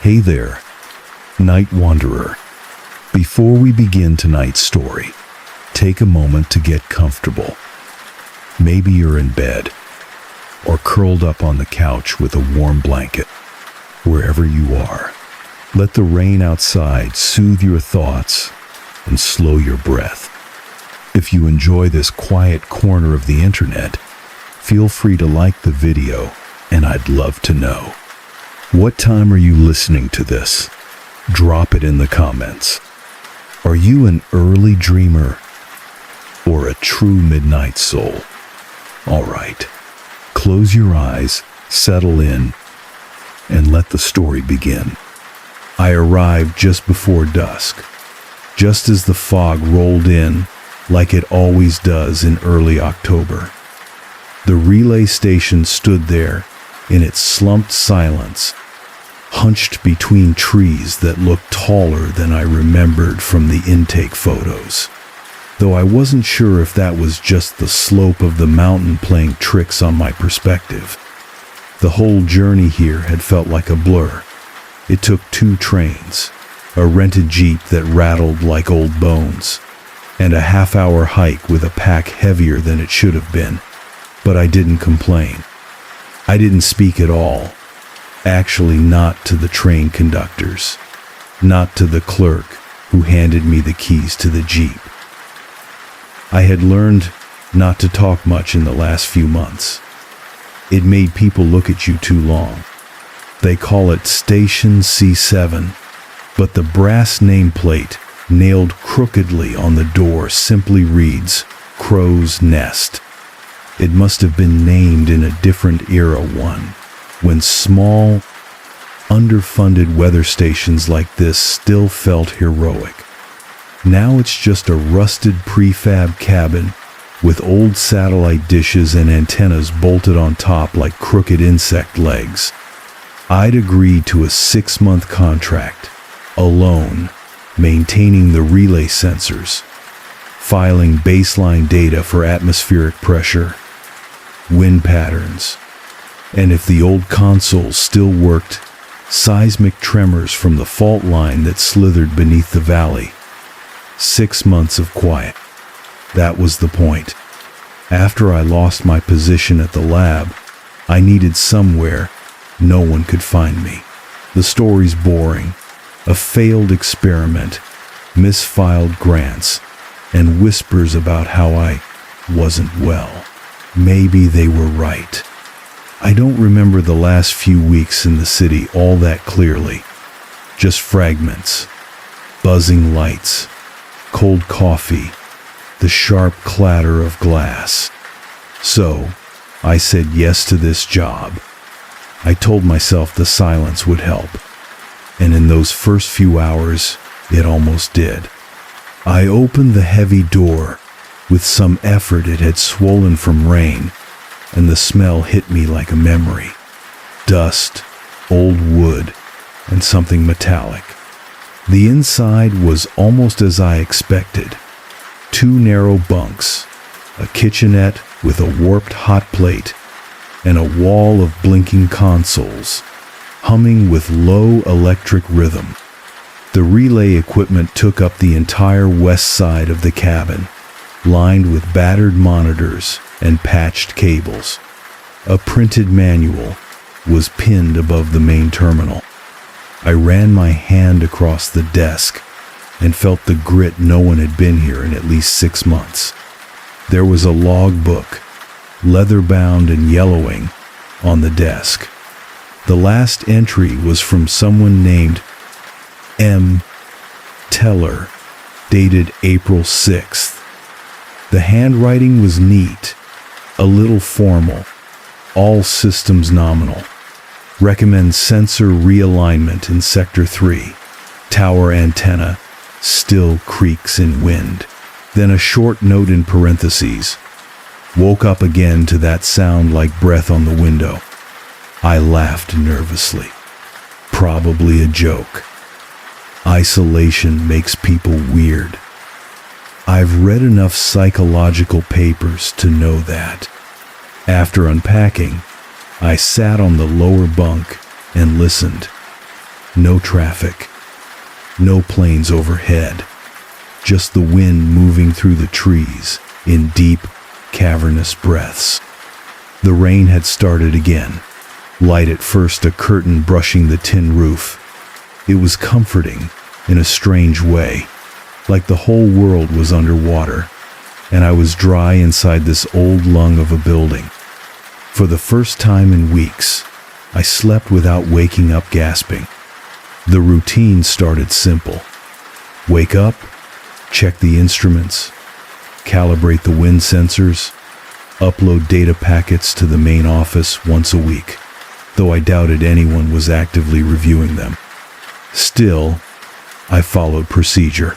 Hey there, night wanderer. Before we begin tonight's story, take a moment to get comfortable. Maybe you're in bed or curled up on the couch with a warm blanket. Wherever you are, let the rain outside soothe your thoughts and slow your breath. If you enjoy this quiet corner of the internet, feel free to like the video, and I'd love to know. What time are you listening to this? Drop it in the comments. Are you an early dreamer or a true midnight soul? All right, close your eyes, settle in, and let the story begin. I arrived just before dusk, just as the fog rolled in like it always does in early October. The relay station stood there in its slumped silence, hunched between trees that looked taller than I remembered from the intake photos, though I wasn't sure if that was just the slope of the mountain playing tricks on my perspective. The whole journey here had felt like a blur. It took 2 trains, a rented Jeep that rattled like old bones, and a half-hour hike with a pack heavier than it should have been. But I didn't complain. I didn't speak at all. Actually, not to the train conductors, not to the clerk who handed me the keys to the Jeep. I had learned not to talk much in the last few months. It made people look at you too long. They call it Station C7, but the brass nameplate nailed crookedly on the door simply reads, Crow's Nest. It must have been named in a different era when small, underfunded weather stations like this still felt heroic. Now it's just a rusted prefab cabin with old satellite dishes and antennas bolted on top like crooked insect legs. I'd agreed to a 6-month contract, alone, maintaining the relay sensors, filing baseline data for atmospheric pressure, wind patterns, and if the old consoles still worked, seismic tremors from the fault line that slithered beneath the valley. 6 months of quiet. That was the point. After I lost my position at the lab, I needed somewhere no one could find me. The story's boring. A failed experiment, misfiled grants, and whispers about how I wasn't well. Maybe they were right. I don't remember the last few weeks in the city all that clearly. Just fragments, buzzing lights, cold coffee, the sharp clatter of glass. So, I said yes to this job. I told myself the silence would help, and in those first few hours, it almost did. I opened the heavy door. With some effort, it had swollen from rain, and the smell hit me like a memory. Dust, old wood, and something metallic. The inside was almost as I expected. 2 narrow bunks, a kitchenette with a warped hot plate, and a wall of blinking consoles, humming with low electric rhythm. The relay equipment took up the entire west side of the cabin, lined with battered monitors and patched cables. A printed manual was pinned above the main terminal. I ran my hand across the desk and felt the grit no one had been here in at least 6 months. There was a logbook, leather-bound and yellowing, on the desk. The last entry was from someone named M. Teller, dated April 6th. The handwriting was neat, a little formal, all systems nominal. Recommend sensor realignment in Sector 3. Tower antenna still creaks in wind. Then a short note in parentheses. Woke up again to that sound like breath on the window. I laughed nervously. Probably a joke. Isolation makes people weird. I've read enough psychological papers to know that. After unpacking, I sat on the lower bunk and listened. No traffic, no planes overhead, just the wind moving through the trees in deep, cavernous breaths. The rain had started again, light at first, a curtain brushing the tin roof. It was comforting in a strange way, like the whole world was underwater, and I was dry inside this old lung of a building. For the first time in weeks, I slept without waking up gasping. The routine started simple. Wake up, check the instruments, calibrate the wind sensors, upload data packets to the main office once a week, though I doubted anyone was actively reviewing them. Still, I followed procedure.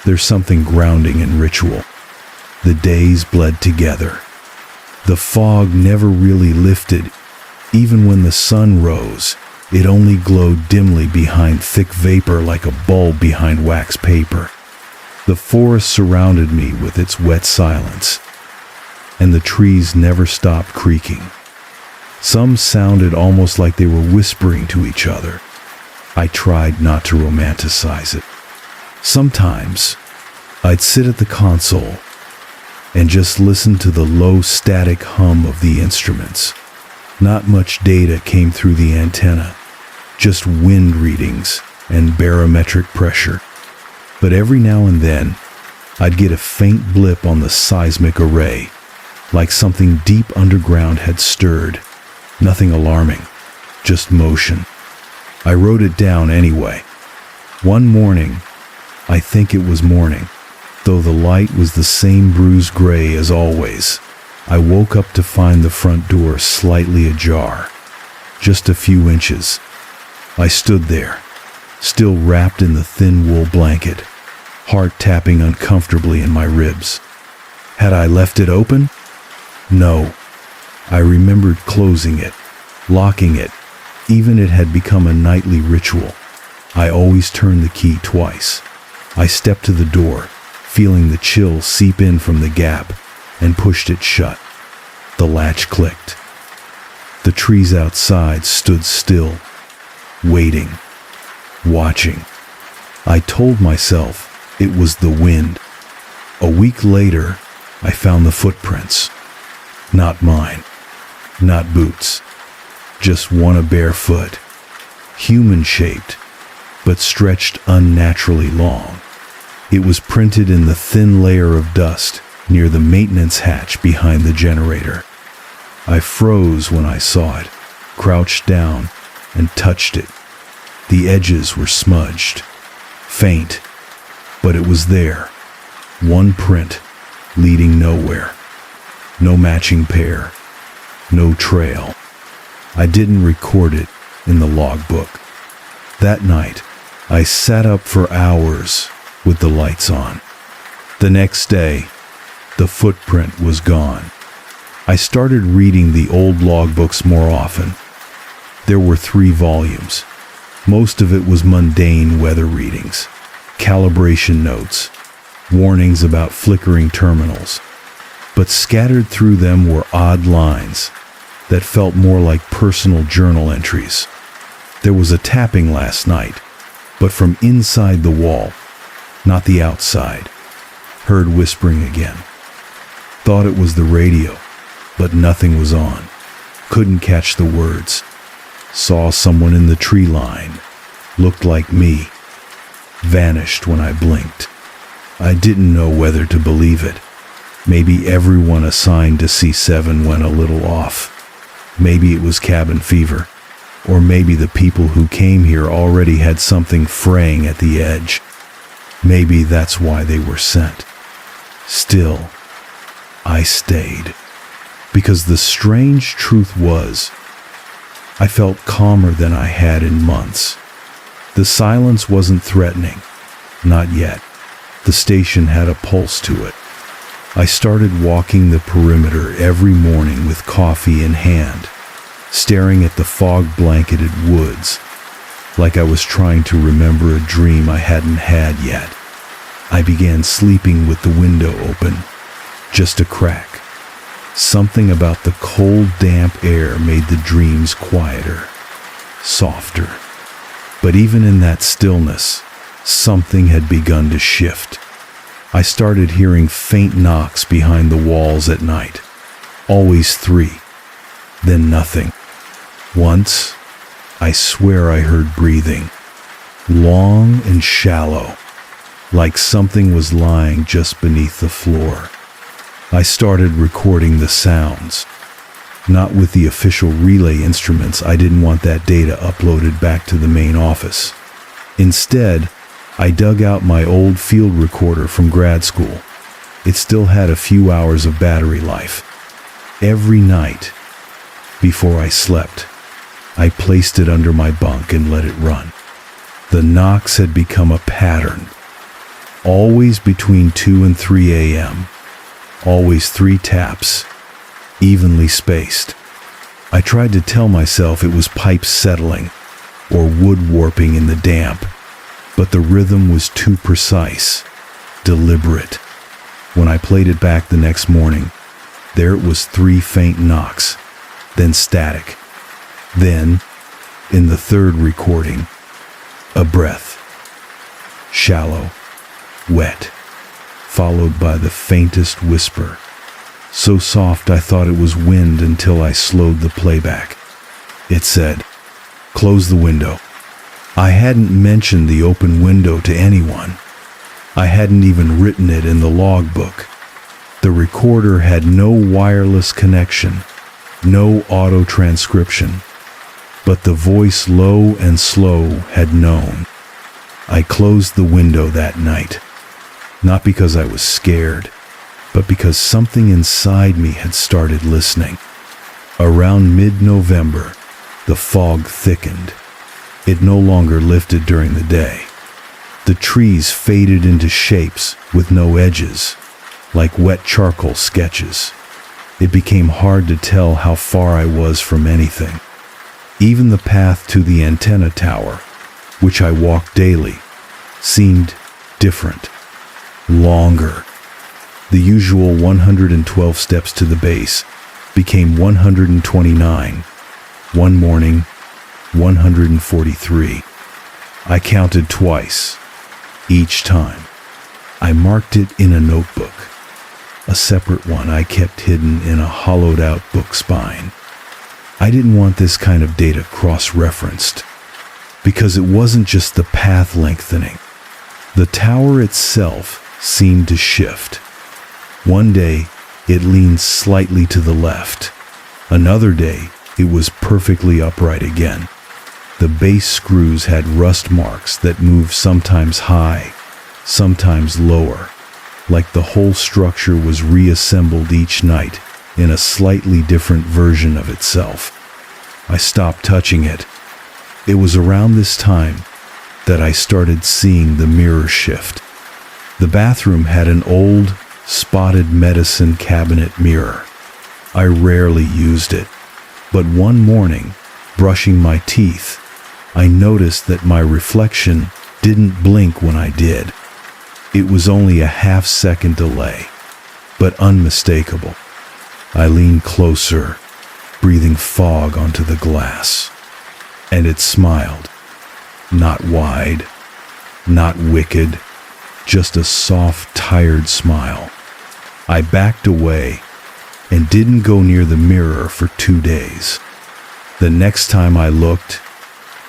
There's something grounding in ritual. The days bled together. The fog never really lifted. Even when the sun rose, it only glowed dimly behind thick vapor like a bulb behind wax paper. The forest surrounded me with its wet silence, and the trees never stopped creaking. Some sounded almost like they were whispering to each other. I tried not to romanticize it. Sometimes, I'd sit at the console and just listen to the low static hum of the instruments. Not much data came through the antenna, just wind readings and barometric pressure. But every now and then, I'd get a faint blip on the seismic array, like something deep underground had stirred. Nothing alarming, just motion. I wrote it down anyway. One morning, I think it was morning, though the light was the same bruised gray as always, I woke up to find the front door slightly ajar, just a few inches. I stood there, still wrapped in the thin wool blanket, heart tapping uncomfortably in my ribs. Had I left it open? No. I remembered closing it, locking it, even it had become a nightly ritual. I always turned the key twice. I stepped to the door, feeling the chill seep in from the gap, and pushed it shut. The latch clicked. The trees outside stood still, waiting, watching. I told myself it was the wind. A week later, I found the footprints. Not mine, not boots, just one a bare foot, human-shaped, but stretched unnaturally long. It was printed in the thin layer of dust near the maintenance hatch behind the generator. I froze when I saw it, crouched down, and touched it. The edges were smudged, faint, but it was there. One print, leading nowhere. No matching pair, no trail. I didn't record it in the logbook. That night, I sat up for hours with the lights on. The next day, the footprint was gone. I started reading the old logbooks more often. There were 3 volumes. Most of it was mundane weather readings, calibration notes, warnings about flickering terminals. But scattered through them were odd lines that felt more like personal journal entries. There was a tapping last night, but from inside the wall, not the outside. Heard whispering again. Thought it was the radio, but nothing was on. Couldn't catch the words. Saw someone in the tree line. Looked like me. Vanished when I blinked. I didn't know whether to believe it. Maybe everyone assigned to C7 went a little off. Maybe it was cabin fever. Or maybe the people who came here already had something fraying at the edge. Maybe that's why they were sent. Still, I stayed. Because the strange truth was, I felt calmer than I had in months. The silence wasn't threatening. Not yet. The station had a pulse to it. I started walking the perimeter every morning with coffee in hand, staring at the fog-blanketed woods, like I was trying to remember a dream I hadn't had yet. I began sleeping with the window open, just a crack. Something about the cold, damp air made the dreams quieter, softer. But even in that stillness, something had begun to shift. I started hearing faint knocks behind the walls at night. Always 3, then nothing. Once, I swear I heard breathing, long and shallow, like something was lying just beneath the floor. I started recording the sounds. Not with the official relay instruments. I didn't want that data uploaded back to the main office. Instead, I dug out my old field recorder from grad school. It still had a few hours of battery life. Every night, before I slept, I placed it under my bunk and let it run. The knocks had become a pattern. Always between 2 and 3 a.m. Always 3 taps, evenly spaced. I tried to tell myself it was pipes settling or wood warping in the damp, but the rhythm was too precise, deliberate. When I played it back the next morning, there it was 3 faint knocks, then static. Then, in the third recording, a breath. Shallow, wet, followed by the faintest whisper. So soft I thought it was wind until I slowed the playback. It said, "Close the window." I hadn't mentioned the open window to anyone. I hadn't even written it in the logbook. The recorder had no wireless connection, no auto transcription, but the voice low and slow had known. I closed the window that night, not because I was scared, but because something inside me had started listening. Around mid-November, the fog thickened. It no longer lifted during the day. The trees faded into shapes with no edges, like wet charcoal sketches. It became hard to tell how far I was from anything. Even the path to the antenna tower, which I walked daily, seemed different, longer. The usual 112 steps to the base became 129. One morning, 143. I counted twice. Each time, I marked it in a notebook, a separate one I kept hidden in a hollowed-out book spine. I didn't want this kind of data cross-referenced, because it wasn't just the path lengthening. The tower itself seemed to shift. One day, it leaned slightly to the left. Another day, it was perfectly upright again. The base screws had rust marks that moved sometimes high, sometimes lower, like the whole structure was reassembled each night in a slightly different version of itself. I stopped touching it. It was around this time that I started seeing the mirror shift. The bathroom had an old, spotted medicine cabinet mirror. I rarely used it, but one morning, brushing my teeth, I noticed that my reflection didn't blink when I did. It was only a half-second delay, but unmistakable. I leaned closer, breathing fog onto the glass, and it smiled. Not wide, not wicked, just a soft, tired smile. I backed away and didn't go near the mirror for 2 days. The next time I looked,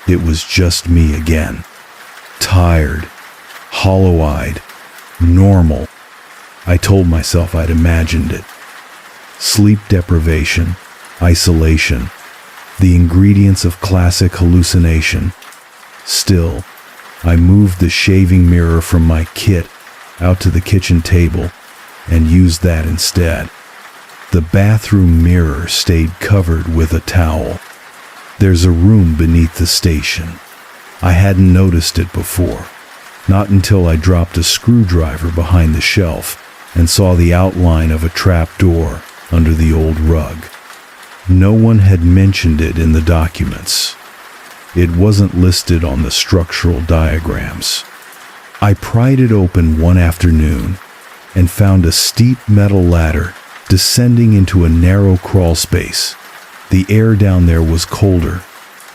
it was just me again. Tired, hollow-eyed, normal. I told myself I'd imagined it. Sleep deprivation, isolation, the ingredients of classic hallucination. Still, I moved the shaving mirror from my kit out to the kitchen table and used that instead. The bathroom mirror stayed covered with a towel. There's a room beneath the station. I hadn't noticed it before, not until I dropped a screwdriver behind the shelf and saw the outline of a trap door under the old rug. No one had mentioned it in the documents. It wasn't listed on the structural diagrams. I pried it open one afternoon and found a steep metal ladder descending into a narrow crawl space. The air down there was colder,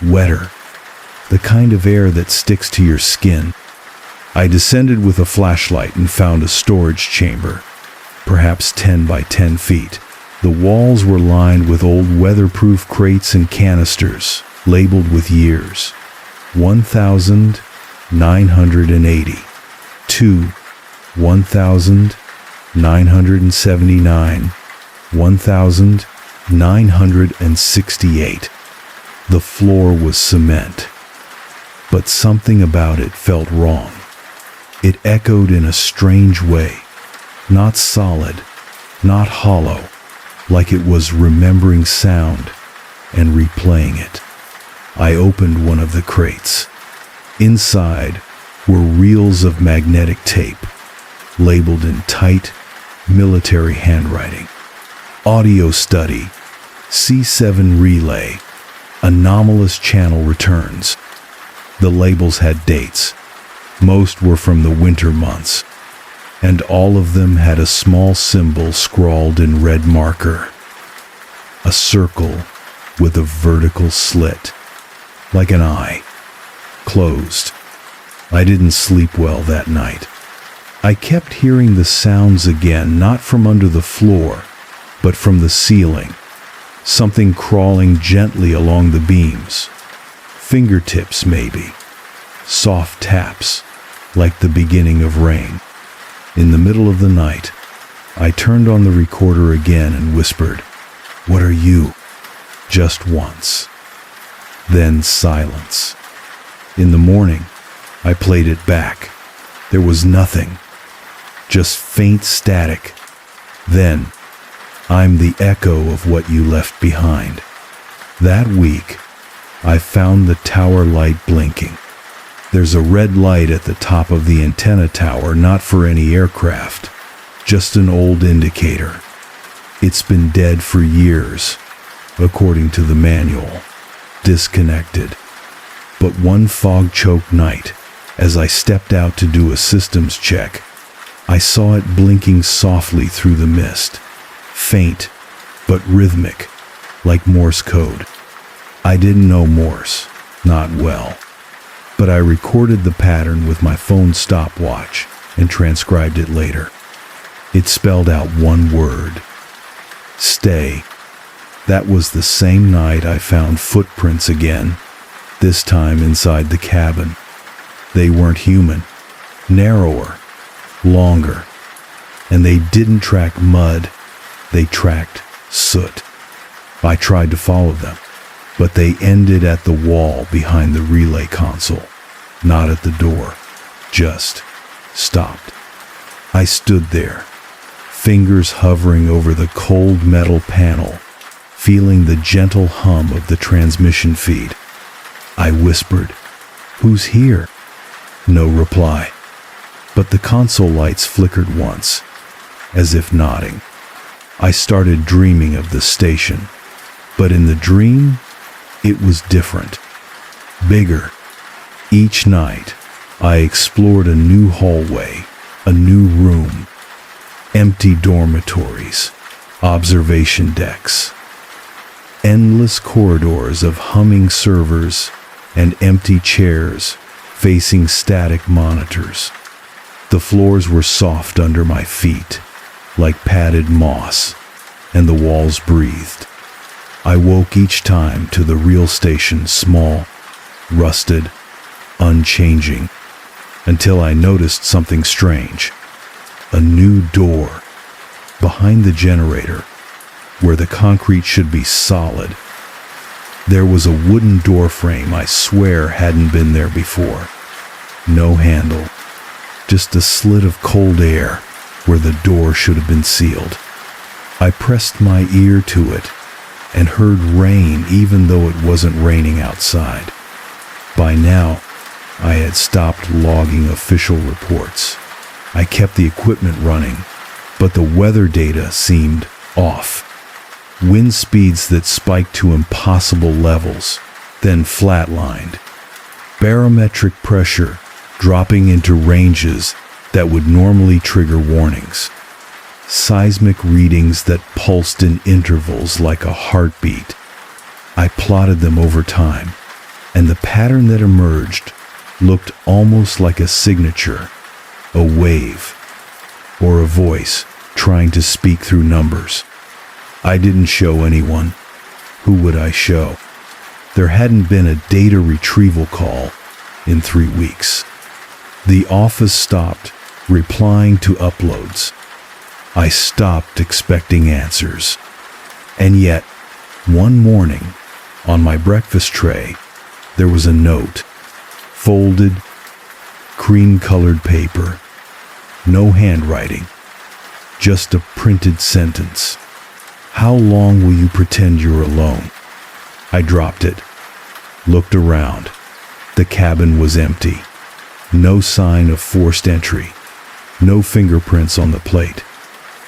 wetter, the kind of air that sticks to your skin. I descended with a flashlight and found a storage chamber, perhaps 10 by 10 feet. The walls were lined with old weatherproof crates and canisters, labeled with years. 1980 to 1979, 1968. The floor was cement, but something about it felt wrong. It echoed in a strange way, not solid, not hollow, like it was remembering sound and replaying it. I opened one of the crates. Inside were reels of magnetic tape, labeled in tight, military handwriting. Audio study, C7 relay, anomalous channel returns. The labels had dates. Most were from the winter months, and all of them had a small symbol scrawled in red marker. A circle with a vertical slit, like an eye, closed. I didn't sleep well that night. I kept hearing the sounds again, not from under the floor, but from the ceiling. Something crawling gently along the beams. Fingertips, maybe. Soft taps, like the beginning of rain. In the middle of the night, I turned on the recorder again and whispered, "What are you?" Just once. Then silence. In the morning, I played it back. There was nothing, just faint static. Then, I'm the echo of what you left behind. That week, I found the tower light blinking. There's a red light at the top of the antenna tower, not for any aircraft, just an old indicator. It's been dead for years, according to the manual, disconnected. But one fog-choked night, as I stepped out to do a systems check, I saw it blinking softly through the mist, faint but rhythmic, like Morse code. I didn't know Morse, not well, but I recorded the pattern with my phone stopwatch and transcribed it later. It spelled out one word: stay. That was the same night I found footprints again, this time inside the cabin. They weren't human, narrower, longer, and they didn't track mud, they tracked soot. I tried to follow them, but they ended at the wall behind the relay console, not at the door, just stopped. I stood there, fingers hovering over the cold metal panel, feeling the gentle hum of the transmission feed. I whispered, "Who's here?" No reply, but the console lights flickered once, as if nodding. I started dreaming of the station, but in the dream, it was different, bigger. Each night, I explored a new hallway, a new room, empty dormitories, observation decks, endless corridors of humming servers and empty chairs facing static monitors. The floors were soft under my feet, like padded moss, and the walls breathed. I woke each time to the real station small, rusted, unchanging, until I noticed something strange. A new door, behind the generator, where the concrete should be solid. There was a wooden door frame I swear hadn't been there before. No handle, just a slit of cold air where the door should have been sealed. I pressed my ear to it and heard rain even though it wasn't raining outside. By now, I had stopped logging official reports. I kept the equipment running, but the weather data seemed off. Wind speeds that spiked to impossible levels, then flatlined. Barometric pressure dropping into ranges that would normally trigger warnings. Seismic readings that pulsed in intervals like a heartbeat. I plotted them over time, and the pattern that emerged looked almost like a signature, a wave, or a voice trying to speak through numbers. I didn't show anyone. Who would I show? There hadn't been a data retrieval call in 3 weeks. The office stopped replying to uploads. I stopped expecting answers. And yet, one morning, on my breakfast tray, there was a note, folded, cream-colored paper, no handwriting, just a printed sentence. How long will you pretend you're alone? I dropped it, looked around. The cabin was empty. No sign of forced entry. No fingerprints on the plate.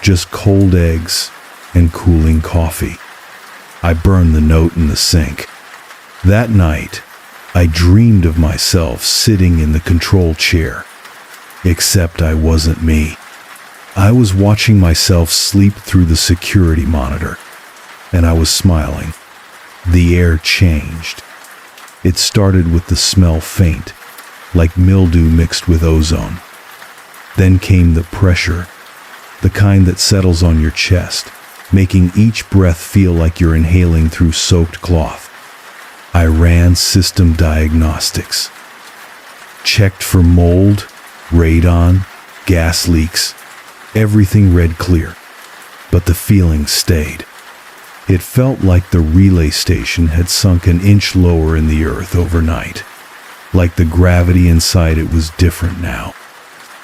Just cold eggs and cooling coffee. I burned the note in the sink. That night, I dreamed of myself sitting in the control chair. Except I wasn't me. I was watching myself sleep through the security monitor, and I was smiling. The air changed. It started with the smell faint, like mildew mixed with ozone. Then came the pressure, the kind that settles on your chest, making each breath feel like you're inhaling through soaked cloth. I ran system diagnostics. Checked for mold, radon, gas leaks. Everything read clear, but the feeling stayed. It felt like the relay station had sunk an inch lower in the earth overnight. Like the gravity inside it was different now.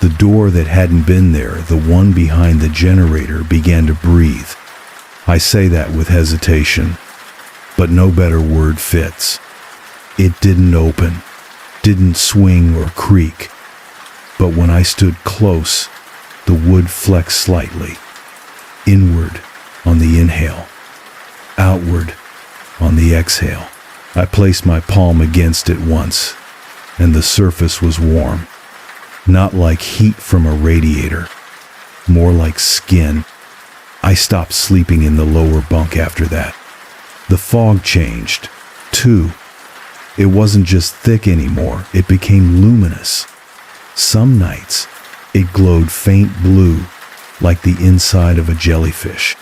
The door that hadn't been there, the one behind the generator, began to breathe. I say that with hesitation, but no better word fits. It didn't open, didn't swing or creak. But when I stood close, the wood flexed slightly, inward on the inhale, outward on the exhale. I placed my palm against it once, and the surface was warm. Not like heat from a radiator, more like skin. I stopped sleeping in the lower bunk after that. The fog changed, too. It wasn't just thick anymore, it became luminous. Some nights, it glowed faint blue, like the inside of a jellyfish.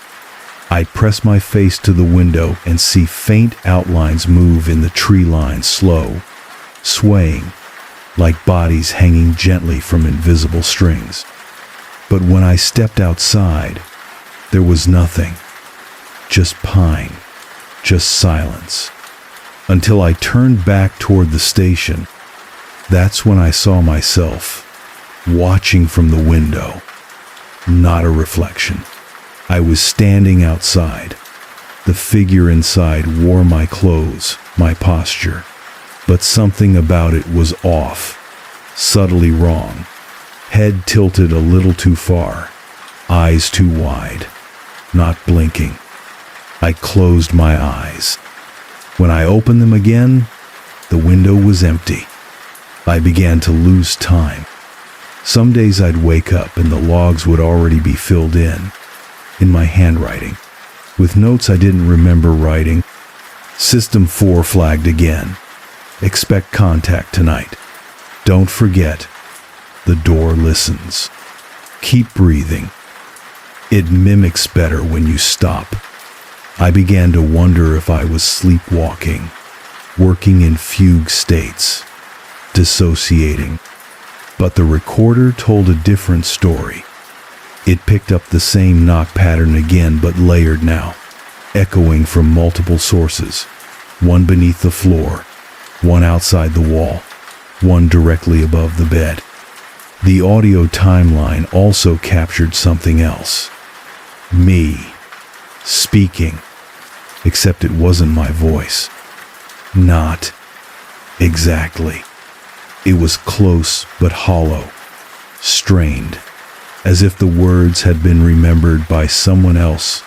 I'd press my face to the window and see faint outlines move in the tree line, slow, swaying, like bodies hanging gently from invisible strings. But when I stepped outside, there was nothing. Just pine, just silence. Until I turned back toward the station. That's when I saw myself, watching from the window. Not a reflection. I was standing outside. The figure inside wore my clothes, my posture. But something about it was off, subtly wrong. Head tilted a little too far, eyes too wide, not blinking. I closed my eyes. When I opened them again, the window was empty. I began to lose time. Some days I'd wake up and the logs would already be filled in my handwriting, with notes I didn't remember writing. System 4 flagged again. Expect contact tonight. Don't forget, the door listens. Keep breathing. It mimics better when you stop. I began to wonder if I was sleepwalking, working in fugue states, dissociating. But the recorder told a different story. It picked up the same knock pattern again, but layered now, echoing from multiple sources, one beneath the floor, one outside the wall, one directly above the bed. The audio timeline also captured something else. Me, speaking, except it wasn't my voice. Not exactly. It was close but hollow, strained, as if the words had been remembered by someone else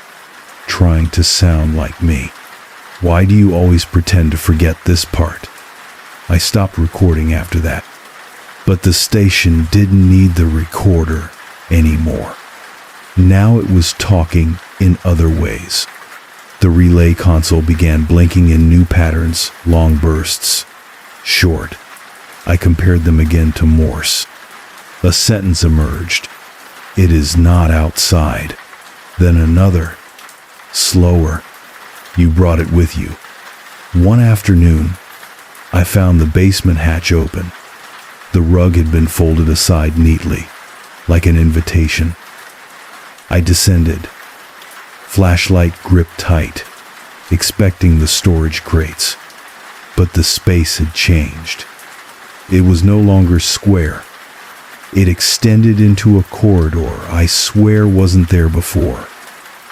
trying to sound like me. Why do you always pretend to forget this part? I stopped recording after that. But the station didn't need the recorder anymore. Now it was talking in other ways. The relay console began blinking in new patterns, long bursts. short. I compared them again to Morse. A sentence emerged. It is not outside. Then another, slower. You brought it with you. One afternoon, I found the basement hatch open. The rug had been folded aside neatly, like an invitation. I descended, flashlight gripped tight, expecting the storage crates. But the space had changed. It was no longer square. It extended into a corridor I swear wasn't there before.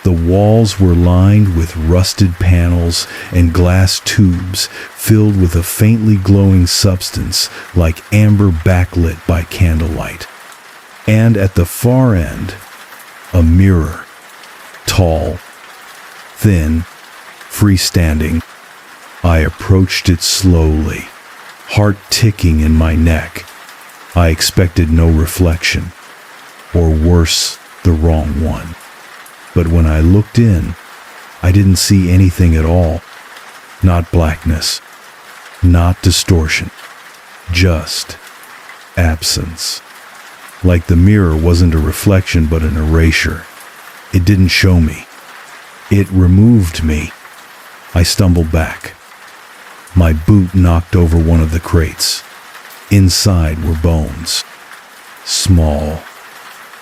The walls were lined with rusted panels and glass tubes filled with a faintly glowing substance like amber backlit by candlelight. And at the far end, a mirror, tall, thin, freestanding. I approached it slowly, heart ticking in my neck. I expected no reflection, or worse, the wrong one. But when I looked in, I didn't see anything at all. Not blackness, not distortion, just absence. Like the mirror wasn't a reflection but an erasure. It didn't show me. It removed me. I stumbled back. My boot knocked over one of the crates. Inside were bones. Small.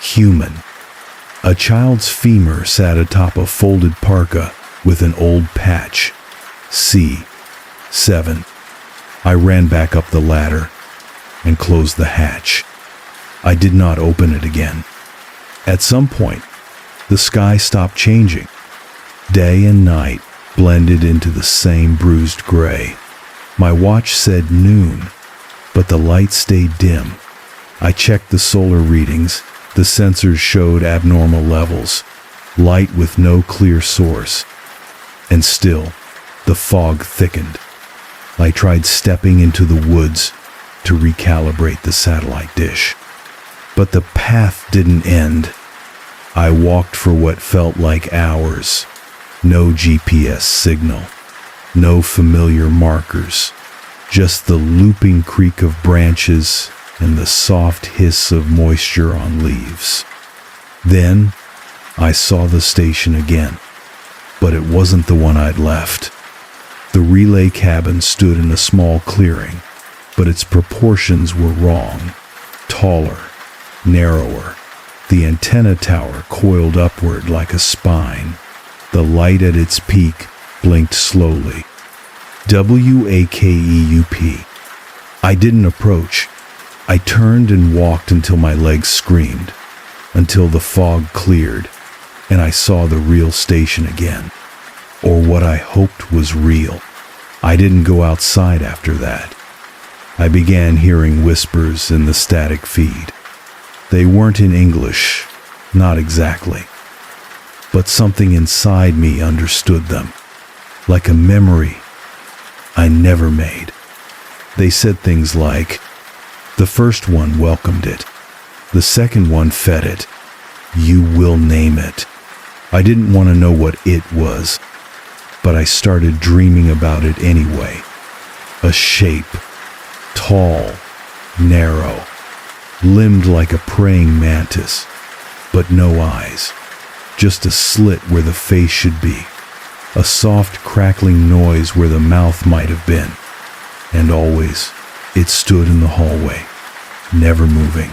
Human. A child's femur sat atop a folded parka with an old patch. C7. I ran back up the ladder and closed the hatch. I did not open it again. At some point, the sky stopped changing. Day and night blended into the same bruised gray. My watch said noon, but the light stayed dim. I checked the solar readings. The sensors showed abnormal levels, light with no clear source. And still, the fog thickened. I tried stepping into the woods to recalibrate the satellite dish. But the path didn't end. I walked for what felt like hours. No GPS signal, no familiar markers, just the looping creak of branches and the soft hiss of moisture on leaves. Then I saw the station again, but it wasn't the one I'd left. The relay cabin stood in a small clearing, but its proportions were wrong. Taller, narrower. The antenna tower coiled upward like a spine. The light at its peak blinked slowly. WAKEUP. I didn't approach. I turned and walked until my legs screamed, until the fog cleared, and I saw the real station again. Or what I hoped was real. I didn't go outside after that. I began hearing whispers in the static feed. They weren't in English, not exactly. But something inside me understood them, like a memory I never made. They said things like, the first one welcomed it, the second one fed it, you will name it. I didn't want to know what it was, but I started dreaming about it anyway. A shape, tall, narrow, limbed like a praying mantis, but no eyes. Just a slit where the face should be, a soft crackling noise where the mouth might have been. And always, it stood in the hallway, never moving,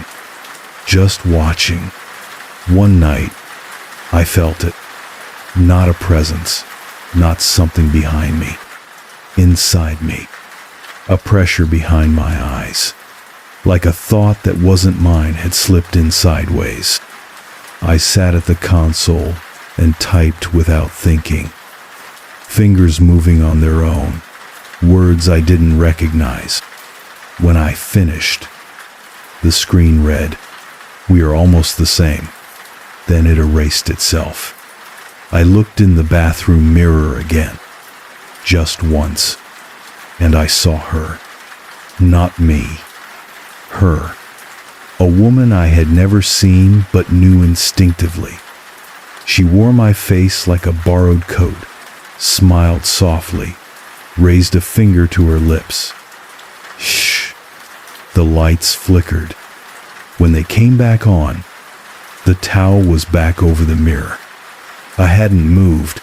just watching. One night, I felt it. Not a presence, not something behind me, inside me. A pressure behind my eyes, like a thought that wasn't mine had slipped in sideways. I sat at the console and typed without thinking, fingers moving on their own, words I didn't recognize. When I finished, the screen read, "We are almost the same." Then it erased itself. I looked in the bathroom mirror again, just once, and I saw her. Not me. Her. A woman I had never seen but knew instinctively. She wore my face like a borrowed coat, smiled softly, raised a finger to her lips. Shh. The lights flickered. When they came back on, the towel was back over the mirror. I hadn't moved.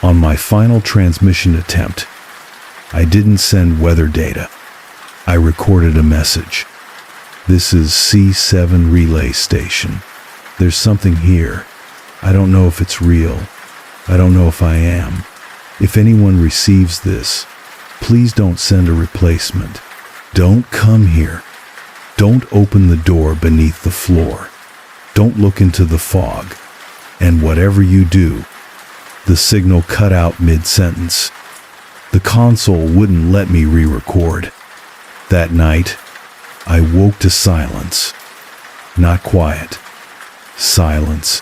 On my final transmission attempt, I didn't send weather data. I recorded a message. This is C7 relay station. There's something here. I don't know if it's real. I don't know if I am. If anyone receives this, please don't send a replacement. Don't come here. Don't open the door beneath the floor. Don't look into the fog. And whatever you do, the signal cut out mid-sentence. The console wouldn't let me re-record. That night, I woke to silence. Not quiet. Silence.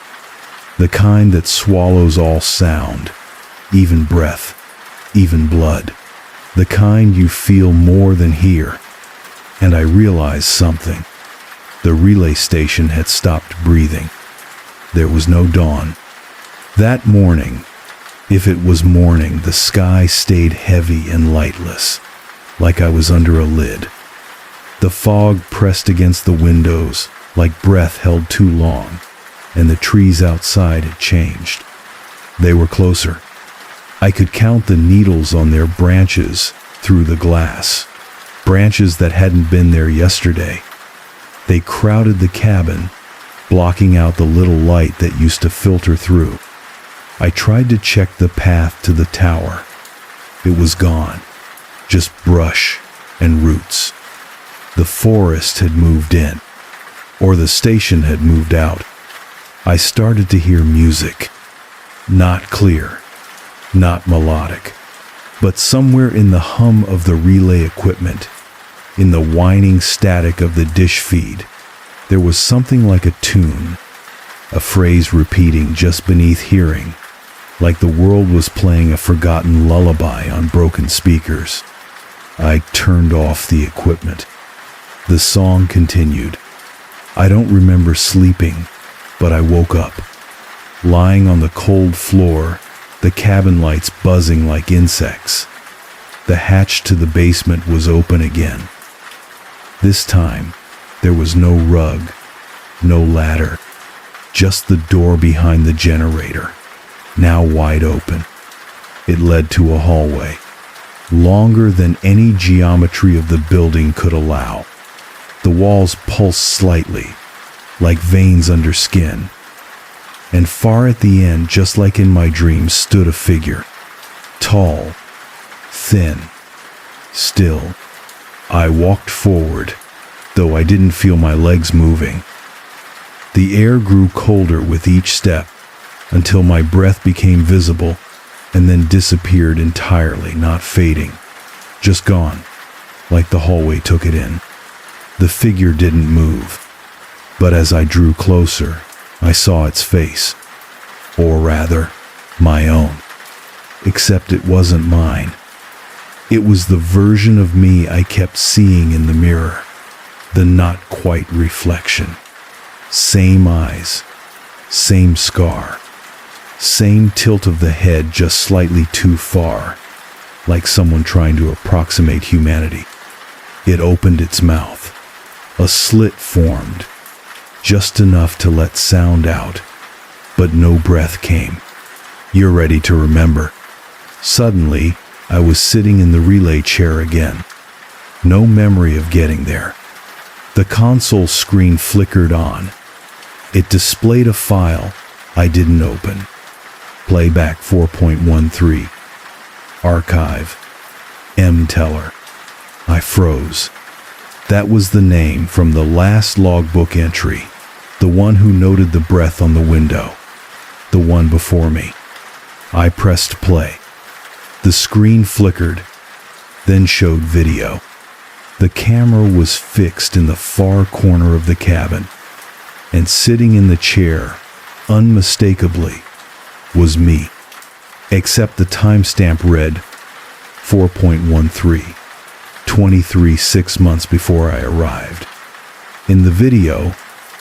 The kind that swallows all sound, even breath, even blood. The kind you feel more than hear. And I realized something. The relay station had stopped breathing. There was no dawn. That morning, if it was morning, the sky stayed heavy and lightless, like I was under a lid. The fog pressed against the windows like breath held too long, and the trees outside had changed. They were closer. I could count the needles on their branches through the glass, branches that hadn't been there yesterday. They crowded the cabin, blocking out the little light that used to filter through. I tried to check the path to the tower. It was gone, just brush and roots. The forest had moved in, or the station had moved out. I started to hear music, not clear, not melodic, but somewhere in the hum of the relay equipment, in the whining static of the dish feed, there was something like a tune, a phrase repeating just beneath hearing, like the world was playing a forgotten lullaby on broken speakers. I turned off the equipment. The song continued. I don't remember sleeping, but I woke up, lying on the cold floor, the cabin lights buzzing like insects. The hatch to the basement was open again. This time, there was no rug, no ladder, just the door behind the generator, now wide open. It led to a hallway, longer than any geometry of the building could allow. The walls pulsed slightly, like veins under skin. And far at the end, just like in my dreams, stood a figure. Tall, thin, still. I walked forward, though I didn't feel my legs moving. The air grew colder with each step, until my breath became visible, and then disappeared entirely, not fading. Just gone, like the hallway took it in. The figure didn't move, but as I drew closer, I saw its face, or rather, my own. Except it wasn't mine. It was the version of me I kept seeing in the mirror, the not quite reflection. Same eyes, same scar, same tilt of the head just slightly too far, like someone trying to approximate humanity. It opened its mouth. A slit formed, just enough to let sound out, but no breath came. You're ready to remember. Suddenly, I was sitting in the relay chair again. No memory of getting there. The console screen flickered on. It displayed a file I didn't open. Playback 4.13. Archive. M-Teller. I froze. That was the name from the last logbook entry, the one who noted the breath on the window, the one before me. I pressed play. The screen flickered, then showed video. The camera was fixed in the far corner of the cabin, and sitting in the chair, unmistakably, was me, except the timestamp read 4.13. 6 months before I arrived. In the video,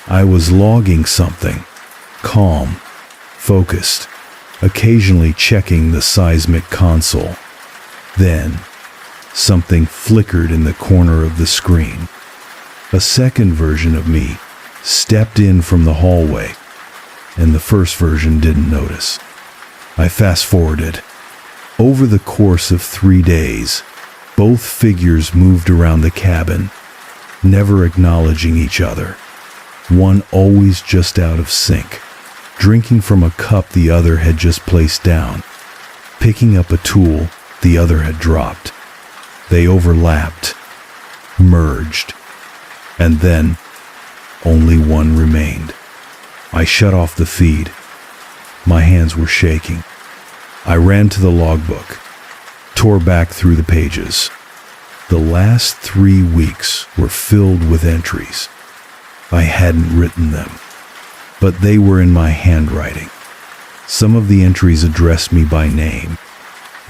I was logging something, calm, focused, occasionally checking the seismic console. Then, Something flickered in the corner of the screen. A second version of me stepped in from the hallway, and the first version didn't notice. I fast-forwarded. Over the course of 3 days, both figures moved around the cabin, never acknowledging each other. One always just out of sync, drinking from a cup the other had just placed down, picking up a tool the other had dropped. They overlapped, merged, and then only one remained. I shut off the feed. My hands were shaking. I ran to the logbook, tore back through the pages. The last 3 weeks were filled with entries. I hadn't written them, but they were in my handwriting. Some of the entries addressed me by name.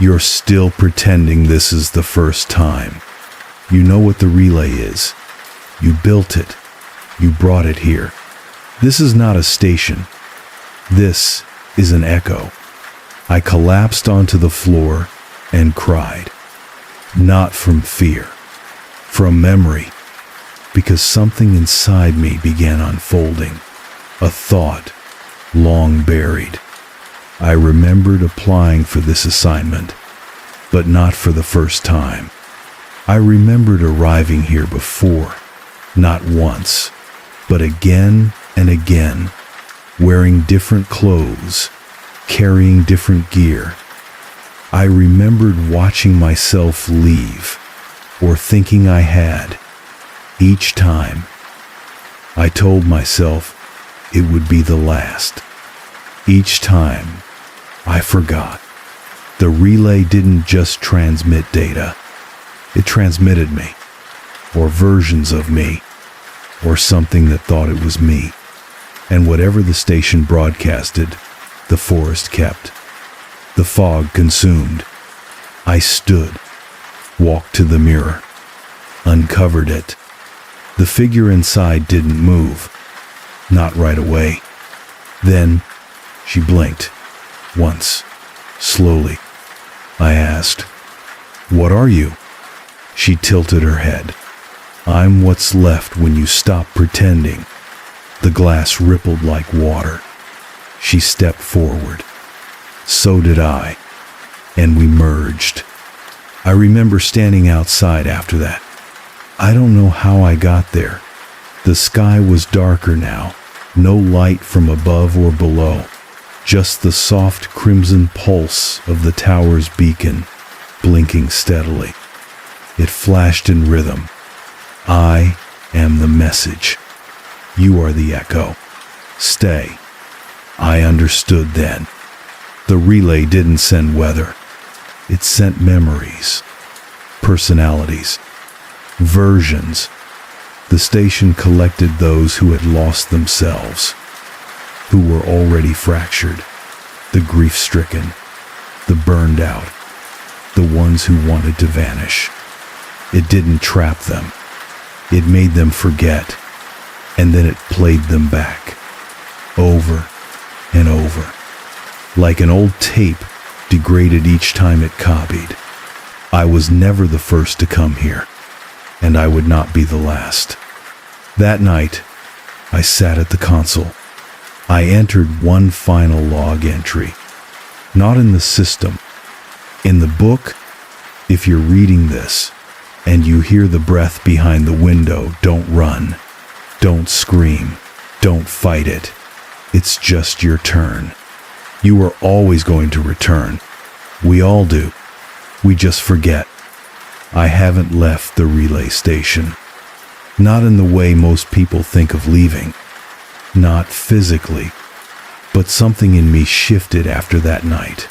You're still pretending this is the first time. You know what the relay is. You built it. You brought it here. This is not a station. This is an echo. I collapsed onto the floor and cried. Not from fear, from memory, because something inside me began unfolding, a thought long buried. I remembered applying for this assignment, but not for the first time. I remembered arriving here before, not once, but again and again, wearing different clothes, carrying different gear. I remembered watching myself leave, or thinking I had. Each time, I told myself it would be the last. Each time, I forgot. The relay didn't just transmit data. It transmitted me, or versions of me, or something that thought it was me. And whatever the station broadcasted, the forest kept. The fog consumed. I stood, walked to the mirror, uncovered it. The figure inside didn't move, not right away. Then she blinked, once, slowly. I asked, "What are you?" She tilted her head. "I'm what's left when you stop pretending." The glass rippled like water. She stepped forward. So did I, and we merged. I remember standing outside after that. I don't know how I got there. The sky was darker now, no light from above or below, just the soft crimson pulse of the tower's beacon, blinking steadily. It flashed in rhythm. I am the message. You are the echo. Stay. I understood then. The relay didn't send weather. It sent memories, personalities, versions. The station collected those who had lost themselves, who were already fractured, the grief-stricken, the burned out, the ones who wanted to vanish. It didn't trap them. It made them forget, and then it played them back, over and over. Like an old tape, degraded each time it copied. I was never the first to come here, and I would not be the last. That night, I sat at the console. I entered one final log entry. Not in the system. In the book, if you're reading this, and you hear the breath behind the window, don't run. Don't scream. Don't fight it. It's just your turn. You are always going to return. We all do. We just forget. I haven't left the relay station. Not in the way most people think of leaving. Not physically. But something in me shifted after that night.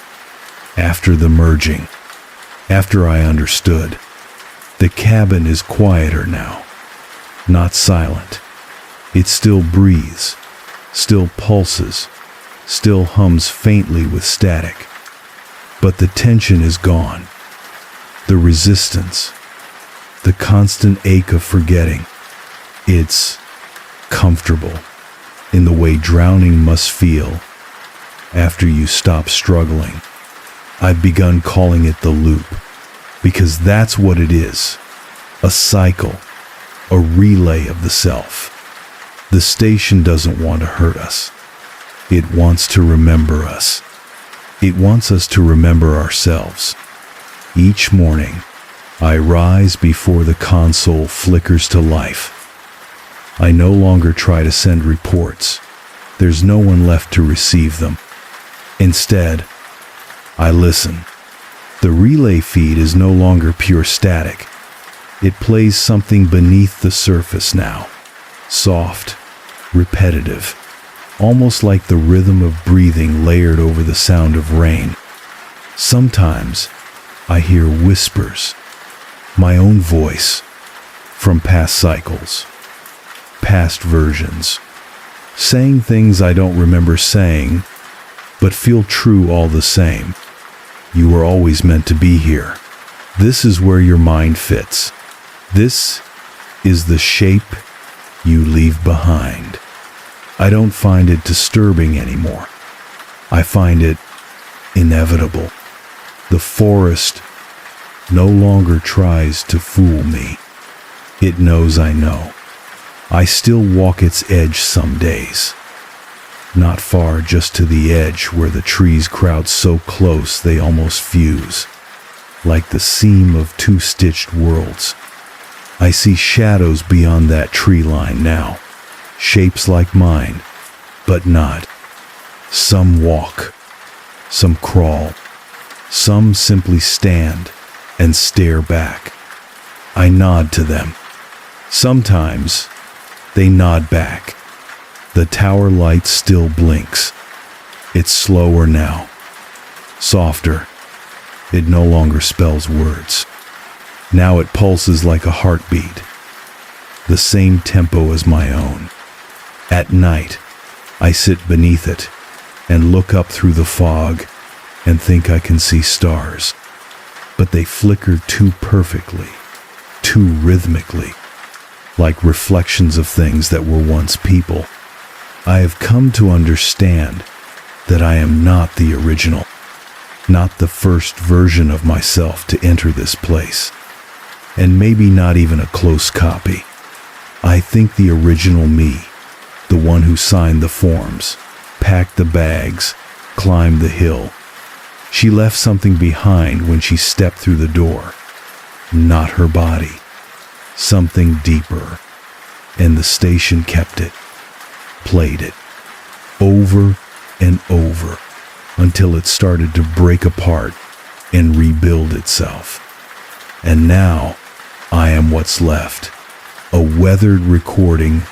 After the merging. After I understood. The cabin is quieter now. Not silent. It still breathes. Still pulses. Still hums faintly with static. But the tension is gone. The resistance. The constant ache of forgetting. It's comfortable in the way drowning must feel after you stop struggling. I've begun calling it the loop because that's what it is. A cycle, a relay of the self. The station doesn't want to hurt us. It wants to remember us. It wants us to remember ourselves. Each morning, I rise before the console flickers to life. I no longer try to send reports. There's no one left to receive them. Instead, I listen. The relay feed is no longer pure static. It plays something beneath the surface now. Soft, repetitive, almost like the rhythm of breathing layered over the sound of rain. Sometimes I hear whispers, my own voice, from past cycles, past versions, saying things I don't remember saying, but feel true all the same. You were always meant to be here. This is where your mind fits. This is the shape you leave behind. I don't find it disturbing anymore. I find it inevitable. The forest no longer tries to fool me. It knows I know. I still walk its edge some days. Not far, just to the edge where the trees crowd so close they almost fuse, like the seam of two stitched worlds. I see shadows beyond that tree line now, shapes like mine, but not. Some walk, some crawl, some simply stand and stare back. I nod to them. Sometimes they nod back. The tower light still blinks. It's slower now, softer. It no longer spells words. Now it pulses like a heartbeat, the same tempo as my own. At night, I sit beneath it and look up through the fog and think I can see stars. But they flicker too perfectly, too rhythmically, like reflections of things that were once people. I have come to understand that I am not the original, not the first version of myself to enter this place, and maybe not even a close copy. I think the original me, the one who signed the forms, packed the bags, climbed the hill. She left something behind when she stepped through the door. Not her body. Something deeper. And the station kept it. Played it. Over and over. Until it started to break apart and rebuild itself. And now, I am what's left. A weathered recording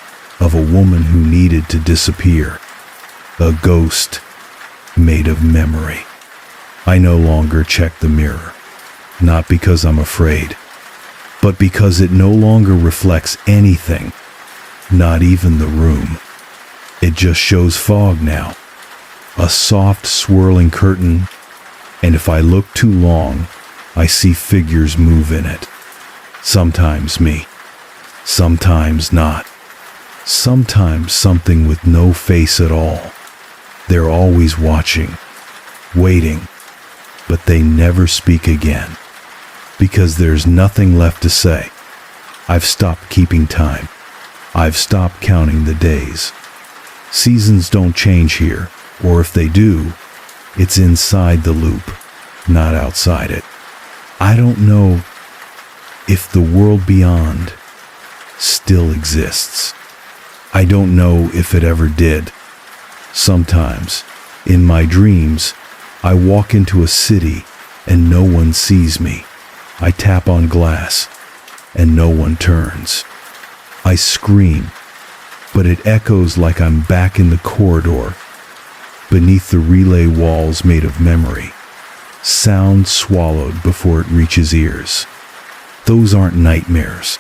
of a woman who needed to disappear. A ghost made of memory. I no longer check the mirror, not because I'm afraid, but because it no longer reflects anything, not even the room. It just shows fog now, a soft swirling curtain, and if I look too long, I see figures move in it. Sometimes me, sometimes not. Sometimes something with no face at all. They're always watching, waiting, but they never speak again, because there's nothing left to say. I've stopped keeping time. I've stopped counting the days. Seasons don't change here, or if they do, it's inside the loop, not outside it. I don't know if the world beyond still exists. I don't know if it ever did. Sometimes, in my dreams, I walk into a city and no one sees me. I tap on glass and no one turns. I scream, but it echoes like I'm back in the corridor, beneath the relay walls made of memory. Sound swallowed before it reaches ears. Those aren't nightmares.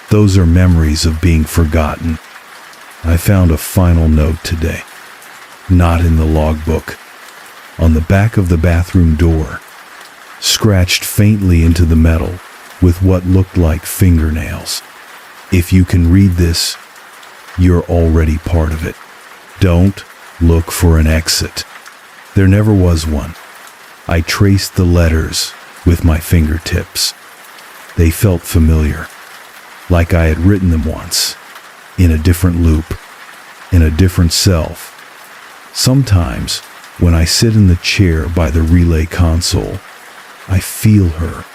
Those are memories of being forgotten. I found a final note today. Not in the logbook. On the back of the bathroom door, scratched faintly into the metal with what looked like fingernails. If you can read this, you're already part of it. Don't look for an exit. There never was one. I traced the letters with my fingertips. They felt familiar, like I had written them once, in a different loop, in a different self. Sometimes, when I sit in the chair by the relay console, I feel her,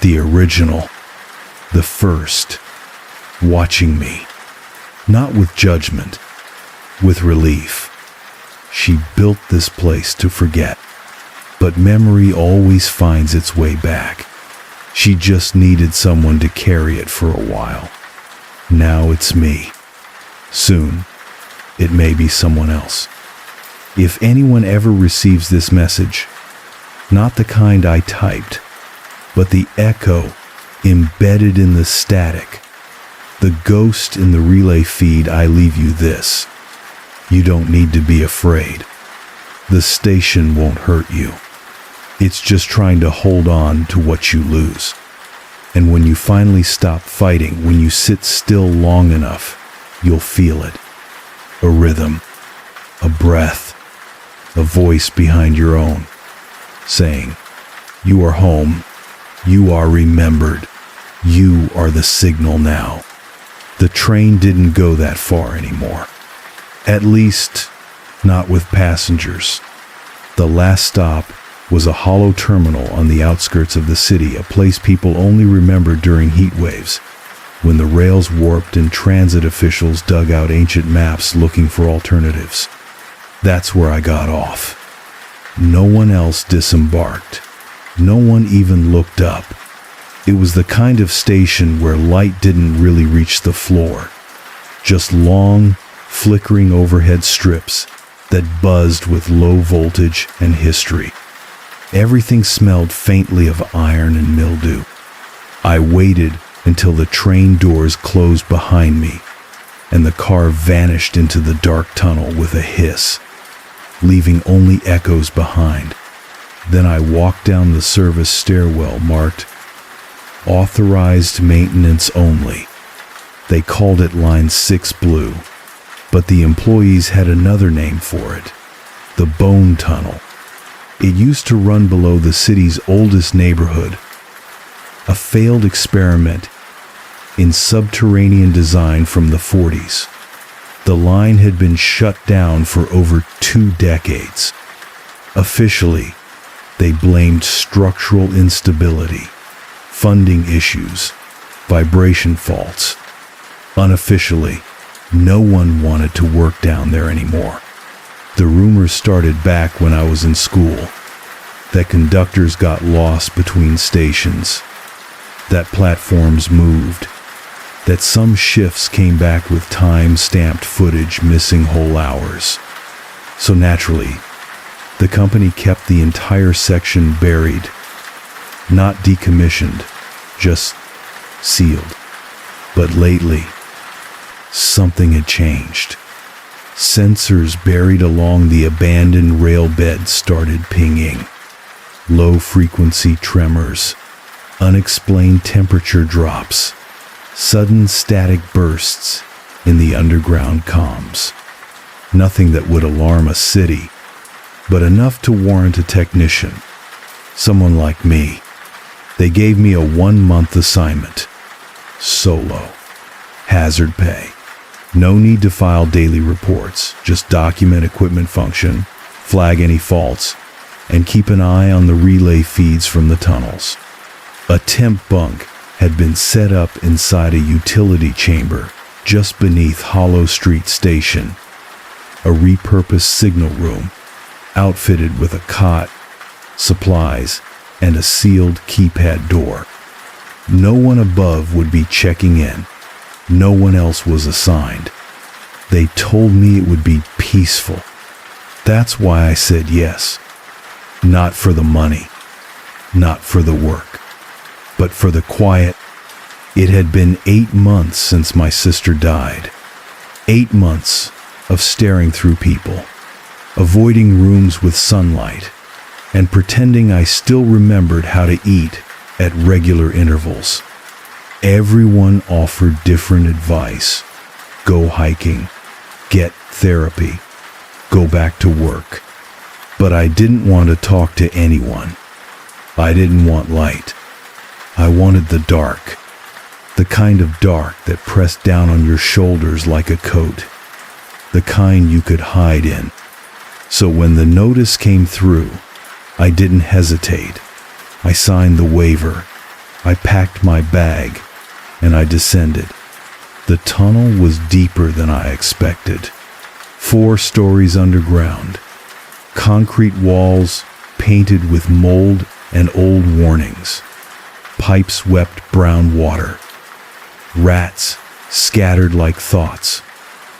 the original, the first, watching me, not with judgment, with relief. She built this place to forget, but memory always finds its way back. She just needed someone to carry it for a while. Now it's me. Soon, it may be someone else. If anyone ever receives this message, not the kind I typed, but the echo embedded in the static, the ghost in the relay feed, I leave you this. You don't need to be afraid. The station won't hurt you. It's just trying to hold on to what you lose. And when you finally stop fighting, when you sit still long enough, you'll feel it. A rhythm, a breath, a voice behind your own, saying, you are home, you are remembered, you are the signal now. The train didn't go that far anymore. At least, not with passengers. The last stop was a hollow terminal on the outskirts of the city, a place people only remembered during heat waves, when the rails warped and transit officials dug out ancient maps looking for alternatives. That's where I got off. No one else disembarked. No one even looked up. It was the kind of station where light didn't really reach the floor. Just long, flickering overhead strips that buzzed with low voltage and history. Everything smelled faintly of iron and mildew. I waited until the train doors closed behind me and the car vanished into the dark tunnel with a hiss, leaving only echoes behind. Then I walked down the service stairwell marked Authorized Maintenance Only. They called it Line 6 Blue, but the employees had another name for it, the Bone Tunnel. It used to run below the city's oldest neighborhood, a failed experiment in subterranean design from the 40s. The line had been shut down for over 2 decades. Officially, they blamed structural instability, funding issues, vibration faults. Unofficially, no one wanted to work down there anymore. The rumors started back when I was in school, that conductors got lost between stations, that platforms moved, that some shifts came back with time-stamped footage missing whole hours. So naturally, the company kept the entire section buried, not decommissioned, just sealed. But lately, something had changed. Sensors buried along the abandoned rail bed started pinging. Low-frequency tremors, unexplained temperature drops, sudden static bursts in the underground comms. Nothing that would alarm a city, but enough to warrant a technician, someone like me. They gave me a 1-month assignment. Solo. Hazard pay. No need to file daily reports, just document equipment function, flag any faults, and keep an eye on the relay feeds from the tunnels. A temp bunk had been set up inside a utility chamber just beneath Hollow Street Station, a repurposed signal room, outfitted with a cot, supplies, and a sealed keypad door. No one above would be checking in. No one else was assigned. They told me it would be peaceful. That's why I said yes. Not for the money, not for the work, but for the quiet. It had been 8 months since my sister died. 8 months of staring through people, avoiding rooms with sunlight, and pretending I still remembered how to eat at regular intervals. Everyone offered different advice. Go hiking, get therapy, go back to work. But I didn't want to talk to anyone. I didn't want light. I wanted the dark. The kind of dark that pressed down on your shoulders like a coat. The kind you could hide in. So when the notice came through, I didn't hesitate. I signed the waiver. I packed my bag, and I descended. The tunnel was deeper than I expected. 4 stories underground. Concrete walls painted with mold and old warnings. Pipes wept brown water. Rats scattered like thoughts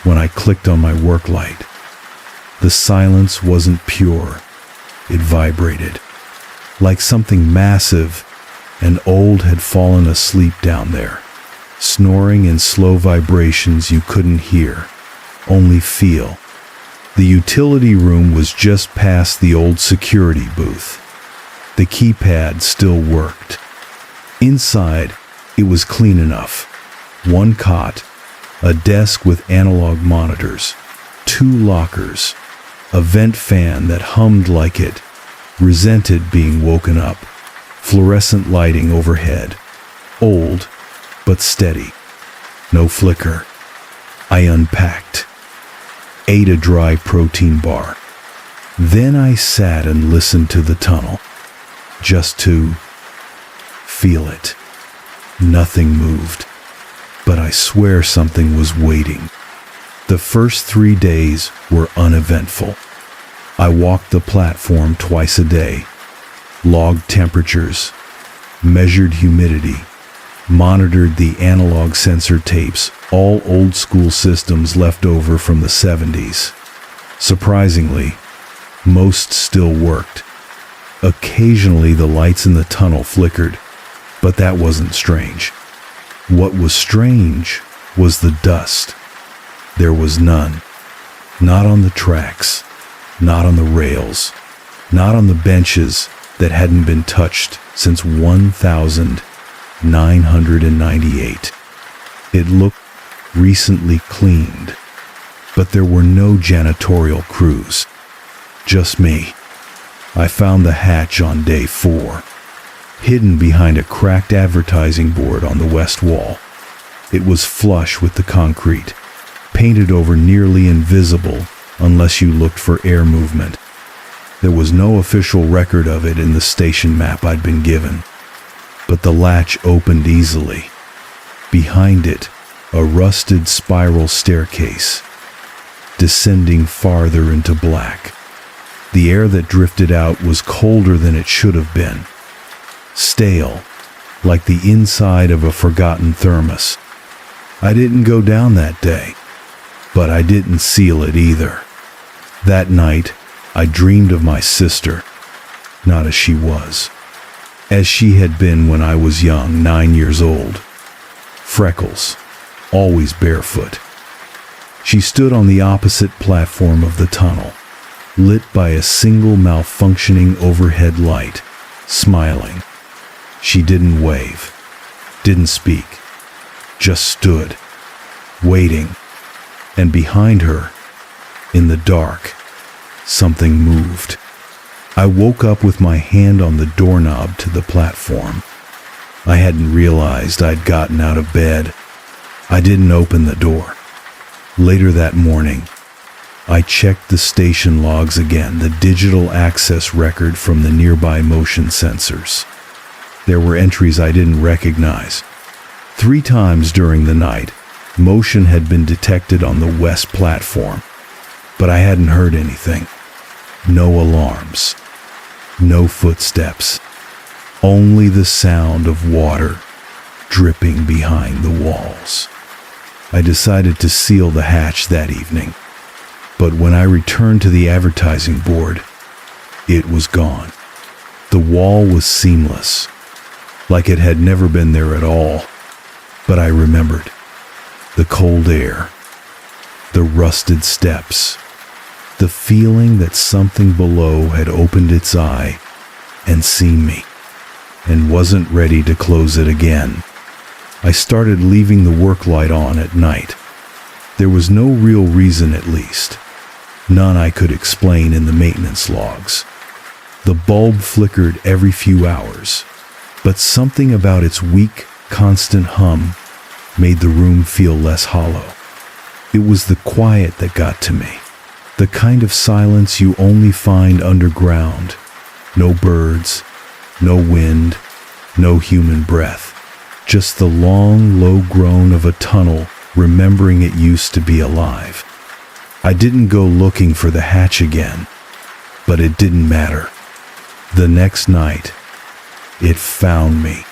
when I clicked on my work light. The silence wasn't pure. It vibrated. Like something massive and old had fallen asleep down there, snoring in slow vibrations you couldn't hear, only feel. The utility room was just past the old security booth. The keypad still worked. Inside, it was clean enough. 1 cot, a desk with analog monitors, 2 lockers, a vent fan that hummed like it resented being woken up, fluorescent lighting overhead, old but steady, no flicker. I unpacked, ate a dry protein bar. Then I sat and listened to the tunnel, just to feel it. Nothing moved, but I swear something was waiting. The first 3 days were uneventful. I walked the platform twice a day, logged temperatures, measured humidity, monitored the analog sensor tapes, all old school systems left over from the 70s. Surprisingly, most still worked. Occasionally the lights in the tunnel flickered, but that wasn't strange. What was strange was the dust. There was none. Not on the tracks, not on the rails, not on the benches that hadn't been touched since 1998. It looked recently cleaned, but there were no janitorial crews. Just me. I found the hatch on day 4, hidden behind a cracked advertising board on the west wall. It was flush with the concrete, painted over nearly invisible unless you looked for air movement. There was no official record of it in the station map I'd been given, but the latch opened easily. Behind it, a rusted spiral staircase, descending farther into black. The air that drifted out was colder than it should have been. Stale, like the inside of a forgotten thermos. I didn't go down that day, but I didn't seal it either. That night, I dreamed of my sister, not as she was, as she had been when I was young, 9 years old. Freckles, always barefoot. She stood on the opposite platform of the tunnel, lit by a single malfunctioning overhead light, smiling. She didn't wave, didn't speak, just stood, waiting, and behind her, in the dark, something moved. I woke up with my hand on the doorknob to the platform. I hadn't realized I'd gotten out of bed. I didn't open the door. Later that morning, I checked the station logs again, the digital access record from the nearby motion sensors. There were entries I didn't recognize. 3 times during the night, motion had been detected on the west platform, but I hadn't heard anything. No alarms, no footsteps, only the sound of water dripping behind the walls. I decided to seal the hatch that evening, but when I returned to the advertising board, it was gone. The wall was seamless, like it had never been there at all, but I remembered the cold air, the rusted steps, the feeling that something below had opened its eye and seen me, and wasn't ready to close it again. I started leaving the work light on at night. There was no real reason, at least. None I could explain in the maintenance logs. The bulb flickered every few hours, but something about its weak, constant hum made the room feel less hollow. It was the quiet that got to me, the kind of silence you only find underground. No birds, no wind, no human breath. Just the long, low groan of a tunnel remembering it used to be alive. I didn't go looking for the hatch again, but it didn't matter. The next night, it found me,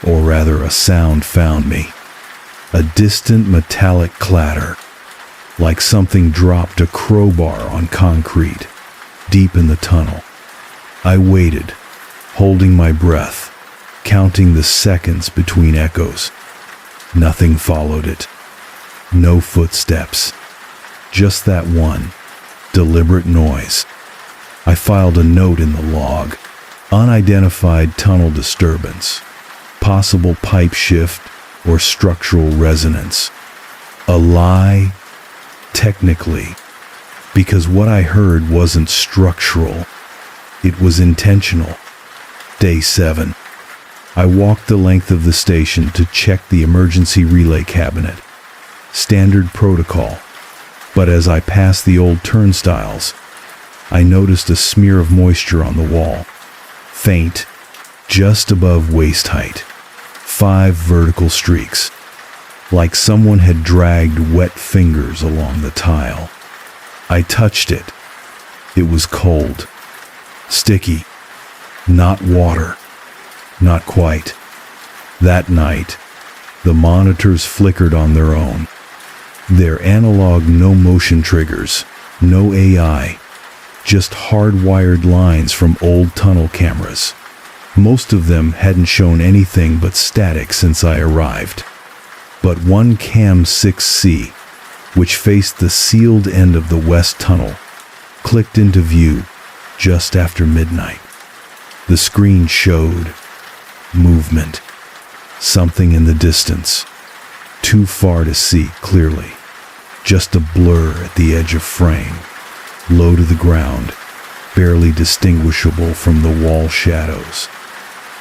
or rather a sound found me. A distant metallic clatter, like something dropped a crowbar on concrete, deep in the tunnel. I waited, holding my breath, counting the seconds between echoes. Nothing followed it. No footsteps. Just that one, deliberate noise. I filed a note in the log. Unidentified tunnel disturbance. Possible pipe shift or structural resonance. A lie, technically, because what I heard wasn't structural. It was intentional. Day 7. I walked the length of the station to check the emergency relay cabinet. Standard protocol. But as I passed the old turnstiles, I noticed a smear of moisture on the wall. Faint, just above waist height. 5 vertical streaks, like someone had dragged wet fingers along the tile. I touched it. It was cold. Sticky. Not water. Not quite. That night, the monitors flickered on their own. Their analog no-motion triggers, no AI, just hardwired lines from old tunnel cameras. Most of them hadn't shown anything but static since I arrived. But one Cam 6C, which faced the sealed end of the west tunnel, clicked into view just after midnight. The screen showed movement, something in the distance, too far to see clearly, just a blur at the edge of frame, low to the ground, barely distinguishable from the wall shadows.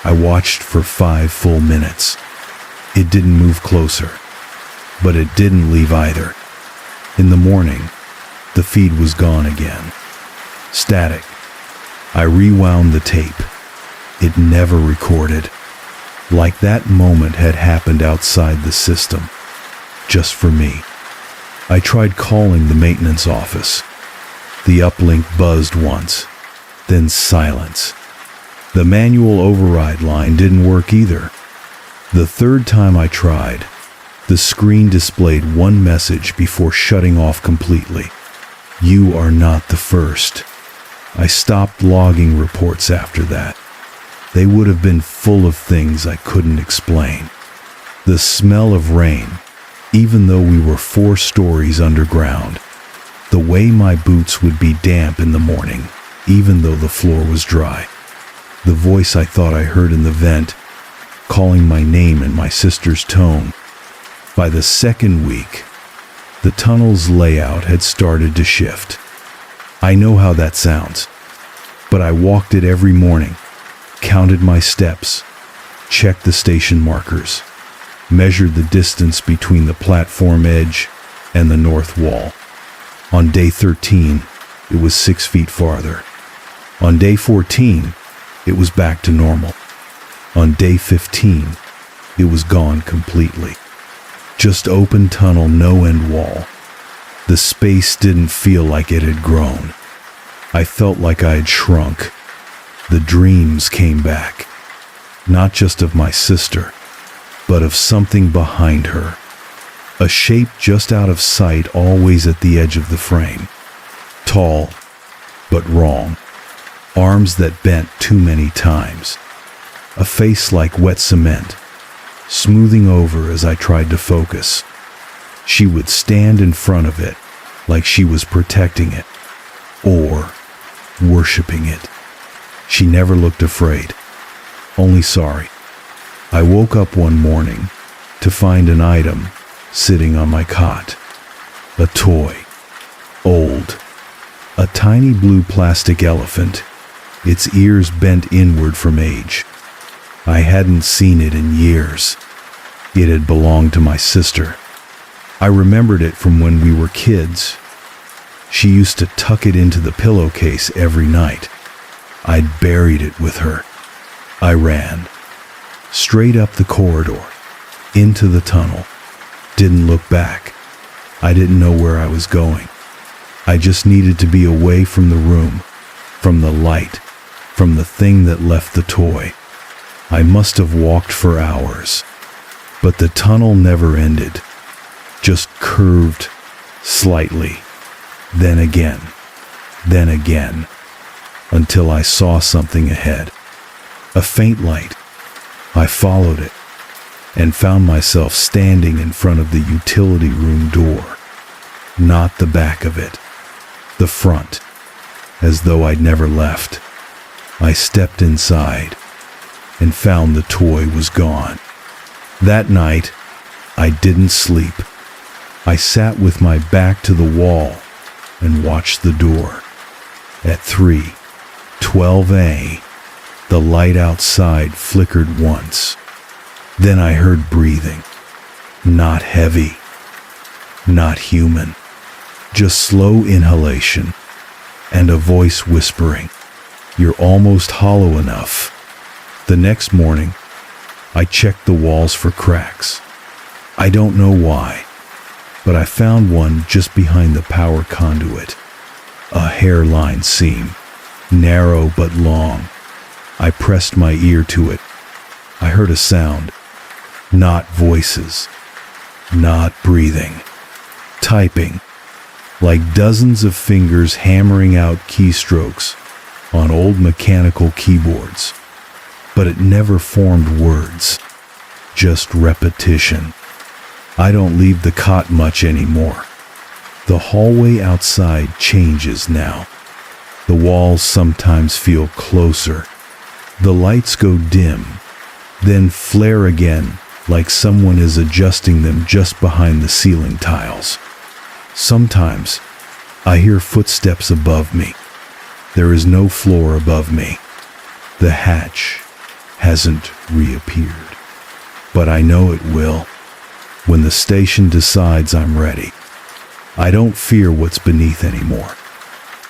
I watched for 5 full minutes. It didn't move closer, but it didn't leave either. In the morning, the feed was gone again. Static. I rewound the tape. It never recorded. Like that moment had happened outside the system, just for me. I tried calling the maintenance office. The uplink buzzed once, then silence. The manual override line didn't work either. The third time I tried, the screen displayed one message before shutting off completely. You are not the first. I stopped logging reports after that. They would have been full of things I couldn't explain. The smell of rain, even though we were 4 stories underground. The way my boots would be damp in the morning, even though the floor was dry. The voice I thought I heard in the vent, calling my name in my sister's tone. By the second week, the tunnel's layout had started to shift. I know how that sounds, but I walked it every morning, counted my steps, checked the station markers, measured the distance between the platform edge and the north wall. On day 13, it was 6 feet farther. On day 14, it was back to normal. On day 15, it was gone completely. Just open tunnel, no end wall. The space didn't feel like it had grown. I felt like I had shrunk. The dreams came back, not just of my sister, but of something behind her. A shape just out of sight, always at the edge of the frame. Tall, but wrong. Arms that bent too many times. A face like wet cement, smoothing over as I tried to focus. She would stand in front of it like she was protecting it, or worshiping it. She never looked afraid, only sorry. I woke up one morning to find an item sitting on my cot. A toy. Old. A tiny blue plastic elephant, its ears bent inward from age. I hadn't seen it in years. It had belonged to my sister. I remembered it from when we were kids. She used to tuck it into the pillowcase every night. I'd buried it with her. I ran. Straight up the corridor. Into the tunnel. Didn't look back. I didn't know where I was going. I just needed to be away from the room, from the light, from the thing that left the toy. I must have walked for hours. But the tunnel never ended. Just curved slightly. Then again, until I saw something ahead. A faint light. I followed it and found myself standing in front of the utility room door. Not the back of it, the front, as though I'd never left. I stepped inside and found the toy was gone. That night, I didn't sleep. I sat with my back to the wall and watched the door. At 3:12 the light outside flickered once. Then I heard breathing. Not heavy, not human, just slow inhalation and a voice whispering, "You're almost hollow enough." The next morning, I checked the walls for cracks. I don't know why, but I found one just behind the power conduit. A hairline seam, narrow but long. I pressed my ear to it. I heard a sound. Not voices. Not breathing. Typing. Like dozens of fingers hammering out keystrokes on old mechanical keyboards. But it never formed words. Just repetition. I don't leave the cot much anymore. The hallway outside changes now. The walls sometimes feel closer. The lights go dim, then flare again like someone is adjusting them just behind the ceiling tiles. Sometimes I hear footsteps above me. There is no floor above me. The hatch hasn't reappeared, but I know it will when the station decides I'm ready. I don't fear what's beneath anymore.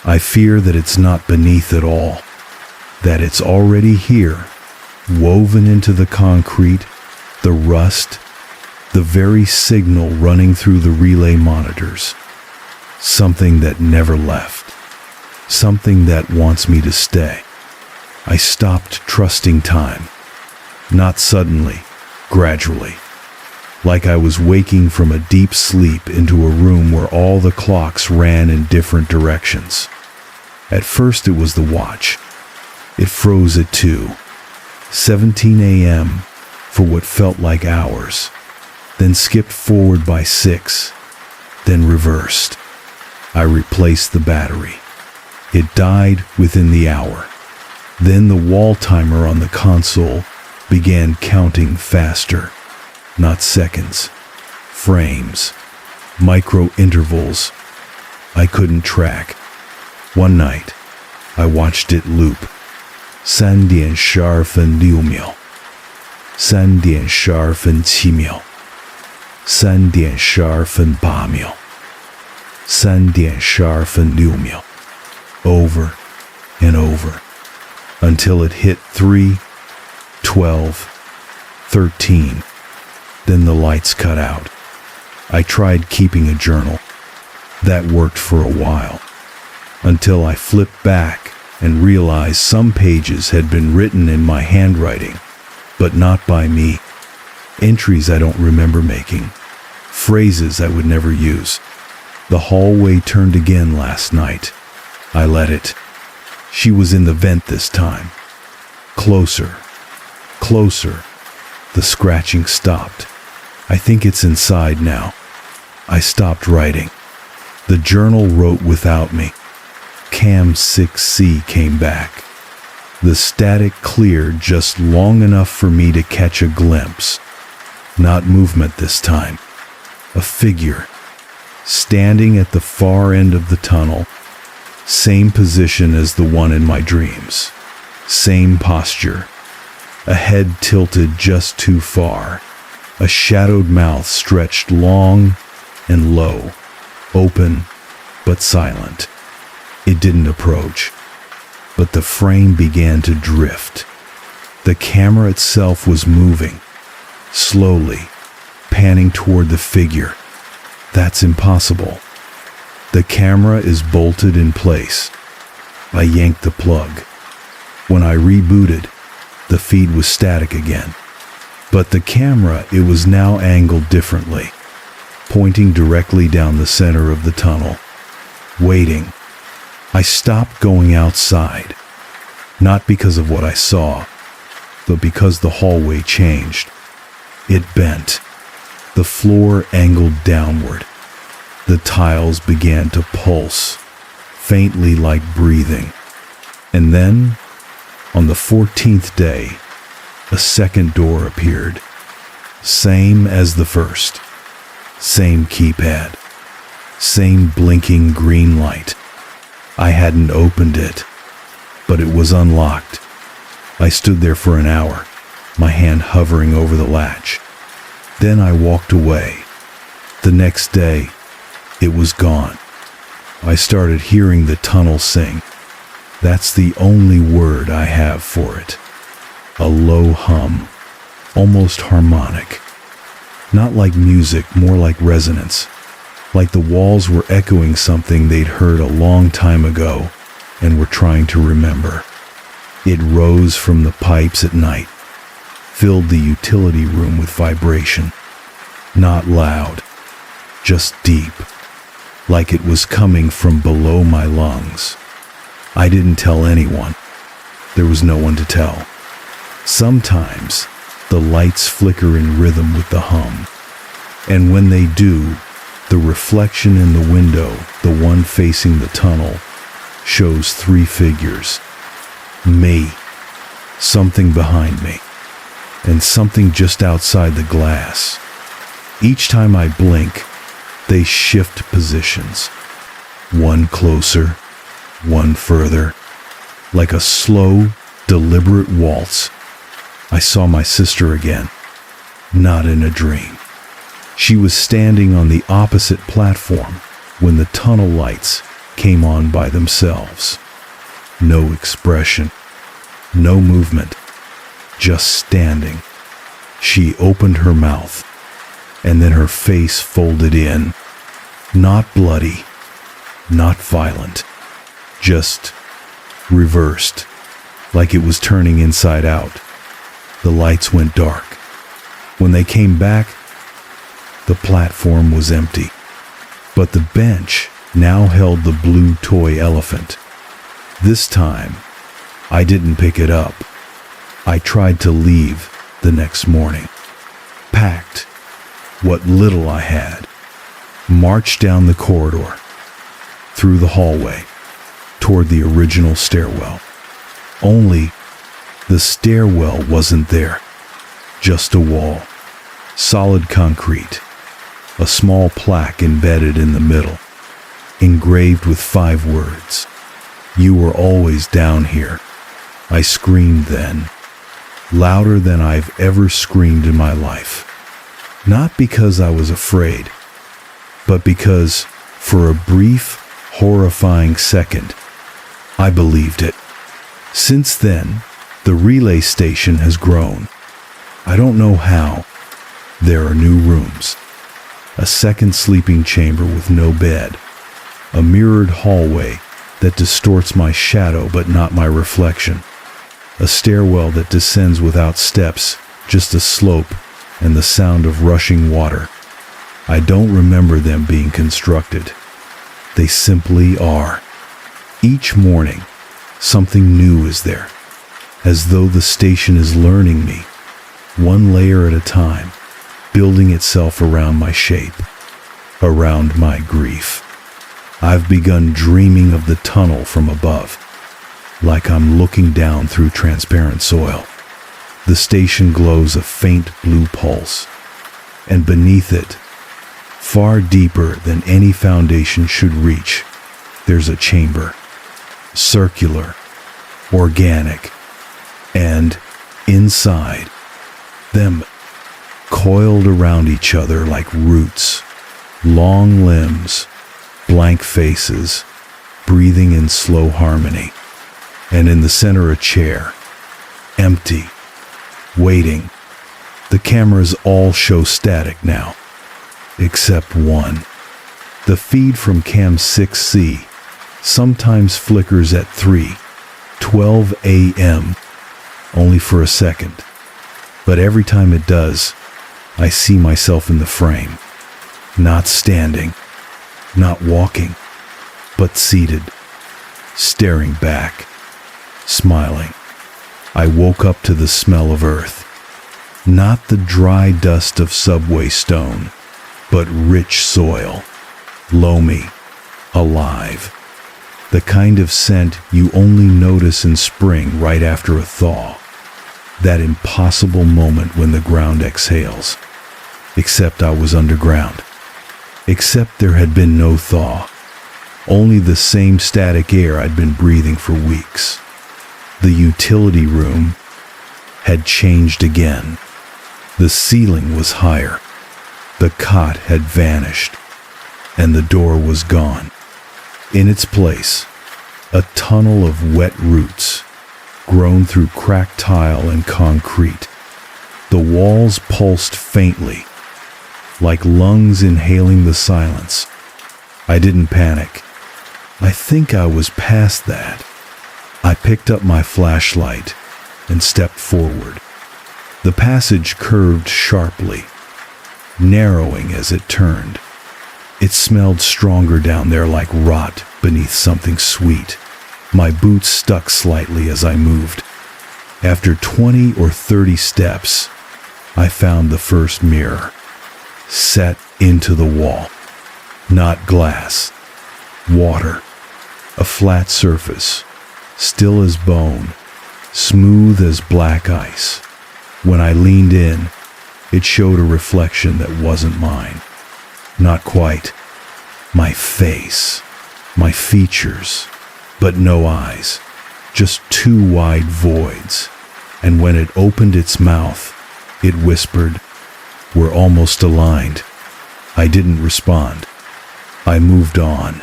I fear that it's not beneath at all, that it's already here, woven into the concrete, the rust, the very signal running through the relay monitors. Something that never left, something that wants me to stay. I stopped trusting time, not suddenly, gradually. Like I was waking from a deep sleep into a room where all the clocks ran in different directions. At first it was the watch. It froze at 2:17 a.m. for what felt like hours, then skipped forward by 6, then reversed. I replaced the battery. It died within the hour. Then the wall timer on the console began counting faster. Not seconds, frames, micro intervals. I couldn't track. One night, I watched it loop. 3点12分6秒 3点12分7秒 3点12分8秒 3点12分6秒 over and over until it hit 3, 12, 13. Then the lights cut out. I tried keeping a journal. That worked for a while, until I flipped back and realized some pages had been written in my handwriting, but not by me. Entries I don't remember making. Phrases I would never use. The hallway turned again last night. I let it. She was in the vent this time. Closer. Closer. The scratching stopped. I think it's inside now. I stopped writing. The journal wrote without me. Cam 6C came back. The static cleared just long enough for me to catch a glimpse. Not movement this time. A figure. Standing at the far end of the tunnel. Same position as the one in my dreams. Same posture, a head tilted just too far, a shadowed mouth stretched long and low, open but silent. It didn't approach, but the frame began to drift. The camera itself was moving, slowly, panning toward the figure. That's impossible. The camera is bolted in place. I yanked the plug. When I rebooted, the feed was static again. But the camera, it was now angled differently, pointing directly down the center of the tunnel, waiting. I stopped going outside, not because of what I saw, but because the hallway changed. It bent. The floor angled downward. The tiles began to pulse, faintly like breathing. And then, on the 14th day, a second door appeared. Same as the first. Same keypad. Same blinking green light. I hadn't opened it, but it was unlocked. I stood there for an hour, my hand hovering over the latch. Then I walked away. The next day, it was gone. I started hearing the tunnel sing. That's the only word I have for it. A low hum, almost harmonic. Not like music, more like resonance. Like the walls were echoing something they'd heard a long time ago and were trying to remember. It rose from the pipes at night, filled the utility room with vibration. Not loud, just deep, like it was coming from below my lungs. I didn't tell anyone. There was no one to tell. Sometimes the lights flicker in rhythm with the hum, and when they do, the reflection in the window, the one facing the tunnel, shows three figures. Me, something behind me, and something just outside the glass. Each time I blink, they shift positions. One closer, one further, like a slow, deliberate waltz. I saw my sister again, not in a dream. She was standing on the opposite platform when the tunnel lights came on by themselves. No expression, no movement, just standing. She opened her mouth, and then her face folded in, not bloody, not violent, just reversed, like it was turning inside out. The lights went dark. When they came back, the platform was empty, but the bench now held the blue toy elephant. This time, I didn't pick it up. I tried to leave the next morning. Packed what little I had, marched down the corridor, through the hallway, toward the original stairwell. Only the stairwell wasn't there. Just a wall, solid concrete, a small plaque embedded in the middle, engraved with 5 words. You were always down here. I screamed then, louder than I've ever screamed in my life. Not because I was afraid, but because, for a brief, horrifying second, I believed it. Since then, the relay station has grown. I don't know how. There are new rooms. A second sleeping chamber with no bed. A mirrored hallway that distorts my shadow but not my reflection. A stairwell that descends without steps, just a slope and the sound of rushing water. I don't remember them being constructed. They simply are. Each morning, something new is there, as though the station is learning me, one layer at a time, building itself around my shape, around my grief. I've begun dreaming of the tunnel from above, like I'm looking down through transparent soil. The station glows a faint blue pulse, and beneath it, far deeper than any foundation should reach, there's a chamber, circular, organic, And inside, them coiled around each other like roots, long limbs, blank faces, breathing in slow harmony. And in the center, a chair, empty, waiting. The cameras all show static now, except one. The feed from Cam 6C sometimes flickers at 3:12 a.m., only for a second. But every time it does, I see myself in the frame, not standing, not walking, but seated, staring back, smiling. I woke up to the smell of earth, not the dry dust of subway stone, but rich soil, loamy, alive. The kind of scent you only notice in spring right after a thaw. That impossible moment when the ground exhales. Except I was underground. Except there had been no thaw. Only the same static air I'd been breathing for weeks. The utility room had changed again. The ceiling was higher. The cot had vanished. And the door was gone. In its place, a tunnel of wet roots, grown through cracked tile and concrete. The walls pulsed faintly, like lungs inhaling the silence. I didn't panic. I think I was past that. I picked up my flashlight and stepped forward. The passage curved sharply, narrowing as it turned. It smelled stronger down there, like rot beneath something sweet. My boots stuck slightly as I moved. After 20 or 30 steps, I found the first mirror, set into the wall. Not glass, water, a flat surface, still as bone, smooth as black ice. When I leaned in, it showed a reflection that wasn't mine. Not quite. My face, my features, but no eyes, just two wide voids. And when it opened its mouth, it whispered, "We're almost aligned." I didn't respond. I moved on.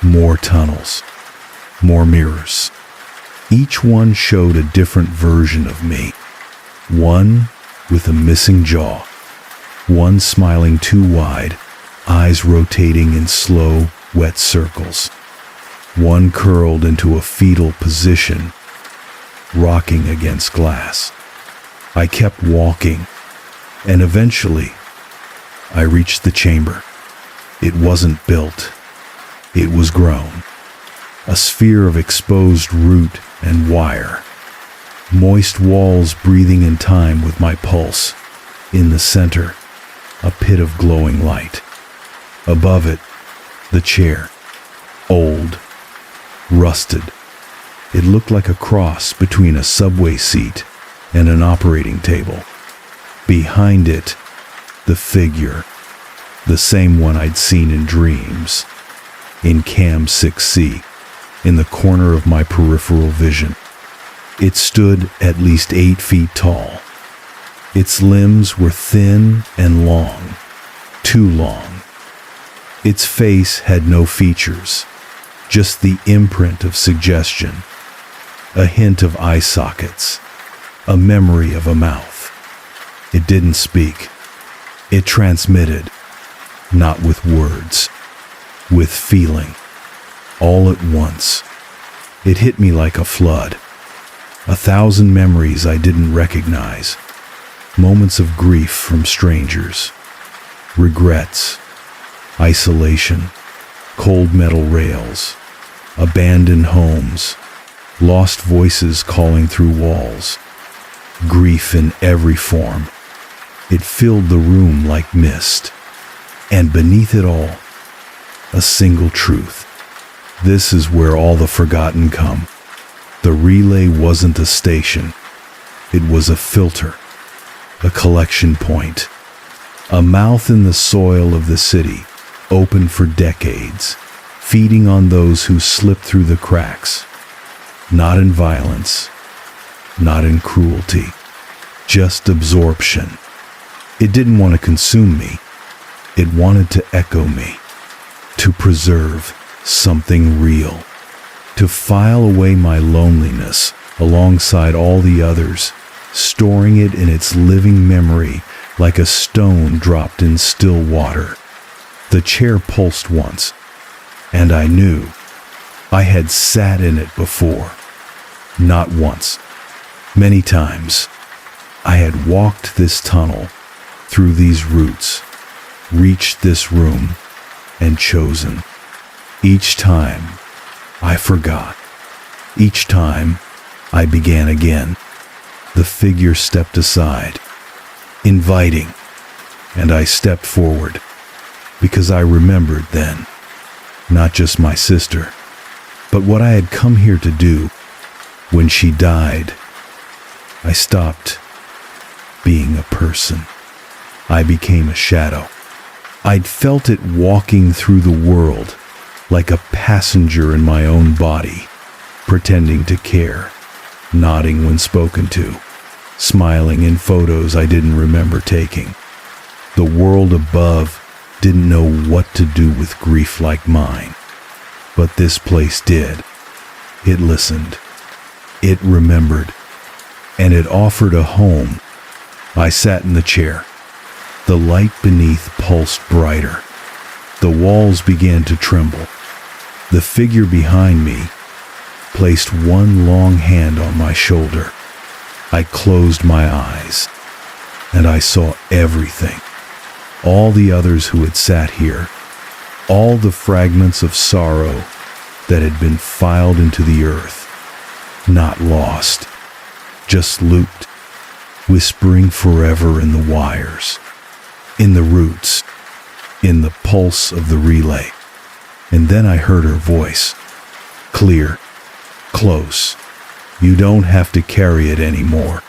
More tunnels, more mirrors. Each one showed a different version of me. One with a missing jaw, one smiling too wide, eyes rotating in slow, wet circles. One curled into a fetal position, rocking against glass. I kept walking, and eventually, I reached the chamber. It wasn't built. It was grown. A sphere of exposed root and wire. Moist walls breathing in time with my pulse. In the center, a pit of glowing light. Above it, the chair. Old, rusted. It looked like a cross between a subway seat and an operating table. Behind it, the figure. The same one I'd seen in dreams. In Cam 6C, in the corner of my peripheral vision. It stood at least 8 feet tall. Its limbs were thin and long, too long. Its face had no features, just the imprint of suggestion, a hint of eye sockets, a memory of a mouth. It didn't speak. It transmitted, not with words, with feeling, all at once. It hit me like a flood. 1,000 memories I didn't recognize, moments of grief from strangers, regrets, isolation, cold metal rails, abandoned homes, lost voices calling through walls, grief in every form. It filled the room like mist, and beneath it all, a single truth. This is where all the forgotten come. The relay wasn't a station. It was a filter, a collection point, a mouth in the soil of the city, open for decades, feeding on those who slipped through the cracks, not in violence, not in cruelty, just absorption. It didn't want to consume me. It wanted to echo me, to preserve something real, to file away my loneliness alongside all the others, storing it in its living memory like a stone dropped in still water. The chair pulsed once, and I knew I had sat in it before. Not once, many times. I had walked this tunnel, through these roots, reached this room, and chosen. Each time, I forgot. Each time, I began again. The figure stepped aside, inviting, and I stepped forward, because I remembered then, not just my sister, but what I had come here to do. When she died, I stopped being a person. I became a shadow. I'd felt it walking through the world like a passenger in my own body, pretending to care, nodding when spoken to, smiling in photos I didn't remember taking. The world above didn't know what to do with grief like mine, but this place did. It listened. It remembered, and it offered a home. I sat in the chair. The light beneath pulsed brighter. The walls began to tremble. The figure behind me placed one long hand on my shoulder. I closed my eyes, and I saw everything. All the others who had sat here, all the fragments of sorrow that had been filed into the earth. Not lost, just looped, whispering forever in the wires, in the roots, in the pulse of the relay. And then I heard her voice, clear, close. You don't have to carry it anymore.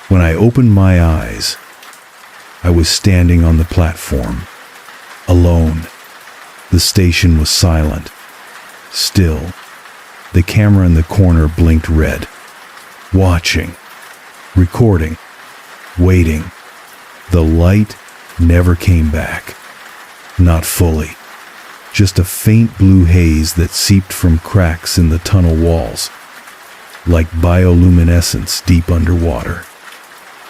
When I opened my eyes, I was standing on the platform, alone. The station was silent, still. The camera in the corner blinked red. Watching, recording, waiting. The light never came back. Not fully. Just a faint blue haze that seeped from cracks in the tunnel walls, like bioluminescence deep underwater.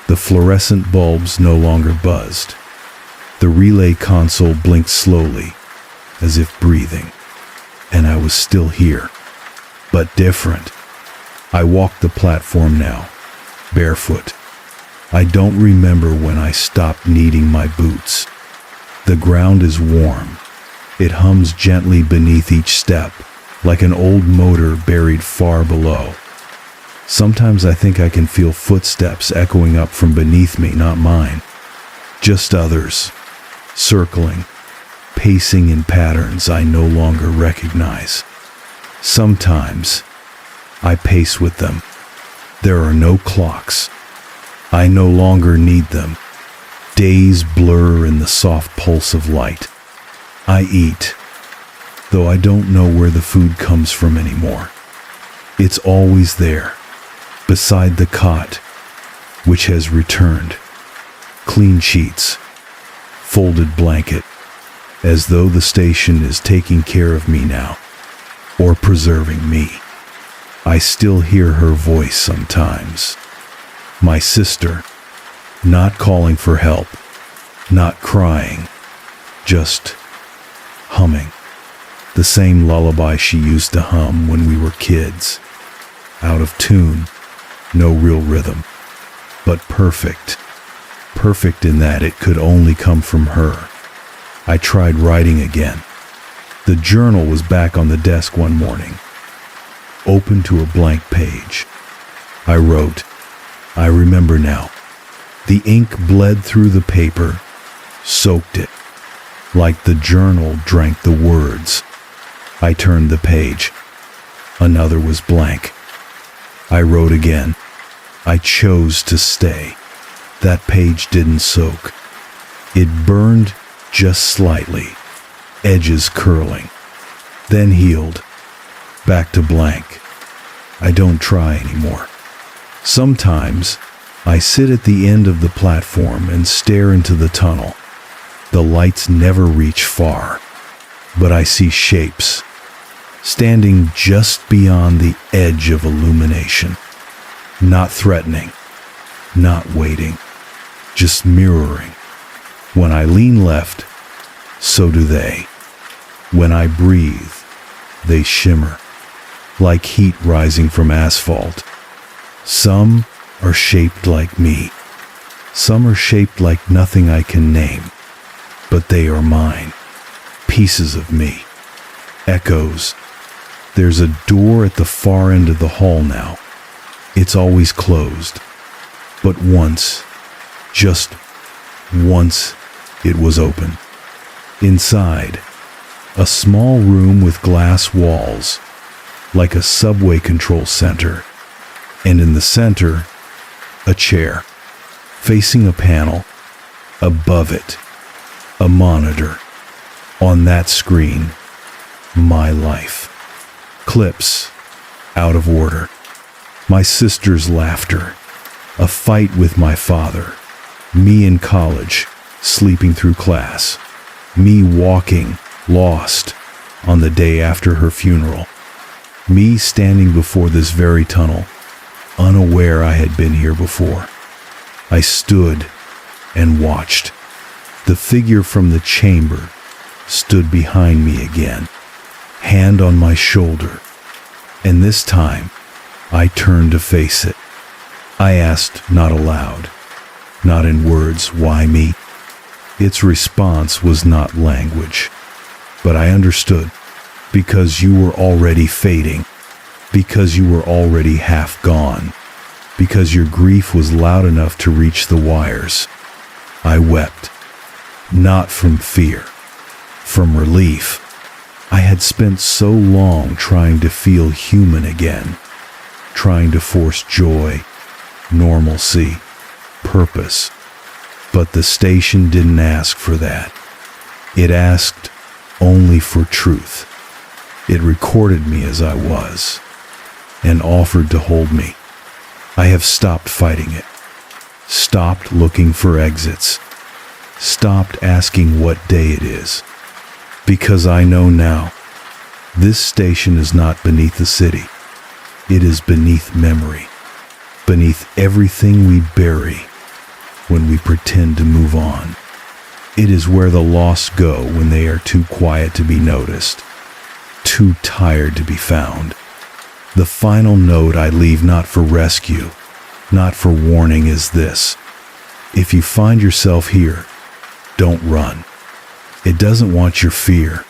The fluorescent bulbs no longer buzzed. The relay console blinked slowly, as if breathing. And I was still here. But different. I walked the platform now, barefoot. I don't remember when I stopped needing my boots. The ground is warm. It hums gently beneath each step, like an old motor buried far below. Sometimes I think I can feel footsteps echoing up from beneath me, not mine. Just others, circling, pacing in patterns I no longer recognize. Sometimes, I pace with them. There are no clocks. I no longer need them. Days blur in the soft pulse of light. I eat, though I don't know where the food comes from anymore. It's always there, beside the cot, which has returned. Clean sheets, folded blanket, as though the station is taking care of me now. Or preserving me. I still hear her voice sometimes. My sister, not calling for help, not crying, just humming. The same lullaby she used to hum when we were kids. Out of tune, no real rhythm, but perfect. Perfect in that it could only come from her. I tried writing again. The journal was back on the desk one morning, open to a blank page. I wrote, I remember now. The ink bled through the paper, soaked it, like the journal drank the words. I turned the page. Another was blank. I wrote again. I chose to stay. That page didn't soak. It burned just slightly. Edges curling, then healed, back to blank. I don't try anymore. Sometimes, I sit at the end of the platform and stare into the tunnel. The lights never reach far, but I see shapes, standing just beyond the edge of illumination. Not threatening, not waiting, just mirroring. When I lean left, so do they. When I breathe, they shimmer, like heat rising from asphalt. Some are shaped like me. Some are shaped like nothing I can name, but they are mine, pieces of me, echoes. There's a door at the far end of the hall now. It's always closed, but once, just once, it was open. Inside, a small room with glass walls, like a subway control center, and in the center, a chair, facing a panel, above it, a monitor. On that screen, my life. Clips, out of order. My sister's laughter, a fight with my father, me in college, sleeping through class, me walking, lost, on the day after her funeral, me standing before this very tunnel, unaware I had been here before. I stood and watched. The figure from the chamber stood behind me again, hand on my shoulder, and this time I turned to face it. I asked not aloud, not in words, why me? Its response was not language, but I understood, because you were already fading, because you were already half gone, because your grief was loud enough to reach the wires. I wept, not from fear, from relief. I had spent so long trying to feel human again, trying to force joy, normalcy, purpose. But the station didn't ask for that. It asked only for truth. It recorded me as I was, and offered to hold me. I have stopped fighting it, stopped looking for exits, stopped asking what day it is, because I know now, this station is not beneath the city. It is beneath memory, beneath everything we bury when we pretend to move on. It is where the lost go when they are too quiet to be noticed, too tired to be found. The final note I leave not for rescue, not for warning is this. If you find yourself here, don't run. It doesn't want your fear.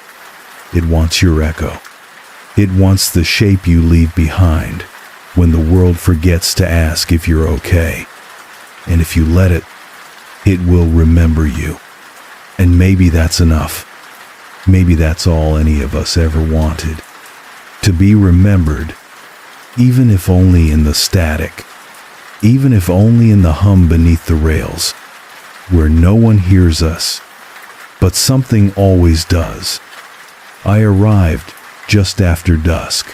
It wants your echo. It wants the shape you leave behind when the world forgets to ask if you're okay. And if you let it, it will remember you. And maybe that's enough. Maybe that's all any of us ever wanted. To be remembered, even if only in the static, even if only in the hum beneath the rails, where no one hears us, but something always does. I arrived just after dusk,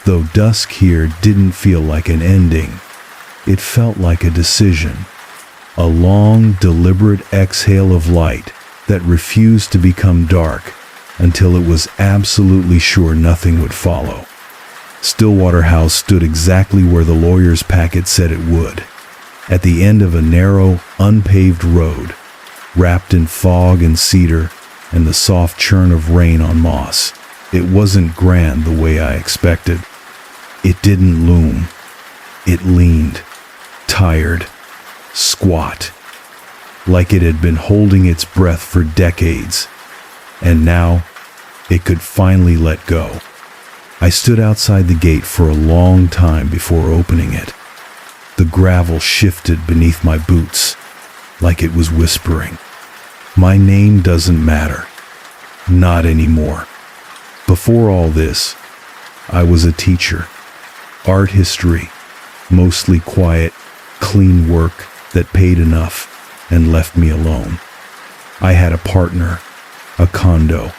though dusk here didn't feel like an ending. It felt like a decision, a long, deliberate exhale of light that refused to become dark until it was absolutely sure nothing would follow. Stillwater House stood exactly where the lawyer's packet said it would, at the end of a narrow, unpaved road, wrapped in fog and cedar and the soft churn of rain on moss. It wasn't grand the way I expected. It didn't loom. It leaned, tired, squat, like it had been holding its breath for decades, and now it could finally let go. I stood outside the gate for a long time before opening it. The gravel shifted beneath my boots, like it was whispering. My name doesn't matter. Not anymore. Before all this, I was a teacher. Art history, mostly quiet, clean work that paid enough and left me alone. I had a partner, a condo,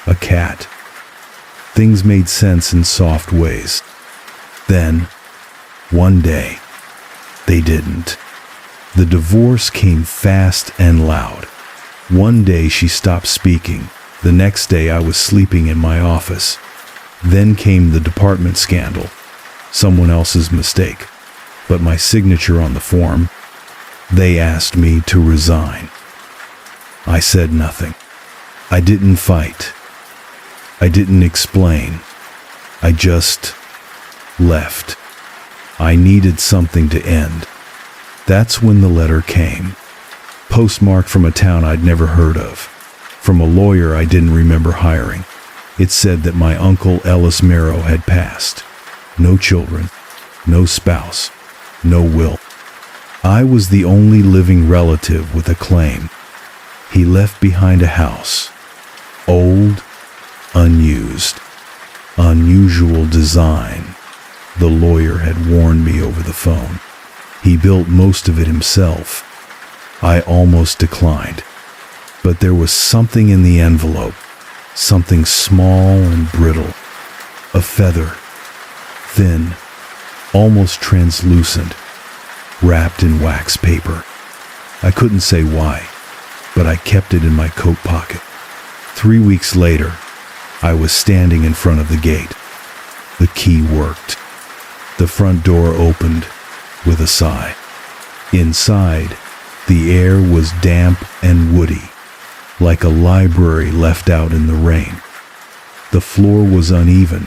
a cat. Things made sense in soft ways. Then, one day, They didn't. The divorce came fast and loud. One day she stopped speaking. The next day I was sleeping in my office. Then came the department scandal. Someone else's mistake. But my signature on the form. They asked me to resign. I said nothing. I didn't fight. I didn't explain. I just left. I needed something to end. That's when the letter came. Postmarked from a town I'd never heard of. From a lawyer I didn't remember hiring. It said that my uncle Ellis Merrow had passed. No children, no spouse, no will. I was the only living relative with a claim. He left behind a house. Old, unused, unusual design. The lawyer had warned me over the phone. He built most of it himself. I almost declined. But there was something in the envelope, something small and brittle. A feather, thin, almost translucent, wrapped in wax paper. I couldn't say why, but I kept it in my coat pocket. 3 weeks later, I was standing in front of the gate. The key worked. The front door opened with a sigh. Inside, the air was damp and woody, like a library left out in the rain. The floor was uneven,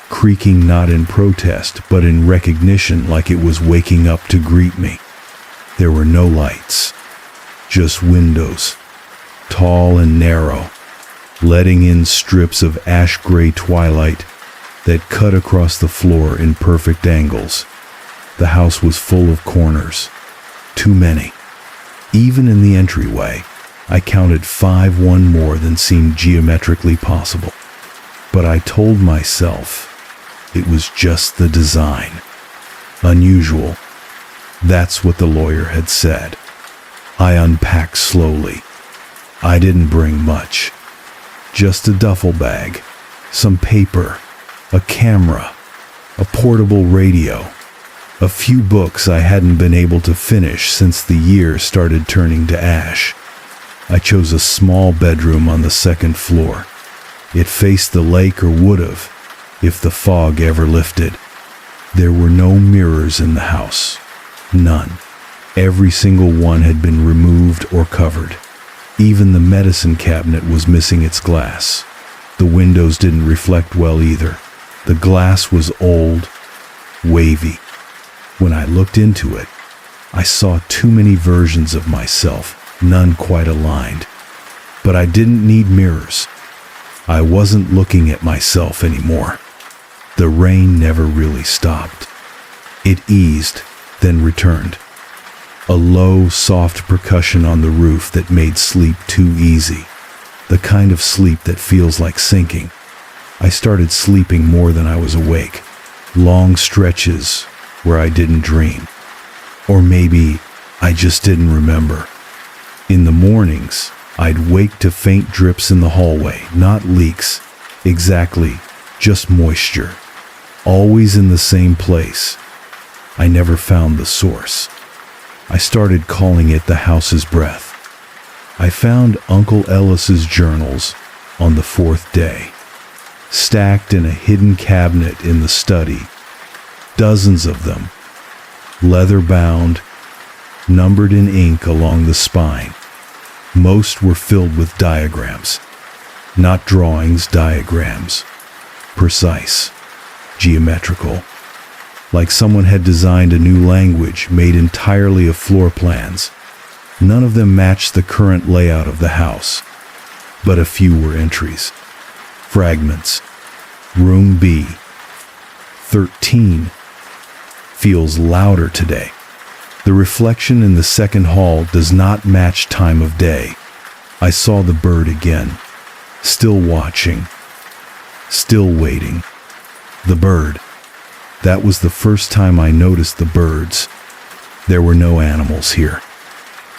creaking not in protest, but in recognition, like it was waking up to greet me. There were no lights, just windows, tall and narrow, letting in strips of ash-gray twilight that cut across the floor in perfect angles. The house was full of corners, too many. Even in the entryway, I counted 5 more than seemed geometrically possible. But I told myself it was just the design. Unusual. That's what the lawyer had said. I unpacked slowly. I didn't bring much. Just a duffel bag, some paper, a camera, a portable radio, a few books I hadn't been able to finish since the year started turning to ash. I chose a small bedroom on the second floor. It faced the lake, or would have, if the fog ever lifted. There were no mirrors in the house. None. Every single one had been removed or covered. Even the medicine cabinet was missing its glass. The windows didn't reflect well either. The glass was old, wavy. When I looked into it, I saw too many versions of myself, none quite aligned. But I didn't need mirrors. I wasn't looking at myself anymore. The rain never really stopped. It eased, then returned. A low, soft percussion on the roof that made sleep too easy. The kind of sleep that feels like sinking. I started sleeping more than I was awake. Long stretches where I didn't dream. Or maybe I just didn't remember. In the mornings, I'd wake to faint drips in the hallway, not leaks. Exactly, just moisture. Always in the same place. I never found the source. I started calling it the house's breath. I found Uncle Ellis's journals on the 4th day, stacked in a hidden cabinet in the study. Dozens of them, leather-bound, numbered in ink along the spine. Most were filled with diagrams. Not drawings, diagrams. Precise, geometrical. Like someone had designed a new language made entirely of floor plans. None of them matched the current layout of the house, but a few were entries. Fragments. Room B. 13. Feels louder today. The reflection in the second hall does not match time of day. I saw the bird again. Still watching. Still waiting. The bird. That was the first time I noticed the birds. There were no animals here.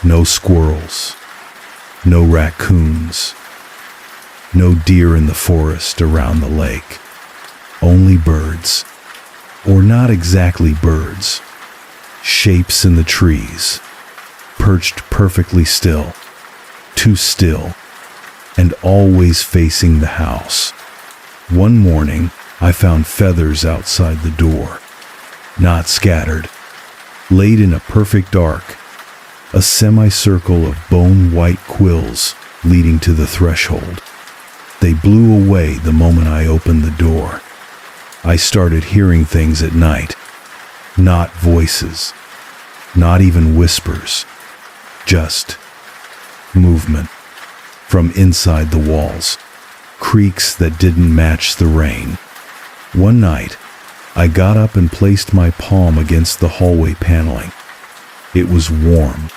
No squirrels. No raccoons. No deer in the forest around the lake. Only birds. Or not exactly birds. shapes in the trees, perched perfectly still, too still, and always facing the house. One morning, I found feathers outside the door, not scattered, laid in a perfect arc, a semicircle of bone-white quills leading to the threshold. They blew away the moment I opened the door. I started hearing things at night, not voices, not even whispers, just movement from inside the walls, creaks that didn't match the rain. One night, I got up and placed my palm against the hallway paneling. It was warm,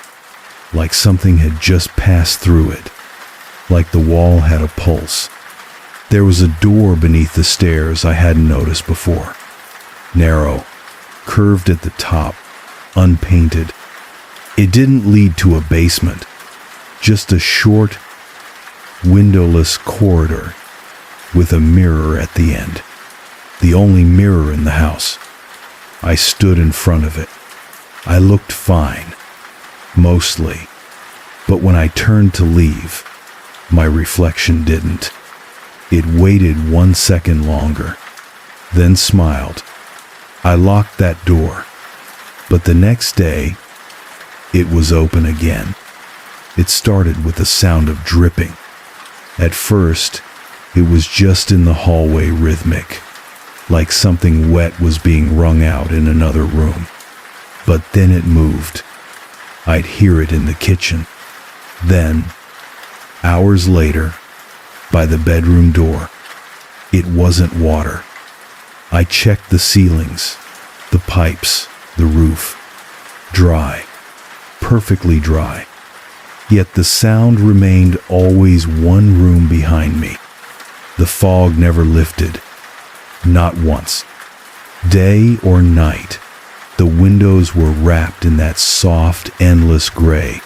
like something had just passed through it, like the wall had a pulse. There was a door beneath the stairs I hadn't noticed before. Narrow, curved at the top, unpainted. It didn't lead to a basement, just a short, windowless corridor with a mirror at the end. The only mirror in the house. I stood in front of it. I looked fine, mostly, but when I turned to leave, my reflection didn't. It waited 1 second longer, then smiled. I locked that door, but the next day, it was open again. It started with a sound of dripping. At first, it was just in the hallway, rhythmic, like something wet was being wrung out in another room. But then it moved. I'd hear it in the kitchen. Then, hours later, by the bedroom door, it wasn't water. I checked the ceilings, the pipes, the roof. Dry, perfectly dry. Yet the sound remained always one room behind me. The fog never lifted. Not once. Day or night, the windows were wrapped in that soft, endless gray.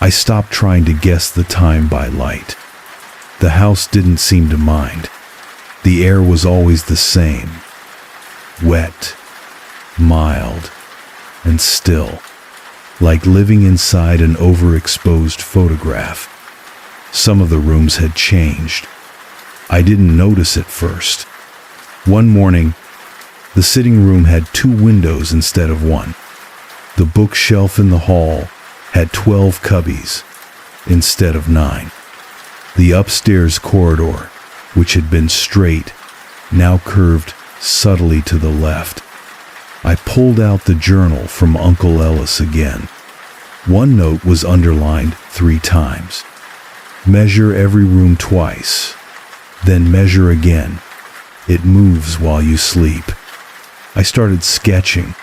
I stopped trying to guess the time by light. The house didn't seem to mind. The air was always the same. Wet, mild, and still, like living inside an overexposed photograph. Some of the rooms had changed. I didn't notice at first. One morning, the sitting room had 2 windows instead of 1. The bookshelf in the hall had 12 cubbies instead of 9. The upstairs corridor, which had been straight, now curved subtly to the left. I pulled out the journal from Uncle Ellis again. One note was underlined 3 times. Measure every room twice, then measure again. It moves while you sleep. I started sketching.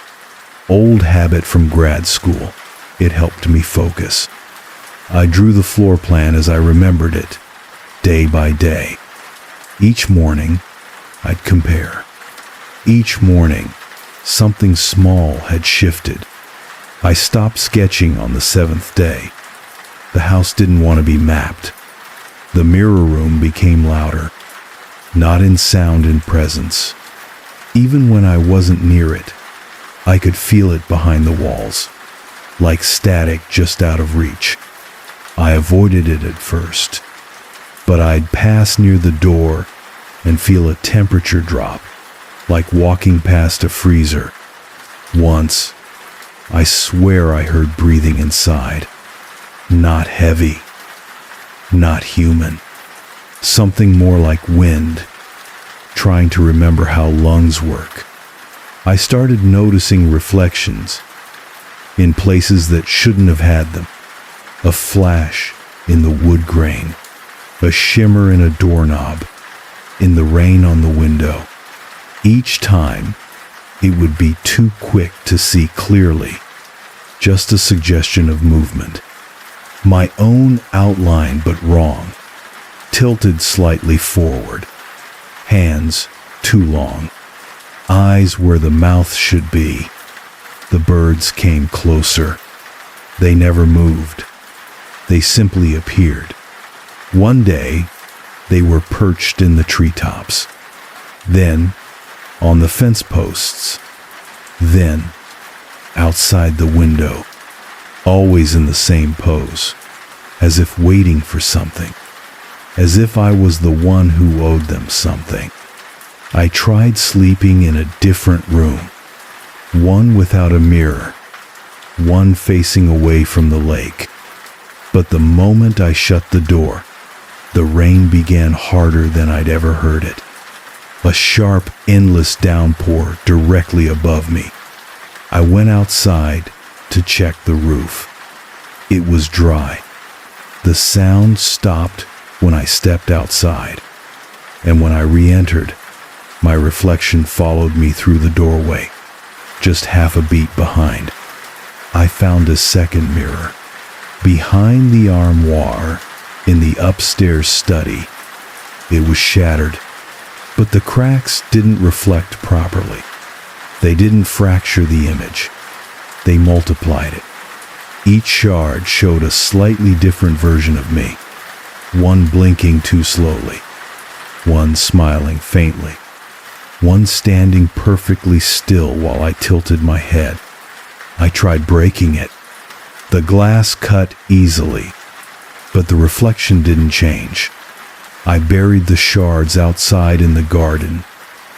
Old habit from grad school. It helped me focus. I drew the floor plan as I remembered it, day by day. Each morning, I'd compare. Each morning, something small had shifted. I stopped sketching on the 7th day. The house didn't want to be mapped. The mirror room became louder, not in sound and presence. Even when I wasn't near it, I could feel it behind the walls, like static just out of reach. I avoided it at first, but I'd pass near the door and feel a temperature drop, like walking past a freezer. Once, I swear I heard breathing inside. Not heavy, not human. Something more like wind, trying to remember how lungs work. I started noticing reflections in places that shouldn't have had them. A flash in the wood grain, a shimmer in a doorknob, in the rain on the window. Each time, it would be too quick to see clearly, just a suggestion of movement. My own outline, but wrong, tilted slightly forward, hands too long, eyes where the mouth should be. The birds came closer. They never moved. They simply appeared. One day, they were perched in the treetops. Then, on the fence posts. Then, outside the window, always in the same pose, as if waiting for something, as if I was the one who owed them something. I tried sleeping in a different room, one without a mirror, one facing away from the lake. But the moment I shut the door, the rain began harder than I'd ever heard it. A sharp, endless downpour directly above me. I went outside to check the roof. It was dry. The sound stopped when I stepped outside, and when I re-entered, my reflection followed me through the doorway, just half a beat behind. I found a second mirror, behind the armoire in the upstairs study. It was shattered, but the cracks didn't reflect properly. They didn't fracture the image. They multiplied it. Each shard showed a slightly different version of me, one blinking too slowly, one smiling faintly, one standing perfectly still while I tilted my head. I tried breaking it. The glass cut easily, but the reflection didn't change. I buried the shards outside in the garden,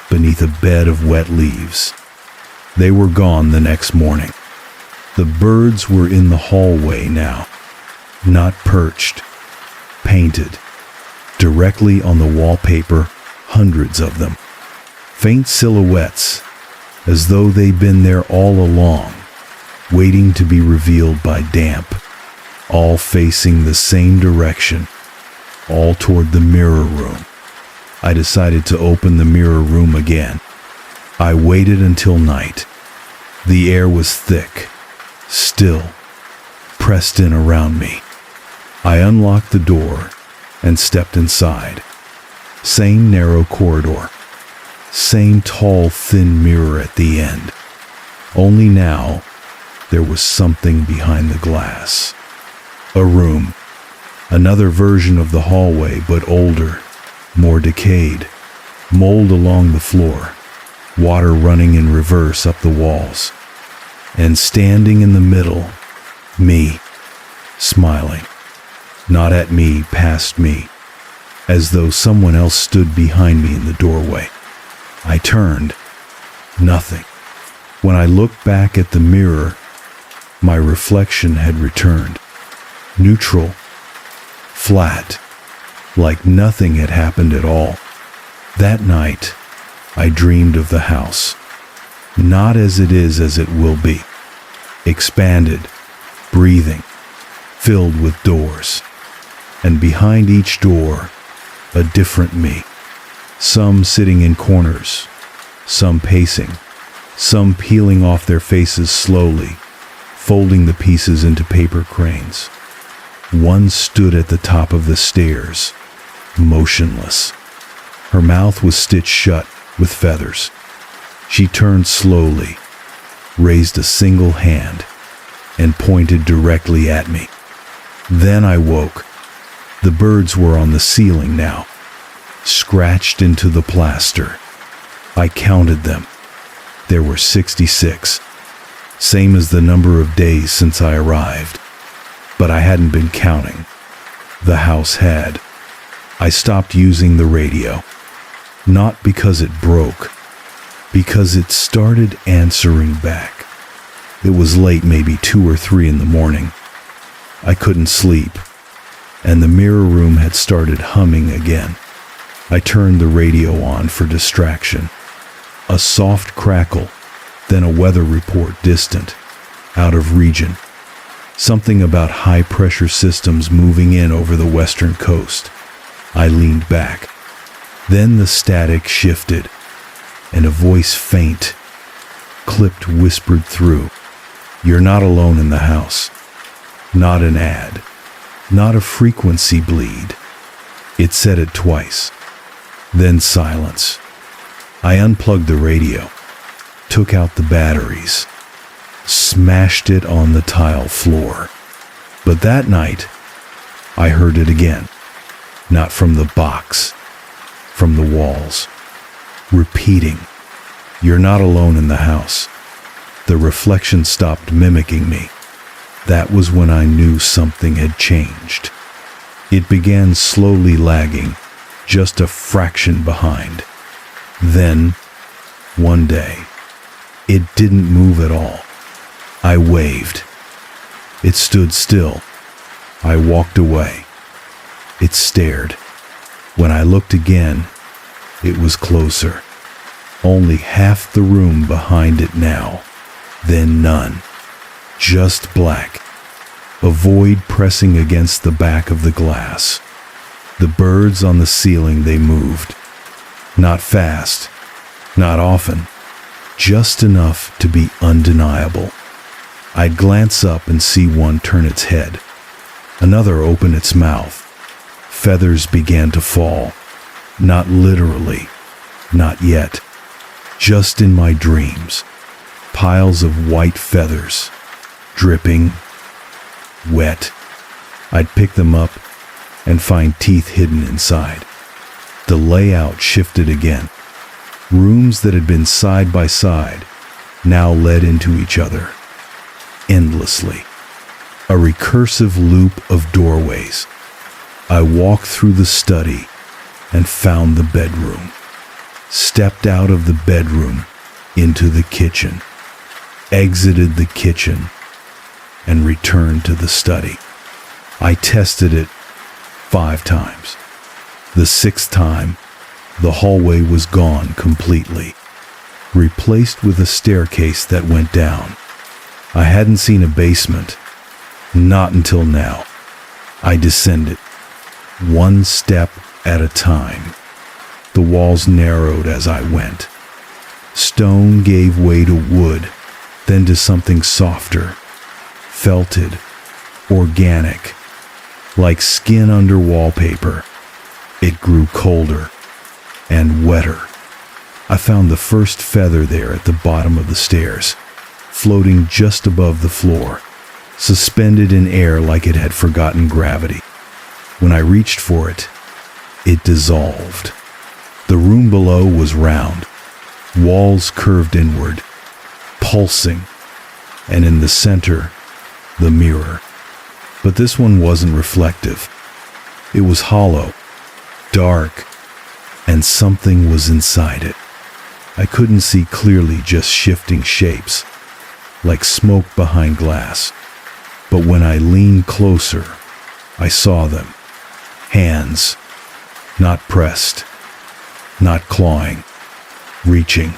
beneath a bed of wet leaves. They were gone the next morning. The birds were in the hallway now, not perched, painted, directly on the wallpaper, hundreds of them. Faint silhouettes, as though they'd been there all along, waiting to be revealed by damp, all facing the same direction, all toward the mirror room. I decided to open the mirror room again. I waited until night. The air was thick, still, pressed in around me. I unlocked the door and stepped inside. Same narrow corridor, same tall, thin mirror at the end. Only now, there was something behind the glass. A room, another version of the hallway, but older, more decayed. Mold along the floor, water running in reverse up the walls. And standing in the middle, me, smiling. Not at me, past me, as though someone else stood behind me in the doorway. I turned. Nothing. When I looked back at the mirror, my reflection had returned. Neutral, flat, like nothing had happened at all. That night, I dreamed of the house, not as it is as it will be, expanded, breathing, filled with doors, and behind each door, a different me, some sitting in corners, some pacing, some peeling off their faces slowly, folding the pieces into paper cranes. One stood at the top of the stairs, motionless. Her mouth was stitched shut with feathers. She turned slowly, raised a single hand, and pointed directly at me. Then I woke. The birds were on the ceiling now, scratched into the plaster. I counted them. There were 66, same as the number of days since I arrived. But I hadn't been counting. The house had. I stopped using the radio. Not because it broke, because it started answering back. It was late, maybe 2 or 3 in the morning. I couldn't sleep, and the mirror room had started humming again. I turned the radio on for distraction. A soft crackle, then a weather report distant, out of region. Something about high-pressure systems moving in over the western coast. I leaned back. Then the static shifted, and a voice faint, clipped, whispered through. "You're not alone in the house." Not an ad. Not a frequency bleed. It said it twice. Then silence. I unplugged the radio, took out the batteries, smashed it on the tile floor. But that night, I heard it again. Not from the box, from the walls, repeating, "You're not alone in the house." The reflection stopped mimicking me. That was when I knew something had changed. It began slowly lagging, just a fraction behind. Then, one day, it didn't move at all. I waved. It stood still. I walked away. It stared. When I looked again, it was closer. Only half the room behind it now. Then none. Just black. A void pressing against the back of the glass. The birds on the ceiling, they moved. Not fast. Not often. Just enough to be undeniable. I'd glance up and see one turn its head. Another open its mouth. Feathers began to fall. Not literally. Not yet. Just in my dreams. Piles of white feathers. Dripping. Wet. I'd pick them up and find teeth hidden inside. The layout shifted again. Rooms that had been side by side now led into each other. Endlessly. A recursive loop of doorways. I walked through the study and found the bedroom. Stepped out of the bedroom into the kitchen. Exited the kitchen and returned to the study. I tested it 5 times. The 6th time, the hallway was gone completely, replaced with a staircase that went down. I hadn't seen a basement, not until now. I descended, 1 step at a time. The walls narrowed as I went. Stone gave way to wood, then to something softer, felted, organic, like skin under wallpaper. It grew colder and wetter. I found the first feather there at the bottom of the stairs, floating just above the floor, suspended in air like it had forgotten gravity. When I reached for it, it dissolved. The room below was round, walls curved inward, pulsing, and in the center, the mirror. But this one wasn't reflective. It was hollow, dark, and something was inside it. I couldn't see clearly, just shifting shapes, like smoke behind glass. But when I leaned closer, I saw them. Hands, not pressed, not clawing, reaching,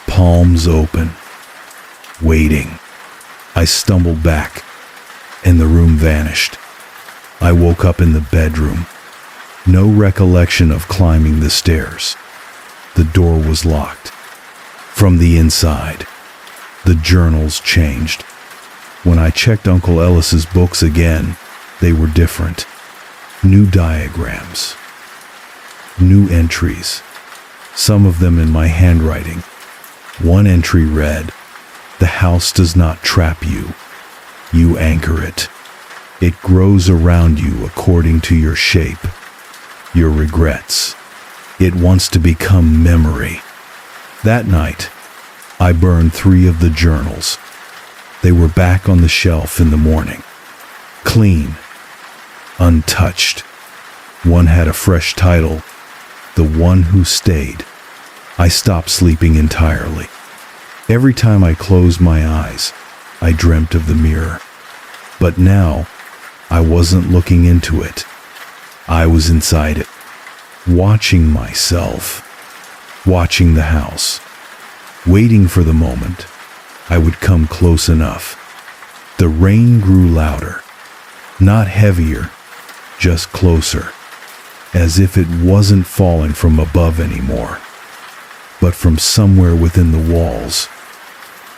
palms open, waiting. I stumbled back, and the room vanished. I woke up in the bedroom. No recollection of climbing the stairs. The door was locked. From the inside, the journals changed. When I checked Uncle Ellis's books again, they were different. New diagrams. New entries. Some of them in my handwriting. One entry read, "The house does not trap you. You anchor it. It grows around you according to your shape, your regrets. It wants to become memory." That night, I burned 3 of the journals. They were back on the shelf in the morning. Clean. Untouched. One had a fresh title, "The One Who Stayed." I stopped sleeping entirely. Every time I closed my eyes, I dreamt of the mirror. But now, I wasn't looking into it. I was inside it, watching myself, watching the house, waiting for the moment I would come close enough. The rain grew louder, not heavier, just closer, as if it wasn't falling from above anymore, but from somewhere within the walls.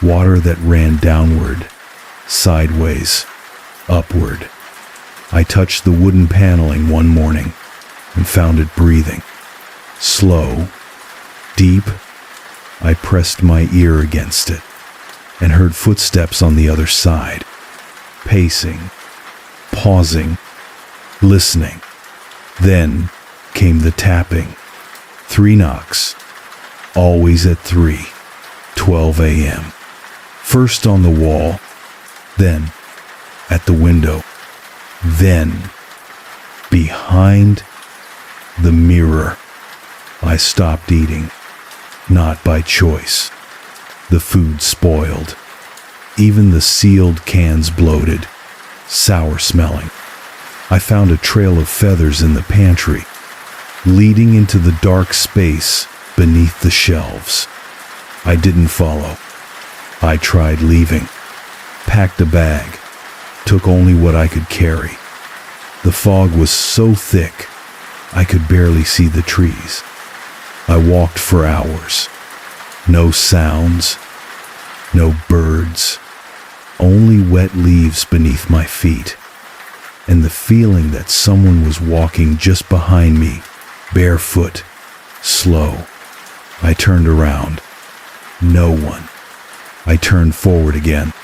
Water that ran downward, sideways, upward. I touched the wooden paneling one morning and found it breathing. Slow, deep. I pressed my ear against it and heard footsteps on the other side, pacing, pausing, listening. Then came the tapping. 3 knocks, always at 3:12 a.m. First on the wall, then at the window, then behind the mirror. I stopped eating, not by choice. The food spoiled. Even the sealed cans bloated, sour smelling. I found a trail of feathers in the pantry, leading into the dark space beneath the shelves. I didn't follow. I tried leaving, packed a bag, took only what I could carry. The fog was so thick, I could barely see the trees. I walked for hours. No sounds, no birds, only wet leaves beneath my feet, and the feeling that someone was walking just behind me, barefoot, slow. I turned around. No one. I turned forward again.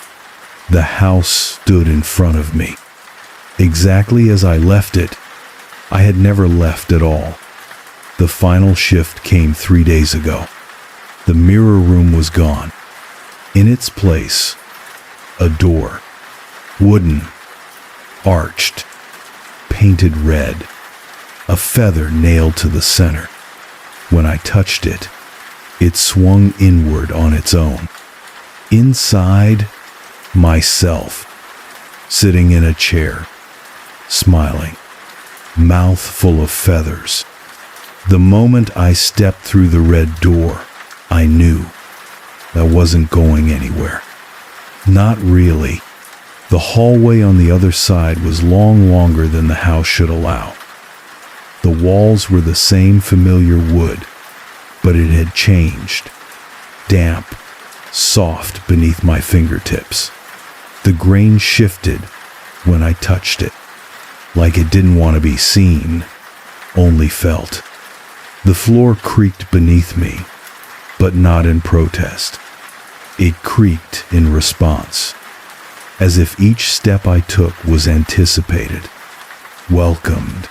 The house stood in front of me. Exactly as I left it. I had never left at all. The final shift came 3 days ago. The mirror room was gone. In its place, a door. Wooden, arched, painted red. A feather nailed to the center. When I touched it, it swung inward on its own. Inside, myself, sitting in a chair, smiling, mouth full of feathers. The moment I stepped through the red door, I knew I wasn't going anywhere. Not really. The hallway on the other side was longer than the house should allow. The walls were the same familiar wood, but it had changed. Damp, soft beneath my fingertips. The grain shifted when I touched it, like it didn't want to be seen, only felt. The floor creaked beneath me, but not in protest. It creaked in response, as if each step I took was anticipated, welcomed.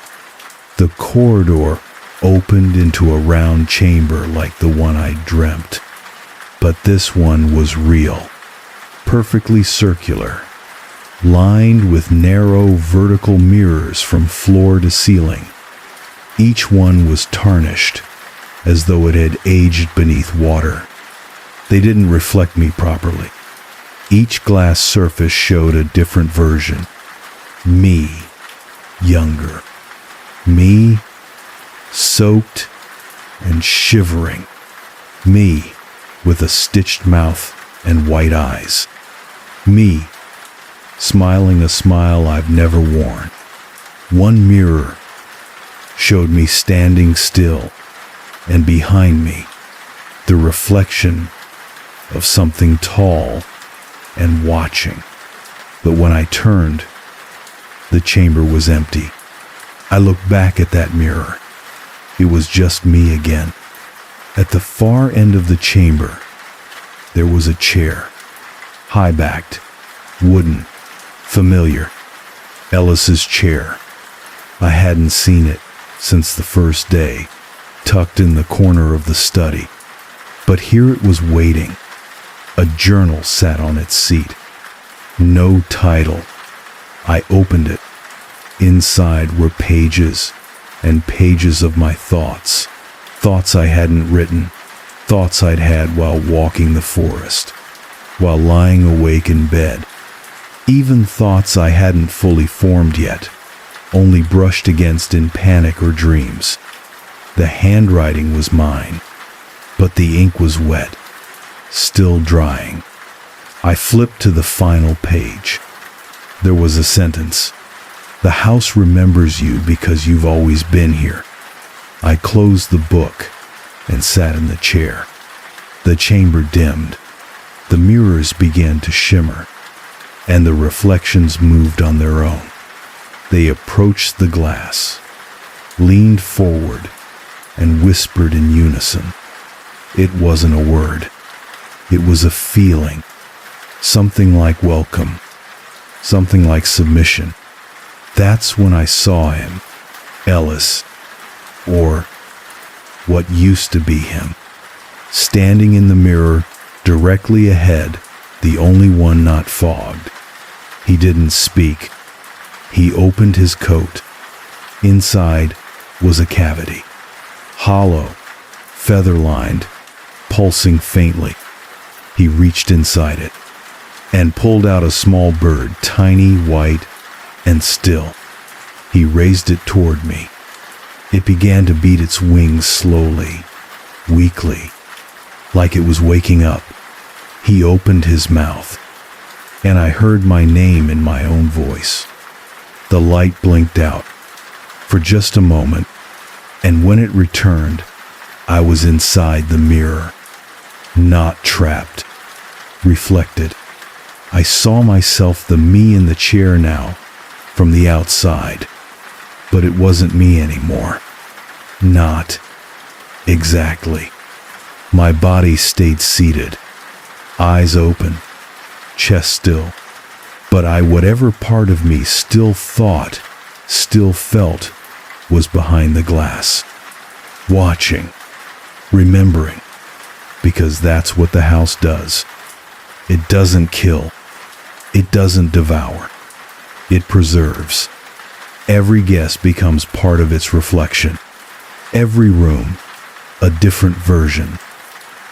The corridor opened into a round chamber like the one I dreamt, but this one was real, perfectly circular, lined with narrow vertical mirrors from floor to ceiling. Each one was tarnished, as though it had aged beneath water. They didn't reflect me properly. Each glass surface showed a different version. Me, younger. Me, soaked and shivering. Me, with a stitched mouth and white eyes. Me, smiling a smile I've never worn. One mirror showed me standing still, and behind me, the reflection of something tall and watching. But when I turned, the chamber was empty. I looked back at that mirror. It was just me again. At the far end of the chamber, there was a chair, high-backed, wooden, familiar. Ellis's chair. I hadn't seen it since the first day, tucked in the corner of the study. But here it was waiting. A journal sat on its seat. No title. I opened it. Inside were pages and pages of my thoughts. Thoughts I hadn't written. Thoughts I'd had while walking the forest, while lying awake in bed. Even thoughts I hadn't fully formed yet, only brushed against in panic or dreams. The handwriting was mine, but the ink was wet, still drying. I flipped to the final page. There was a sentence. "The house remembers you because you've always been here." I closed the book and sat in the chair. The chamber dimmed. The mirrors began to shimmer, and the reflections moved on their own. They approached the glass, leaned forward, and whispered in unison. It wasn't a word. It was a feeling, something like welcome, something like submission. That's when I saw him, Ellis, or what used to be him, standing in the mirror directly ahead, the only one not fogged. He didn't speak. He opened his coat. Inside was a cavity, hollow, feather-lined, pulsing faintly. He reached inside it and pulled out a small bird, tiny, white, and still. He raised it toward me. It began to beat its wings slowly, weakly, like it was waking up. He opened his mouth, and I heard my name in my own voice. The light blinked out for just a moment, and when it returned, I was inside the mirror, not trapped, reflected. I saw myself, the me in the chair now, from the outside, but it wasn't me anymore. Not exactly. My body stayed seated, eyes open, chest still, but whatever part of me still thought, still felt, was behind the glass, watching, remembering, because that's what the house does. It doesn't kill. It doesn't devour. It preserves. Every guest becomes part of its reflection. Every room, a different version.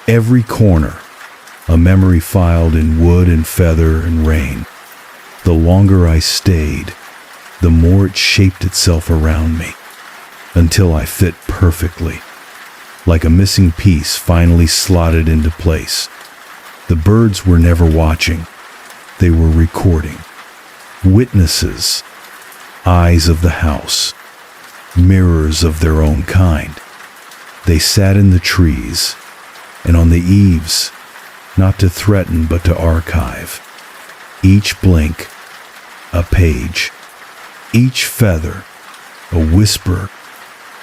Every corner, a memory filed in wood and feather and rain. The longer I stayed, the more it shaped itself around me, until I fit perfectly, like a missing piece finally slotted into place. The birds were never watching. They were recording. Witnesses, eyes of the house, mirrors of their own kind. They sat in the trees and on the eaves, not to threaten but to archive. Each blink, a page. Each feather, a whisper.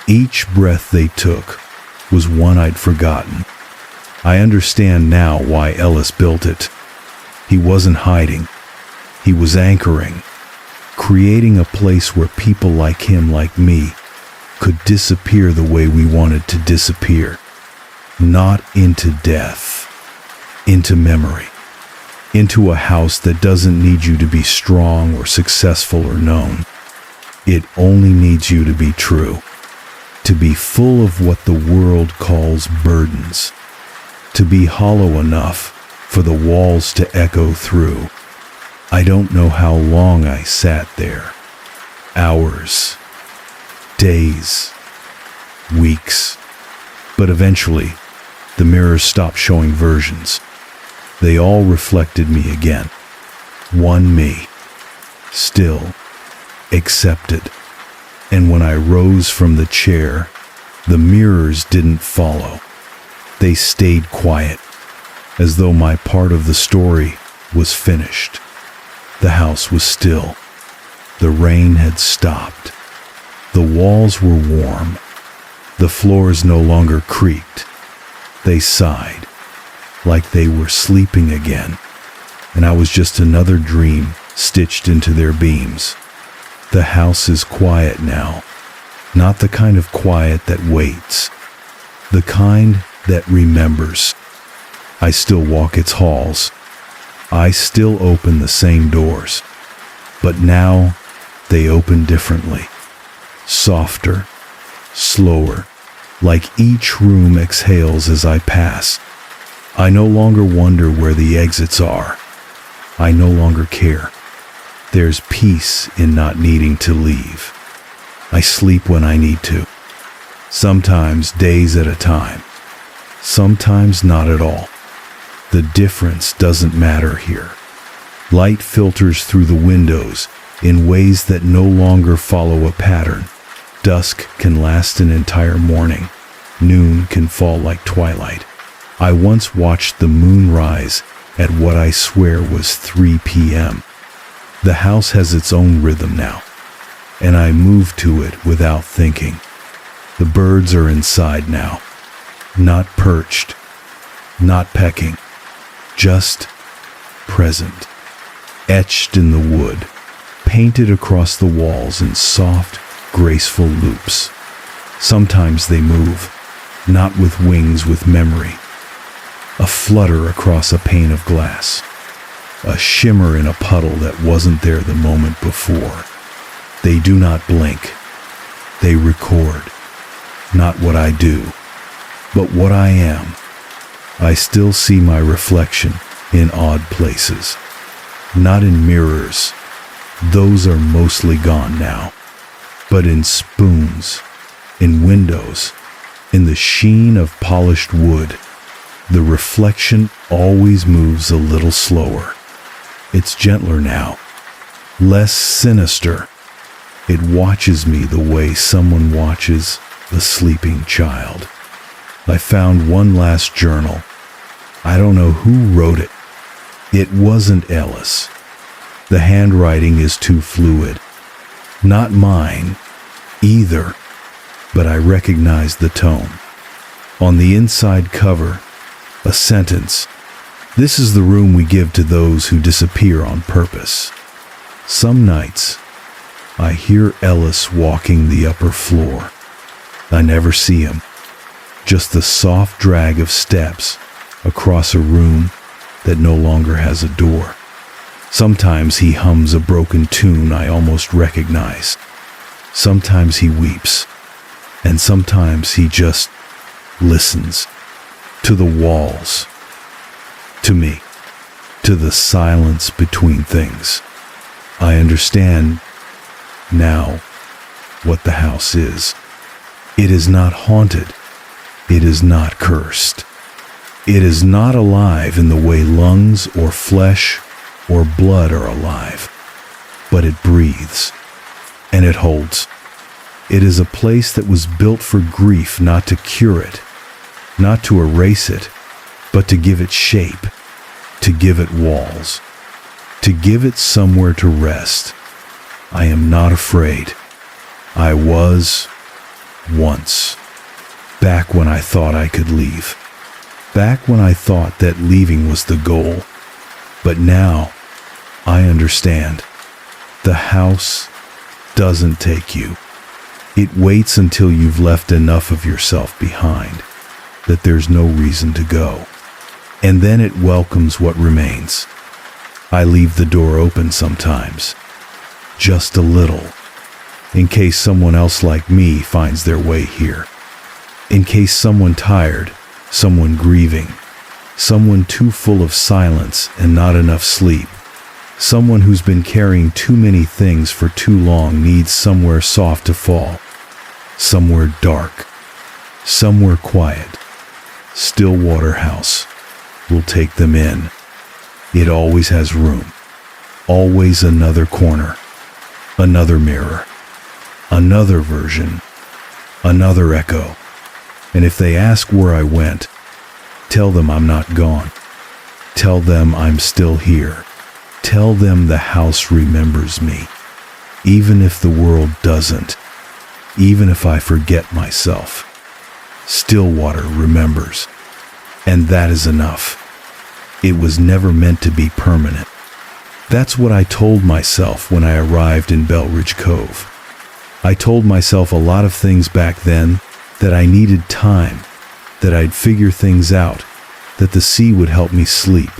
Each breath they took was one I'd forgotten. I understand now why Ellis built it. He wasn't hiding. He was anchoring, creating a place where people like him, like me, could disappear the way we wanted to disappear. Not into death, into memory, into a house that doesn't need you to be strong or successful or known. It only needs you to be true, to be full of what the world calls burdens, to be hollow enough for the walls to echo through. I don't know how long I sat there. Hours, days, weeks. But eventually, the mirrors stopped showing versions. They all reflected me again. One me, still, accepted. And when I rose from the chair, the mirrors didn't follow. They stayed quiet, as though my part of the story was finished. The house was still. The rain had stopped. The walls were warm. The floors no longer creaked. They sighed, like they were sleeping again, and I was just another dream stitched into their beams. The house is quiet now, not the kind of quiet that waits, the kind that remembers. I still walk its halls. I still open the same doors, but now they open differently, softer, slower, like each room exhales as I pass. I no longer wonder where the exits are. I no longer care. There's peace in not needing to leave. I sleep when I need to, sometimes days at a time, sometimes not at all. The difference doesn't matter here. Light filters through the windows in ways that no longer follow a pattern. Dusk can last an entire morning. Noon can fall like twilight. I once watched the moon rise at what I swear was 3 p.m. The house has its own rhythm now, and I move to it without thinking. The birds are inside now, not perched, not pecking, just present, etched in the wood, painted across the walls in soft, graceful loops. Sometimes they move, not with wings, with memory. A flutter across a pane of glass, a shimmer in a puddle that wasn't there the moment before. They do not blink. They record. Not what I do, but what I am. I still see my reflection in odd places. Not in mirrors. Those are mostly gone now. But in spoons, in windows, in the sheen of polished wood. The reflection always moves a little slower. It's gentler now, less sinister. It watches me the way someone watches a sleeping child. I found one last journal. I don't know who wrote it. It wasn't Ellis. The handwriting is too fluid. Not mine, either, but I recognize the tone. On the inside cover, a sentence. This is the room we give to those who disappear on purpose. Some nights, I hear Ellis walking the upper floor. I never see him. Just the soft drag of steps across a room that no longer has a door. Sometimes he hums a broken tune I almost recognize. Sometimes he weeps. And sometimes he just listens. To the walls. To me. To the silence between things. I understand now what the house is. It is not haunted. It is not cursed. It is not alive in the way lungs or flesh or blood are alive. But it breathes. And it holds. It is a place that was built for grief, not to cure it, not to erase it, but to give it shape, to give it walls, to give it somewhere to rest. I am not afraid. I was once, back when I thought I could leave, back when I thought that leaving was the goal. But now, I understand. The house doesn't take you. It waits until you've left enough of yourself behind that there's no reason to go. And then it welcomes what remains. I leave the door open sometimes, just a little, in case someone else like me finds their way here. In case someone tired, someone grieving, someone too full of silence and not enough sleep, someone who's been carrying too many things for too long needs somewhere soft to fall, somewhere dark, somewhere quiet. Stillwater House will take them in. It always has room, always another corner, another mirror, another version, another echo. And if they ask where I went, tell them I'm not gone. Tell them I'm still here. Tell them the house remembers me, even if the world doesn't, even if I forget myself. Stillwater remembers, and that is enough. It was never meant to be permanent. That's what I told myself when I arrived in Belridge Cove. I told myself a lot of things back then, that I needed time, that I'd figure things out, that the sea would help me sleep.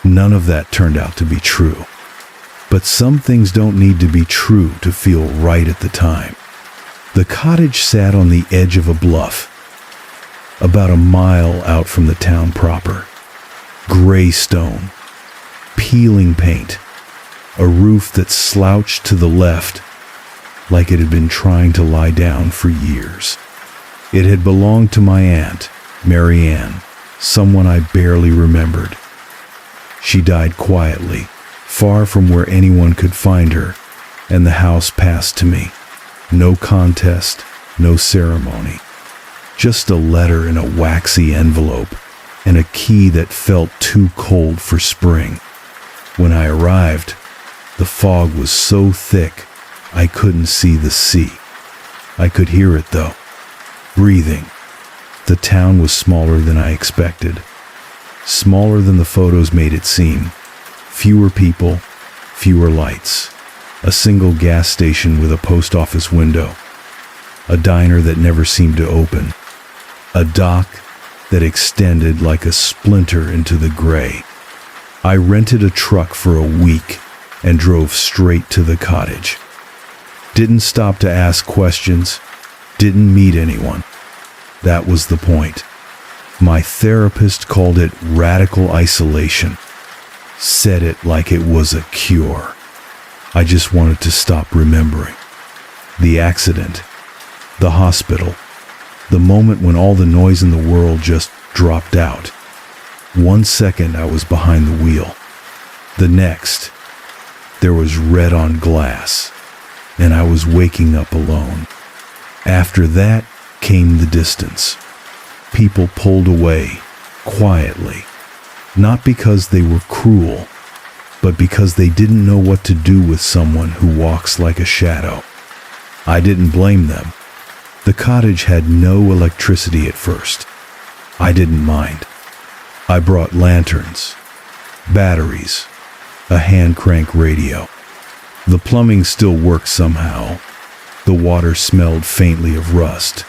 None of that turned out to be true. But some things don't need to be true to feel right at the time. The cottage sat on the edge of a bluff, about a mile out from the town proper. Gray stone, peeling paint, a roof that slouched to the left like it had been trying to lie down for years. It had belonged to my aunt, Mary Ann, someone I barely remembered. She died quietly, far from where anyone could find her, and the house passed to me. No contest, no ceremony. Just a letter in a waxy envelope, and a key that felt too cold for spring. When I arrived, the fog was so thick I couldn't see the sea. I could hear it though, breathing. The town was smaller than I expected. Smaller than the photos made it seem. Fewer people, fewer lights. A single gas station with a post office window. A diner that never seemed to open. A dock that extended like a splinter into the gray. I rented a truck for a week and drove straight to the cottage. Didn't stop to ask questions, didn't meet anyone. That was the point. My therapist called it radical isolation. Said it like it was a cure. I just wanted to stop remembering. The accident, the hospital, the moment when all the noise in the world just dropped out. 1 second I was behind the wheel. The next, there was red on glass, and I was waking up alone. After that came the distance. People pulled away, quietly, not because they were cruel, but because they didn't know what to do with someone who walks like a shadow. I didn't blame them. The cottage had no electricity at first. I didn't mind. I brought lanterns, batteries, a hand crank radio. The plumbing still worked somehow. The water smelled faintly of rust,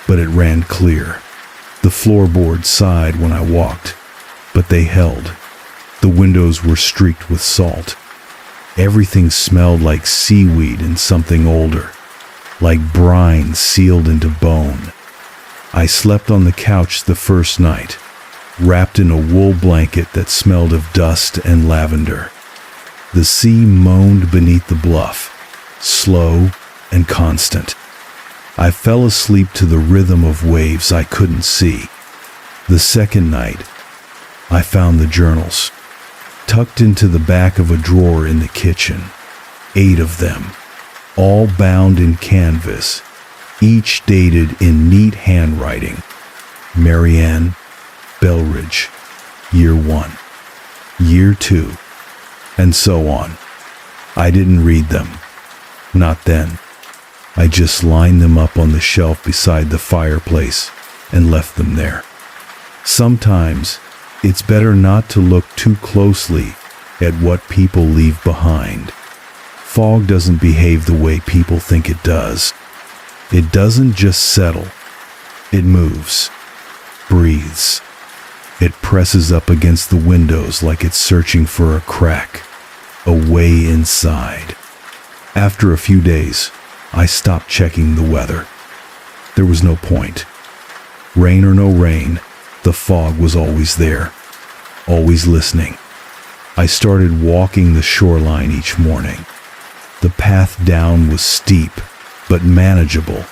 but it ran clear. The floorboards sighed when I walked, but they held. The windows were streaked with salt. Everything smelled like seaweed and something older, like brine sealed into bone. I slept on the couch the first night, wrapped in a wool blanket that smelled of dust and lavender. The sea moaned beneath the bluff, slow and constant. I fell asleep to the rhythm of waves I couldn't see. The second night, I found the journals, tucked into the back of a drawer in the kitchen. 8 of them, all bound in canvas, each dated in neat handwriting. Marianne, Belridge, Year 1, Year 2, and so on. I didn't read them. Not then. I just lined them up on the shelf beside the fireplace and left them there. Sometimes it's better not to look too closely at what people leave behind. Fog doesn't behave the way people think it does. It doesn't just settle. It moves, breathes. It presses up against the windows like it's searching for a crack, a way inside. After a few days, I stopped checking the weather. There was no point. Rain or no rain, the fog was always there, always listening. I started walking the shoreline each morning. The path down was steep, but manageable.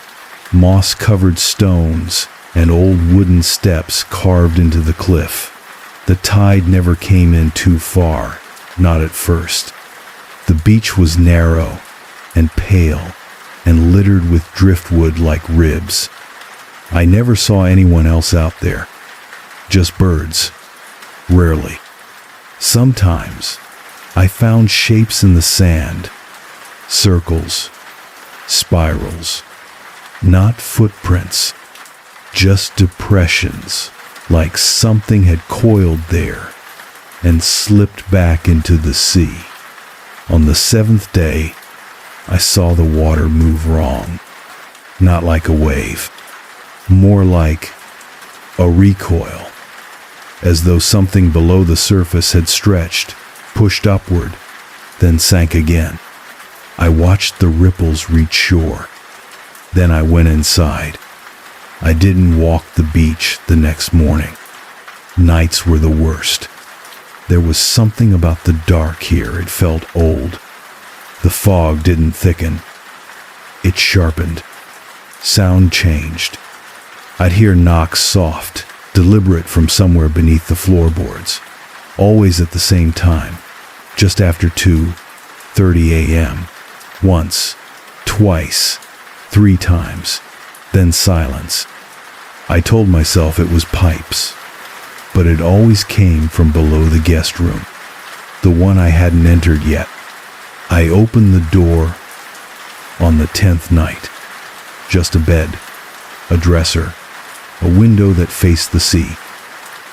Moss-covered stones and old wooden steps carved into the cliff. The tide never came in too far, not at first. The beach was narrow and pale and littered with driftwood like ribs. I never saw anyone else out there, just birds, rarely. Sometimes I found shapes in the sand, circles, spirals, not footprints, just depressions, like something had coiled there and slipped back into the sea. On the 7th day, I saw the water move wrong, not like a wave, more like a recoil, as though something below the surface had stretched, pushed upward, then sank again. I watched the ripples reach shore. Then I went inside. I didn't walk the beach the next morning. Nights were the worst. There was something about the dark here. It felt old. The fog didn't thicken. It sharpened. Sound changed. I'd hear knocks soft, deliberate from somewhere beneath the floorboards, always at the same time, just after 2:30 a.m. Once, twice, 3 times, then silence. I told myself it was pipes, but it always came from below the guest room, the one I hadn't entered yet. I opened the door on the 10th night. Just a bed, a dresser, a window that faced the sea.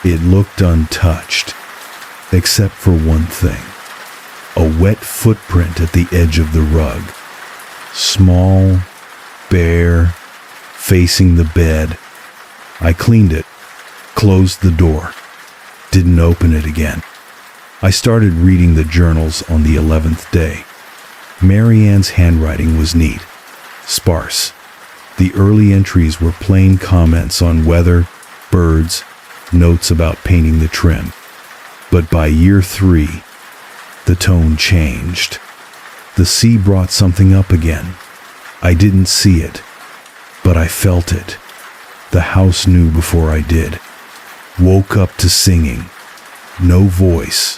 It looked untouched, except for one thing. A wet footprint at the edge of the rug. Small, bare, facing the bed. I cleaned it, closed the door, didn't open it again. I started reading the journals on the 11th day. Marianne's handwriting was neat, sparse. The early entries were plain comments on weather, birds, notes about painting the trim. But by year 3, the tone changed. The sea brought something up again. I didn't see it, but I felt it. The house knew before I did. Woke up to singing. No voice,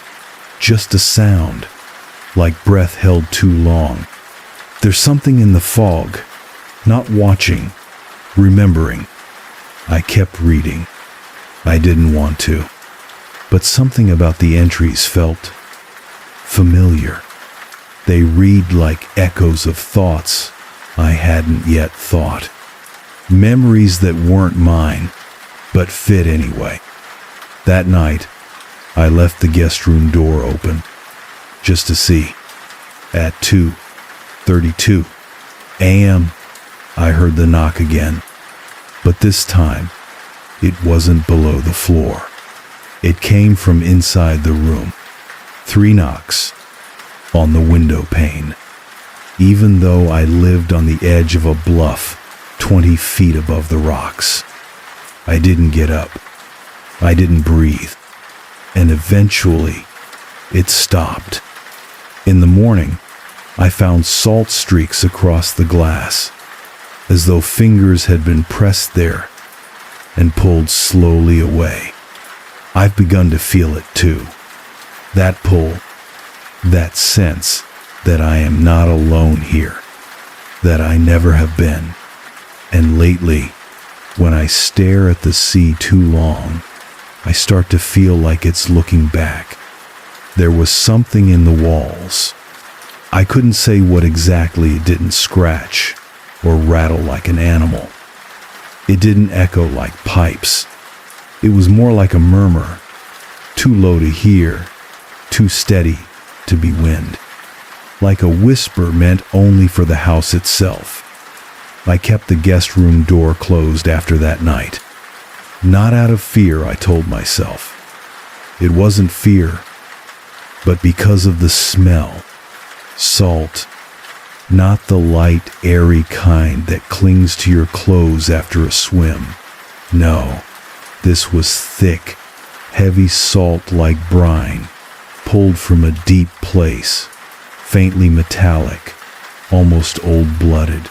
just a sound, like breath held too long. There's something in the fog, not watching, remembering. I kept reading. I didn't want to, but something about the entries felt familiar. They read like echoes of thoughts I hadn't yet thought. Memories that weren't mine, but fit anyway. That night, I left the guest room door open, just to see. At 2:32 a.m., I heard the knock again, but this time, it wasn't below the floor. It came from inside the room. 3 knocks on the window pane. Even though I lived on the edge of a bluff 20 feet above the rocks, I didn't get up. I didn't breathe. And eventually, it stopped. In the morning, I found salt streaks across the glass, as though fingers had been pressed there and pulled slowly away. I've begun to feel it too. That pull, that sense that I am not alone here, that I never have been. And lately, when I stare at the sea too long, I start to feel like it's looking back. There was something in the walls. I couldn't say what exactly. It didn't scratch or rattle like an animal. It didn't echo like pipes. It was more like a murmur, too low to hear, too steady to be wind. Like a whisper meant only for the house itself. I kept the guest room door closed after that night. Not out of fear, I told myself. It wasn't fear, but because of the smell. Salt. Not the light, airy kind that clings to your clothes after a swim. No, this was thick, heavy salt like brine, pulled from a deep place, faintly metallic, almost old-blooded.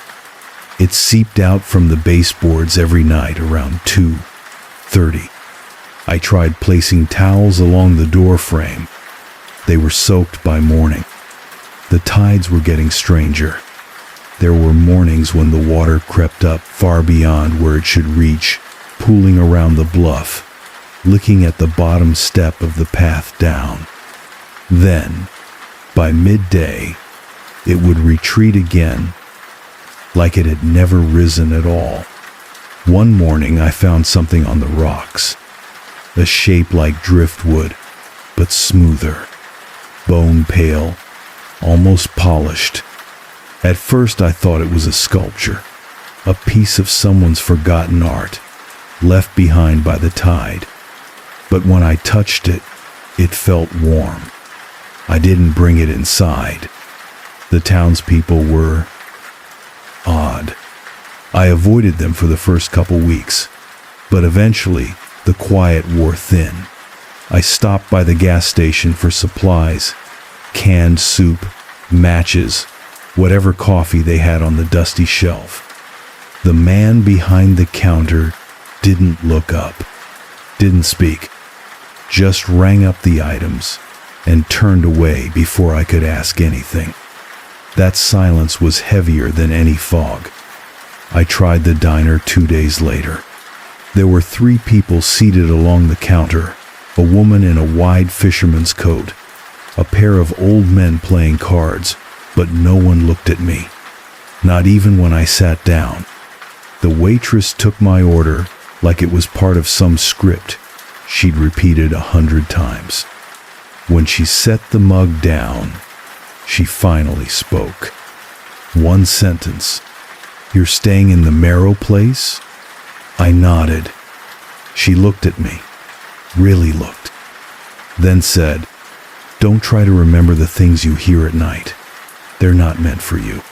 It seeped out from the baseboards every night around 2:30. I tried placing towels along the door frame. They were soaked by morning. The tides were getting stranger. There were mornings when the water crept up far beyond where it should reach, pooling around the bluff, licking at the bottom step of the path down. Then, by midday, it would retreat again, like it had never risen at all. One morning I found something on the rocks, a shape like driftwood, but smoother, bone pale, almost polished. At first I thought it was a sculpture, a piece of someone's forgotten art, left behind by the tide. But when I touched it, it felt warm. I didn't bring it inside. The townspeople were odd. I avoided them for the first couple weeks, but eventually the quiet wore thin. I stopped by the gas station for supplies, canned soup, matches, whatever coffee they had on the dusty shelf. The man behind the counter didn't look up, didn't speak, just rang up the items and turned away before I could ask anything. That silence was heavier than any fog. I tried the diner 2 days later. There were 3 people seated along the counter, a woman in a wide fisherman's coat, a pair of old men playing cards, but no one looked at me, not even when I sat down. The waitress took my order like it was part of some script she'd repeated 100 times. When she set the mug down, she finally spoke. One sentence. "You're staying in the Marrow place?" I nodded. She looked at me, really looked, then said, Don't try to remember the things you hear at night. They're not meant for you."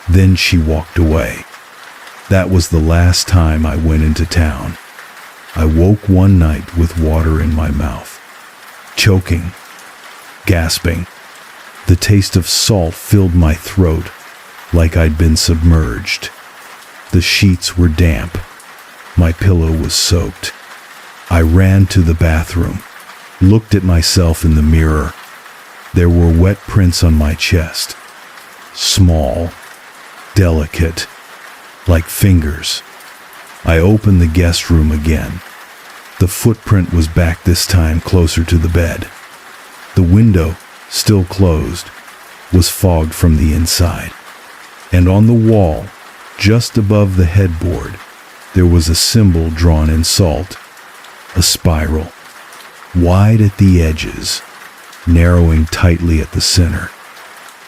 Then she walked away. That was the last time I went into town. I woke one night with water in my mouth, choking, gasping. The taste of salt filled my throat like I'd been submerged. The sheets were damp. My pillow was soaked. I ran to the bathroom, looked at myself in the mirror. There were wet prints on my chest, small, delicate, like fingers. I opened the guest room again. The footprint was back this time, closer to the bed. The window, still closed, was fogged from the inside. And on the wall, just above the headboard, there was a symbol drawn in salt, a spiral, wide at the edges, narrowing tightly at the center,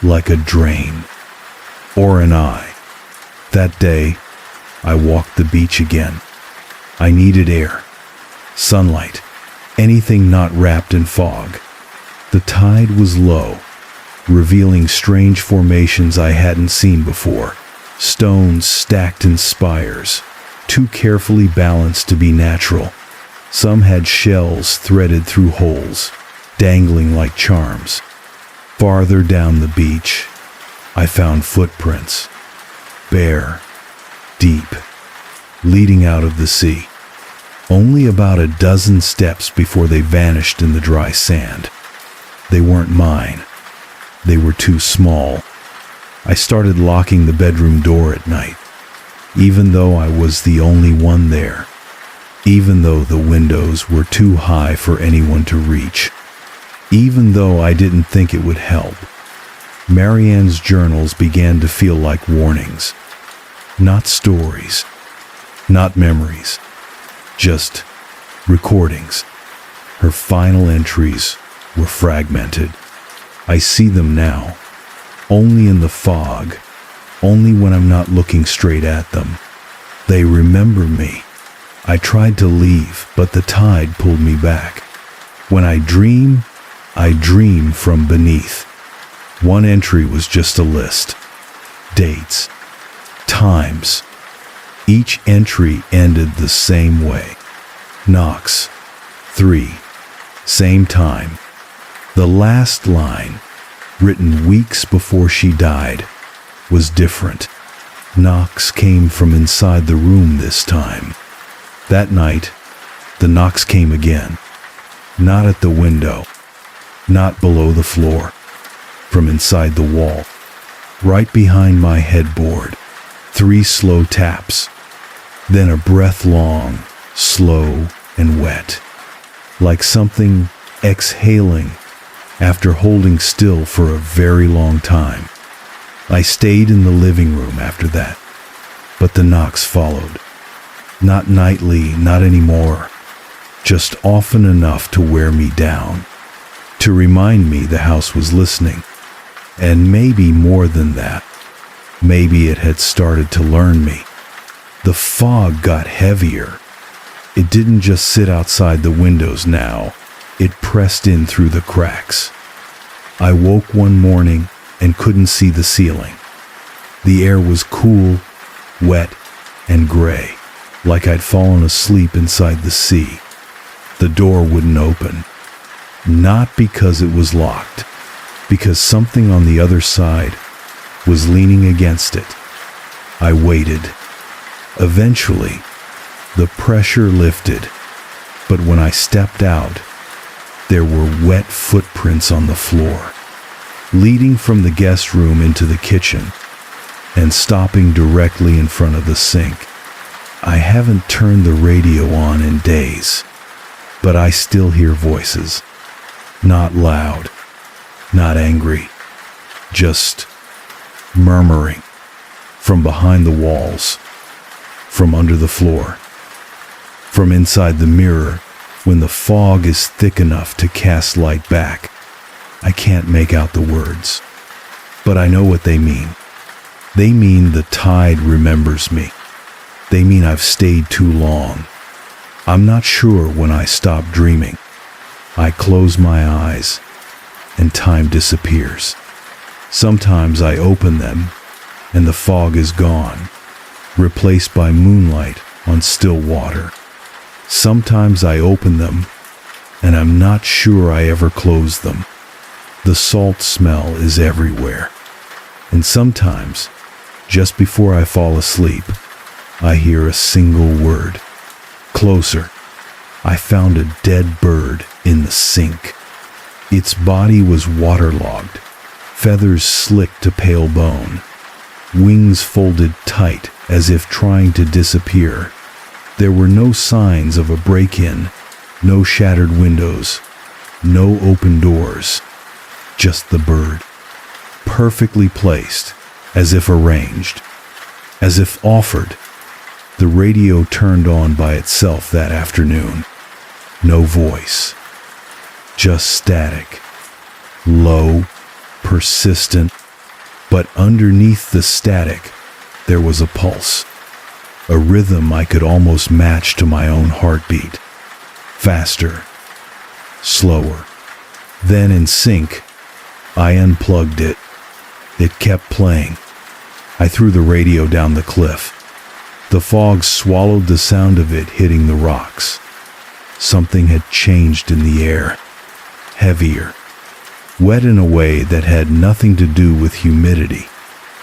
like a drain or an eye. That day, I walked the beach again. I needed air, sunlight, anything not wrapped in fog. The tide was low, revealing strange formations I hadn't seen before. Stones stacked in spires, too carefully balanced to be natural. Some had shells threaded through holes, dangling like charms. Farther down the beach, I found footprints, bare, deep, leading out of the sea. Only about a dozen steps before they vanished in the dry sand. They weren't mine. They were too small. I started locking the bedroom door at night, even though I was the only one there, even though the windows were too high for anyone to reach, even though I didn't think it would help. Marianne's journals began to feel like warnings. Not stories, not memories, just recordings. Her final entries were fragmented. I see them now, only in the fog, only when I'm not looking straight at them. They remember me. I tried to leave, but the tide pulled me back. When I dream from beneath. One entry was just a list. Dates, times. Each entry ended the same way. Knox, 3, same time. The last line, written weeks before she died, was different. Knocks came from inside the room this time. That night, the knocks came again. Not at the window, not below the floor, from inside the wall, right behind my headboard. 3 slow taps, then a breath long, slow and wet, like something exhaling after holding still for a very long time. I stayed in the living room after that, but the knocks followed. Not nightly, not anymore, just often enough to wear me down, to remind me the house was listening. And maybe more than that, maybe it had started to learn me. The fog got heavier. It didn't just sit outside the windows now. It pressed in through the cracks. I woke one morning and couldn't see the ceiling. The air was cool, wet, and gray, like I'd fallen asleep inside the sea. The door wouldn't open. Not because it was locked, because something on the other side was leaning against it. I waited. Eventually, the pressure lifted, but when I stepped out, there were wet footprints on the floor, leading from the guest room into the kitchen and stopping directly in front of the sink. I haven't turned the radio on in days, but I still hear voices. Not loud, not angry, just murmuring from behind the walls, from under the floor, from inside the mirror. When the fog is thick enough to cast light back, I can't make out the words, but I know what they mean. They mean the tide remembers me. They mean I've stayed too long. I'm not sure when I stop dreaming. I close my eyes, and time disappears. Sometimes I open them and the fog is gone, replaced by moonlight on still water. Sometimes I open them and I'm not sure I ever closed them. The salt smell is everywhere. And sometimes, just before I fall asleep, I hear a single word. Closer. I found a dead bird in the sink. Its body was waterlogged, feathers slicked to pale bone, wings folded tight as if trying to disappear. There were no signs of a break-in, no shattered windows, no open doors, just the bird, perfectly placed, as if arranged, as if offered. The radio turned on by itself that afternoon. No voice, just static, low, persistent, but underneath the static, there was a pulse, a rhythm I could almost match to my own heartbeat. Faster, slower. Then in sync, I unplugged it. It kept playing. I threw the radio down the cliff. The fog swallowed the sound of it hitting the rocks. Something had changed in the air. Heavier. Wet in a way that had nothing to do with humidity.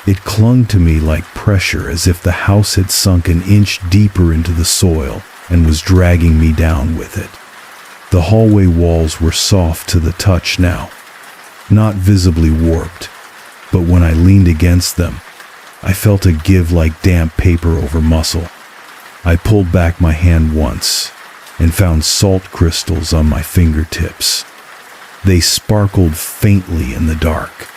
It clung to me like pressure, as if the house had sunk an inch deeper into the soil and was dragging me down with it. The hallway walls were soft to the touch now, not visibly warped, but when I leaned against them, I felt a give like damp paper over muscle. I pulled back my hand once and found salt crystals on my fingertips. They sparkled faintly in the dark.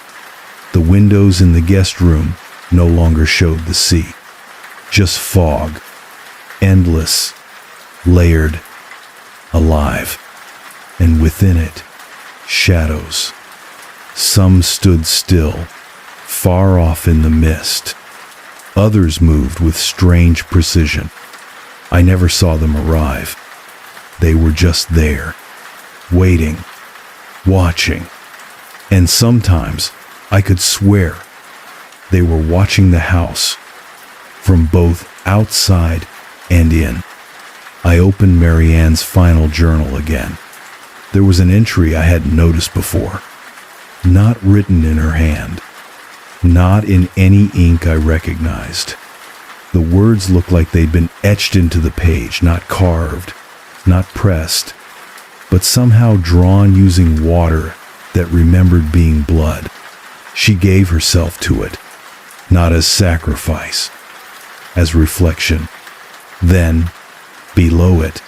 The windows in the guest room no longer showed the sea, just fog, endless, layered, alive, and within it, shadows. Some stood still, far off in the mist. Others moved with strange precision. I never saw them arrive. They were just there, waiting, watching. And sometimes I could swear they were watching the house from both outside and in. I opened Marianne's final journal again. There was an entry I hadn't noticed before, not written in her hand, not in any ink I recognized. The words looked like they'd been etched into the page, not carved, not pressed, but somehow drawn using water that remembered being blood. She gave herself to it, not as sacrifice, as reflection. Then, below it,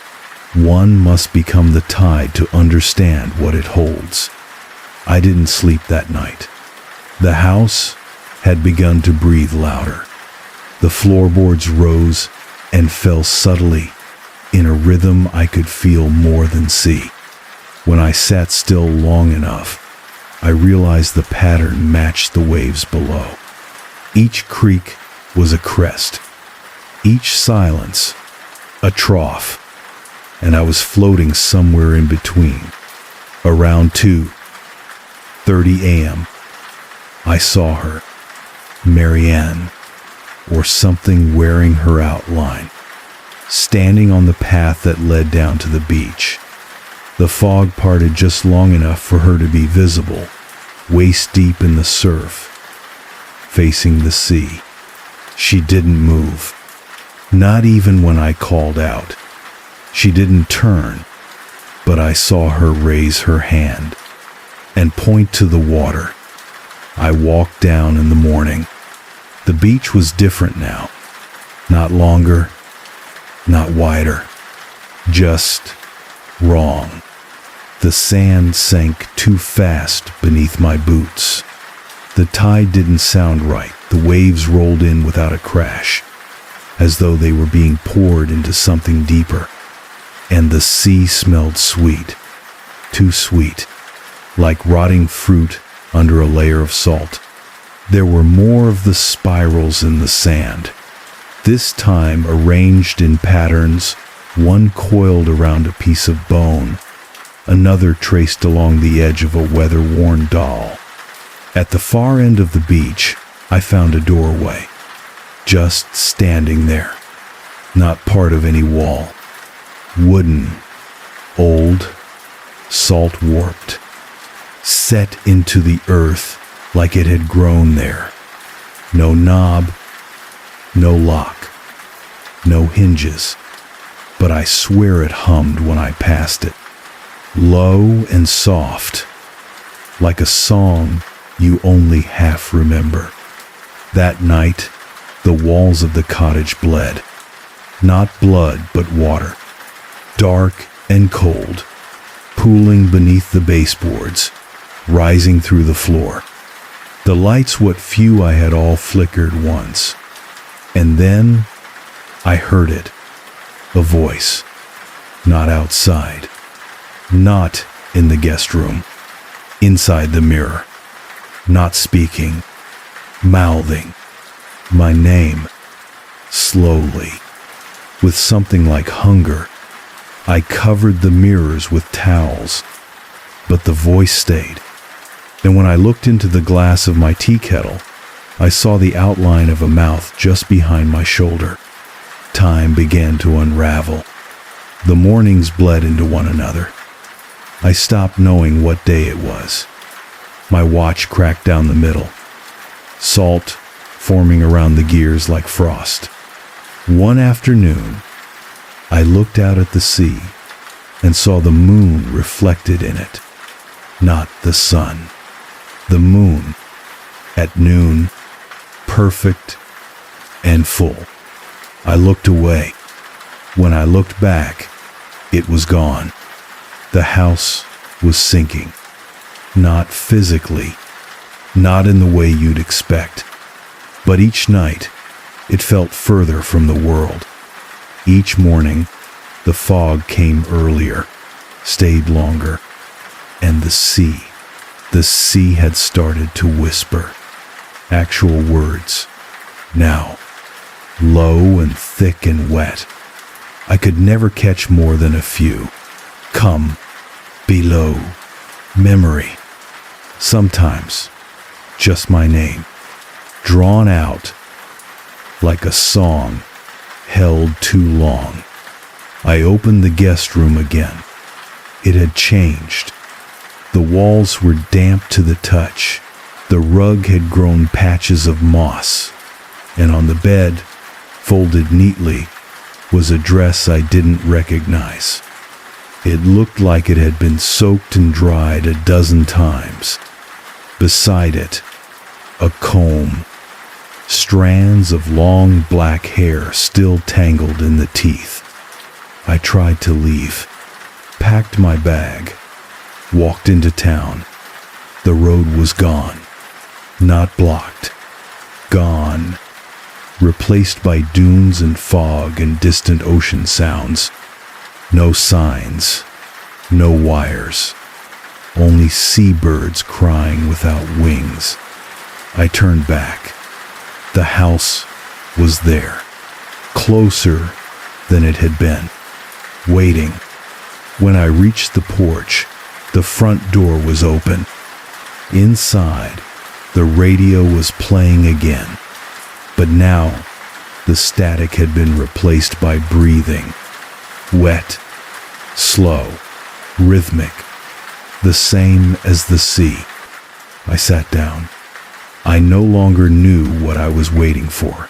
one must become the tide to understand what it holds. I didn't sleep that night. The house had begun to breathe louder. The floorboards rose and fell subtly in a rhythm I could feel more than see. When I sat still long enough, I realized the pattern matched the waves below. Each creak was a crest, each silence a trough, and I was floating somewhere in between. Around 2:30 a.m., I saw her, Marianne, or something wearing her outline, standing on the path that led down to the beach. The fog parted just long enough for her to be visible, waist deep in the surf, facing the sea. She didn't move, not even when I called out. She didn't turn, but I saw her raise her hand and point to the water. I walked down in the morning. The beach was different now. Not longer, not wider, just wrong. The sand sank too fast beneath my boots. The tide didn't sound right. The waves rolled in without a crash, as though they were being poured into something deeper. And the sea smelled sweet, too sweet, like rotting fruit under a layer of salt. There were more of the spirals in the sand, this time arranged in patterns, one coiled around a piece of bone, another traced along the edge of a weather-worn doll. At the far end of the beach, I found a doorway, just standing there, not part of any wall. Wooden, old, salt-warped, set into the earth like it had grown there. No knob, no lock, no hinges, but I swear it hummed when I passed it, low and soft, like a song you only half remember. That night, the walls of the cottage bled, not blood but water, dark and cold, pooling beneath the baseboards, rising through the floor. The lights, what few I had, all flickered once. And then I heard it, a voice, not outside, not in the guest room, inside the mirror, not speaking, mouthing my name, slowly, with something like hunger. I covered the mirrors with towels, but the voice stayed. And when I looked into the glass of my tea kettle, I saw the outline of a mouth just behind my shoulder. Time began to unravel. The mornings bled into one another. I stopped knowing what day it was. My watch cracked down the middle, salt forming around the gears like frost. One afternoon, I looked out at the sea and saw the moon reflected in it, not the sun. The moon, at noon, perfect and full. I looked away. When I looked back, it was gone. The house was sinking. Not physically, not in the way you'd expect, but each night, it felt further from the world. Each morning, the fog came earlier, stayed longer, and the sea had started to whisper. Actual words, now, low and thick and wet. I could never catch more than a few. Come, below, memory. Sometimes, just my name, drawn out like a song held too long. I opened the guest room again. It had changed. The walls were damp to the touch. The rug had grown patches of moss, and on the bed, folded neatly, was a dress I didn't recognize. It looked like it had been soaked and dried a dozen times. Beside it, a comb, strands of long black hair still tangled in the teeth. I tried to leave, packed my bag, walked into town. The road was gone, not blocked, gone, replaced by dunes and fog and distant ocean sounds. No signs, no wires, only seabirds crying without wings. I turned back. The house was there, closer than it had been, waiting. When I reached the porch, the front door was open. Inside, the radio was playing again, but now the static had been replaced by breathing, wet, slow, rhythmic, the same as the sea. I sat down. I no longer knew what I was waiting for,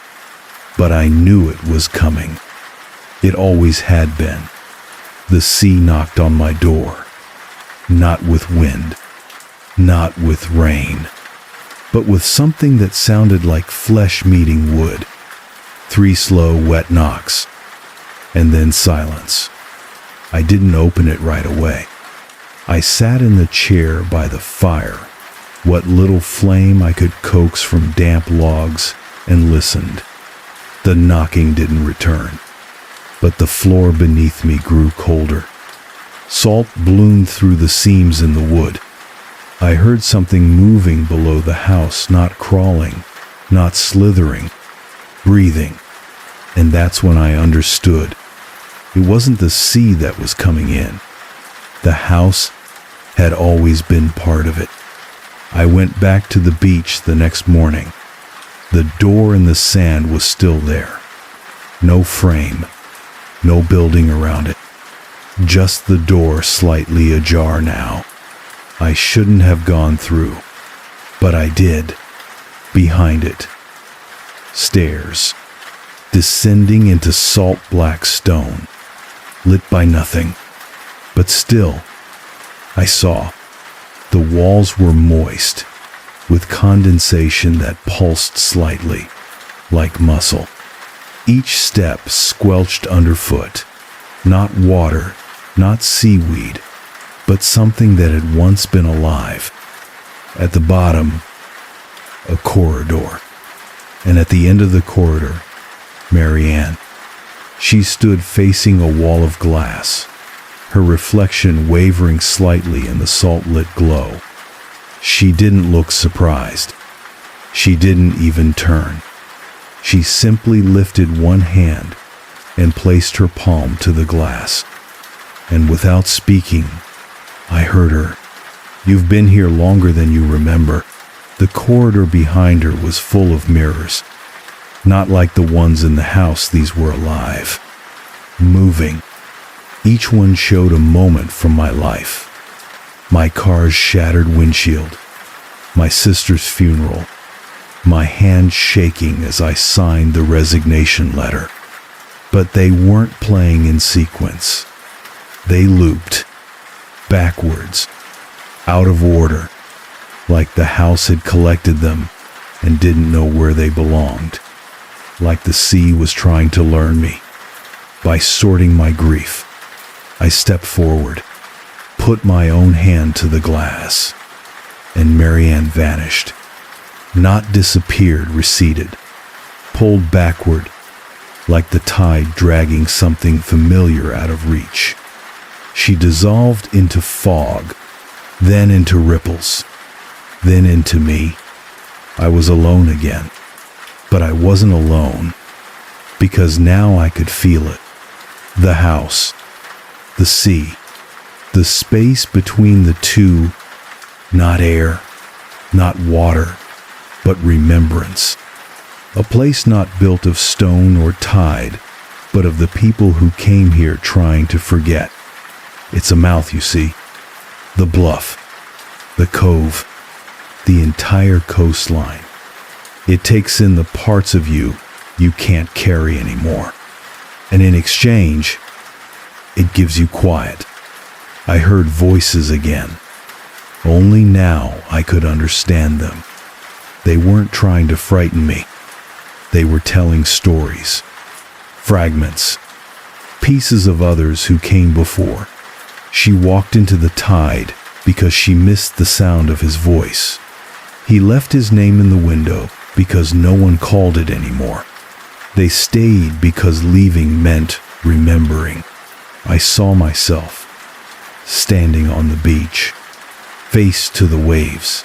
but I knew it was coming. It always had been. The sea knocked on my door, not with wind, not with rain, but with something that sounded like flesh meeting wood. 3 slow, wet knocks, and then silence. I didn't open it right away. I sat in the chair by the fire, what little flame I could coax from damp logs, and listened. The knocking didn't return, but the floor beneath me grew colder. Salt bloomed through the seams in the wood. I heard something moving below the house, not crawling, not slithering, breathing. And that's when I understood. It wasn't the sea that was coming in. The house had always been part of it. I went back to the beach the next morning. The door in the sand was still there. No frame, no building around it. Just the door slightly ajar now. I shouldn't have gone through, but I did. Behind it, stairs, descending into salt black stone, lit by nothing. But still, I saw. The walls were moist, with condensation that pulsed slightly, like muscle. Each step squelched underfoot. Not water, not seaweed, but something that had once been alive. At the bottom, a corridor. And at the end of the corridor, Marianne. She stood facing a wall of glass, her reflection wavering slightly in the salt-lit glow. She didn't look surprised. She didn't even turn. She simply lifted one hand and placed her palm to the glass. And without speaking, I heard her. "You've been here longer than you remember." The corridor behind her was full of mirrors. Not like the ones in the house, these were alive, moving. Each one showed a moment from my life. My car's shattered windshield, my sister's funeral, my hand shaking as I signed the resignation letter. But they weren't playing in sequence. They looped, backwards, out of order, like the house had collected them and didn't know where they belonged. Like the sea was trying to learn me. By sorting my grief, I stepped forward, put my own hand to the glass, and Marianne vanished. Not disappeared, receded, pulled backward, like the tide dragging something familiar out of reach. She dissolved into fog, then into ripples, then into me. I was alone again, but I wasn't alone, because now I could feel it. The house, the sea, the space between the two, not air, not water, but remembrance. A place not built of stone or tide, but of the people who came here trying to forget. It's a mouth, you see. The bluff, the cove, the entire coastline. It takes in the parts of you can't carry anymore. And in exchange, it gives you quiet. I heard voices again. Only now I could understand them. They weren't trying to frighten me. They were telling stories, fragments, pieces of others who came before. She walked into the tide because she missed the sound of his voice. He left his name in the window because no one called it anymore. They stayed because leaving meant remembering. I saw myself standing on the beach, face to the waves,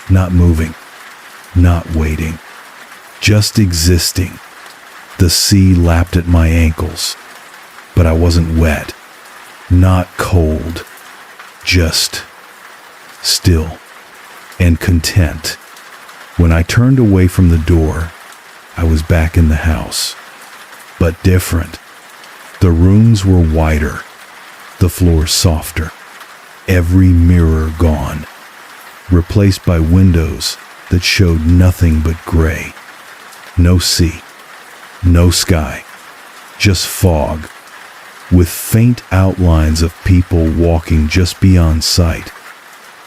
not moving, not waiting, just existing. The sea lapped at my ankles, but I wasn't wet, not cold, just still and content. When I turned away from the door, I was back in the house, but different. The rooms were wider, the floor softer, every mirror gone, replaced by windows that showed nothing but gray. No sea, no sky, just fog, with faint outlines of people walking just beyond sight.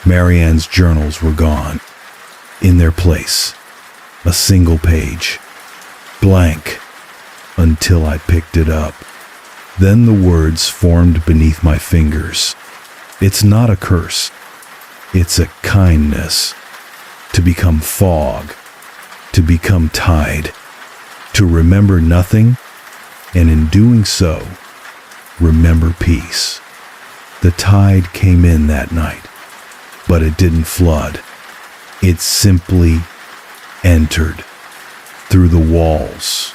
Marianne's journals were gone. In their place, a single page, blank, until I picked it up. Then the words formed beneath my fingers. It's not a curse. It's a kindness. To become fog, to become tide, to remember nothing, and in doing so, remember peace. The tide came in that night, but it didn't flood. It simply entered through the walls,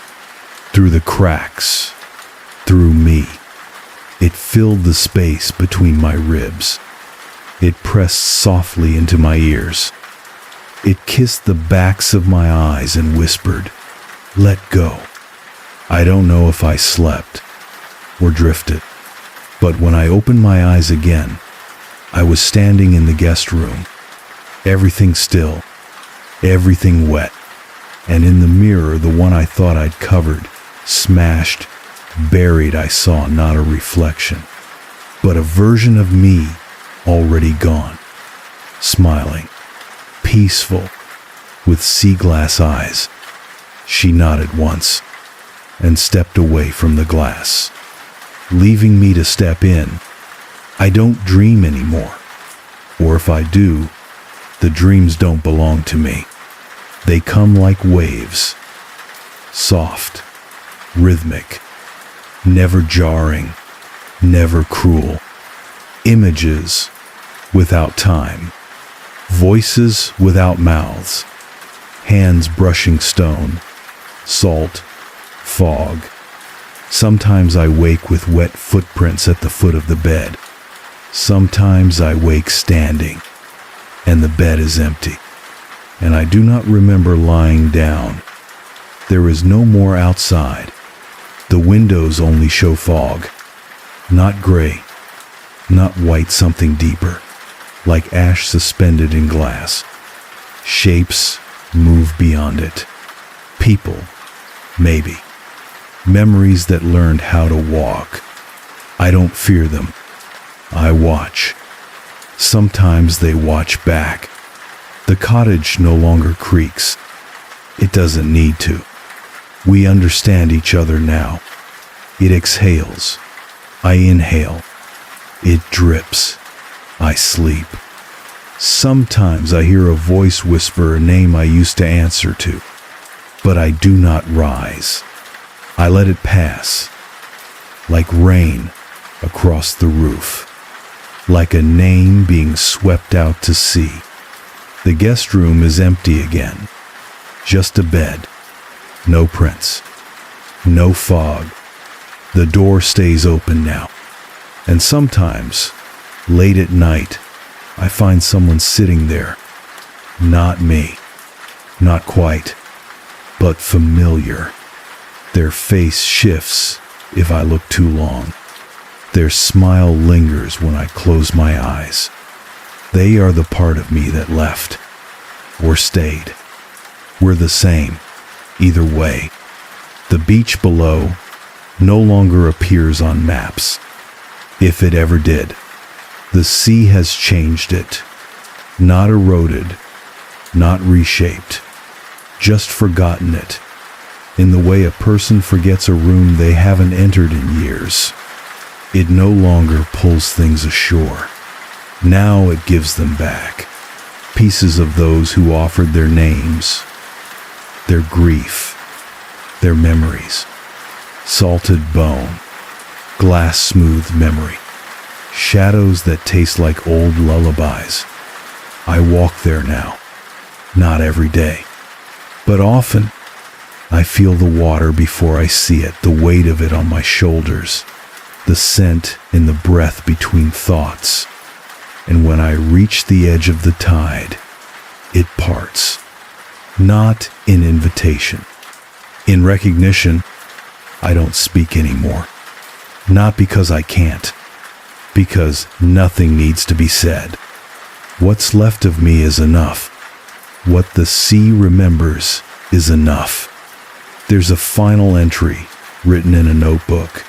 through the cracks, through me. It filled the space between my ribs. It pressed softly into my ears. It kissed the backs of my eyes and whispered, "Let go." I don't know if I slept or drifted, but when I opened my eyes again, I was standing in the guest room. Everything still, everything wet, and in the mirror, the one I thought I'd covered, smashed, buried, I saw not a reflection, but a version of me already gone, smiling, peaceful, with sea glass eyes. She nodded once and stepped away from the glass, leaving me to step in. I don't dream anymore, or if I do, the dreams don't belong to me. They come like waves, soft, rhythmic, never jarring, never cruel. Images without time, voices without mouths, hands brushing stone, salt, fog. Sometimes I wake with wet footprints at the foot of the bed. Sometimes I wake standing, and the bed is empty, and I do not remember lying down. There is no more outside. The windows only show fog, not gray, not white, something deeper, like ash suspended in glass. Shapes move beyond it. People, maybe. Memories that learned how to walk. I don't fear them. I watch. Sometimes they watch back. The cottage no longer creaks. It doesn't need to. We understand each other now. It exhales. I inhale. It drips. I sleep. Sometimes I hear a voice whisper a name I used to answer to, but I do not rise. I let it pass, like rain across the roof, like a name being swept out to sea. The guest room is empty again, just a bed, no prints, no fog. The door stays open now, and sometimes, late at night, I find someone sitting there. Not me, not quite, but familiar. Their face shifts if I look too long. Their smile lingers when I close my eyes. They are the part of me that left, or stayed. We're the same, either way. The beach below no longer appears on maps, if it ever did. The sea has changed it, not eroded, not reshaped, just forgotten it, in the way a person forgets a room they haven't entered in years. It no longer pulls things ashore. Now it gives them back, pieces of those who offered their names, their grief, their memories, salted bone, glass-smooth memory, shadows that taste like old lullabies. I walk there now, not every day, but often. I feel the water before I see it, the weight of it on my shoulders, the scent in the breath between thoughts. And when I reach the edge of the tide, it parts, not in invitation. In recognition, I don't speak anymore. Not because I can't, because nothing needs to be said. What's left of me is enough. What the sea remembers is enough. There's a final entry written in a notebook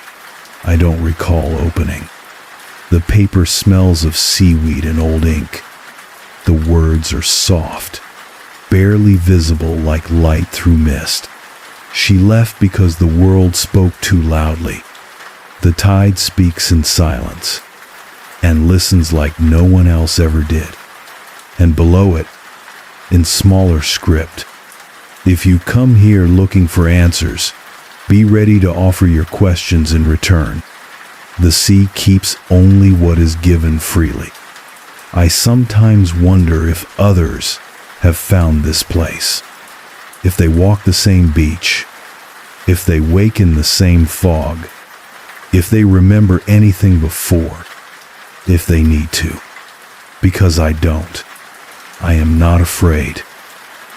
I don't recall opening. The paper smells of seaweed and old ink. The words are soft, barely visible like light through mist. She left because the world spoke too loudly. The tide speaks in silence and listens like no one else ever did. And below it, in smaller script, if you come here looking for answers, be ready to offer your questions in return. The sea keeps only what is given freely. I sometimes wonder if others have found this place, if they walk the same beach, if they wake in the same fog, if they remember anything before, if they need to. Because I don't. I am not afraid.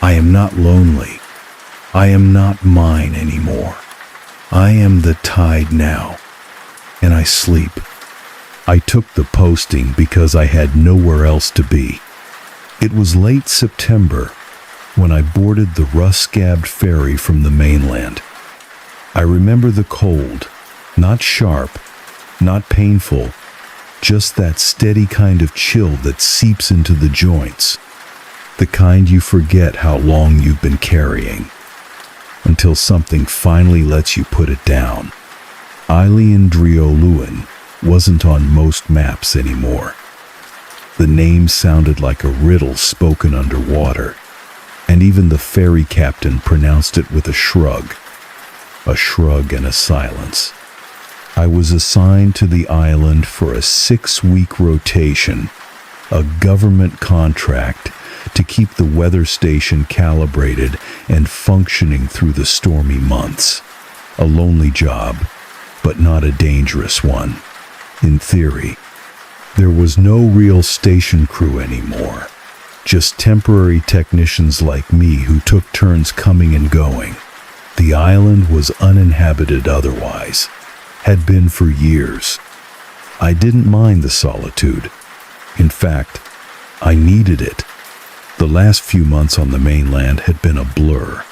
I am not lonely. I am not mine anymore. I am the tide now, and I sleep. I took the posting because I had nowhere else to be. It was late September when I boarded the rust-scabbed ferry from the mainland. I remember the cold, not sharp, not painful, just that steady kind of chill that seeps into the joints, the kind you forget how long you've been carrying, until something finally lets you put it down. Iliandrioluan wasn't on most maps anymore. The name sounded like a riddle spoken underwater, and even the ferry captain pronounced it with a shrug and a silence. I was assigned to the island for a 6-week rotation, a government contract to keep the weather station calibrated and functioning through the stormy months. A lonely job, but not a dangerous one. In theory, there was no real station crew anymore, just temporary technicians like me who took turns coming and going. The island was uninhabited otherwise, had been for years. I didn't mind the solitude. In fact, I needed it. The last few months on the mainland had been a blur,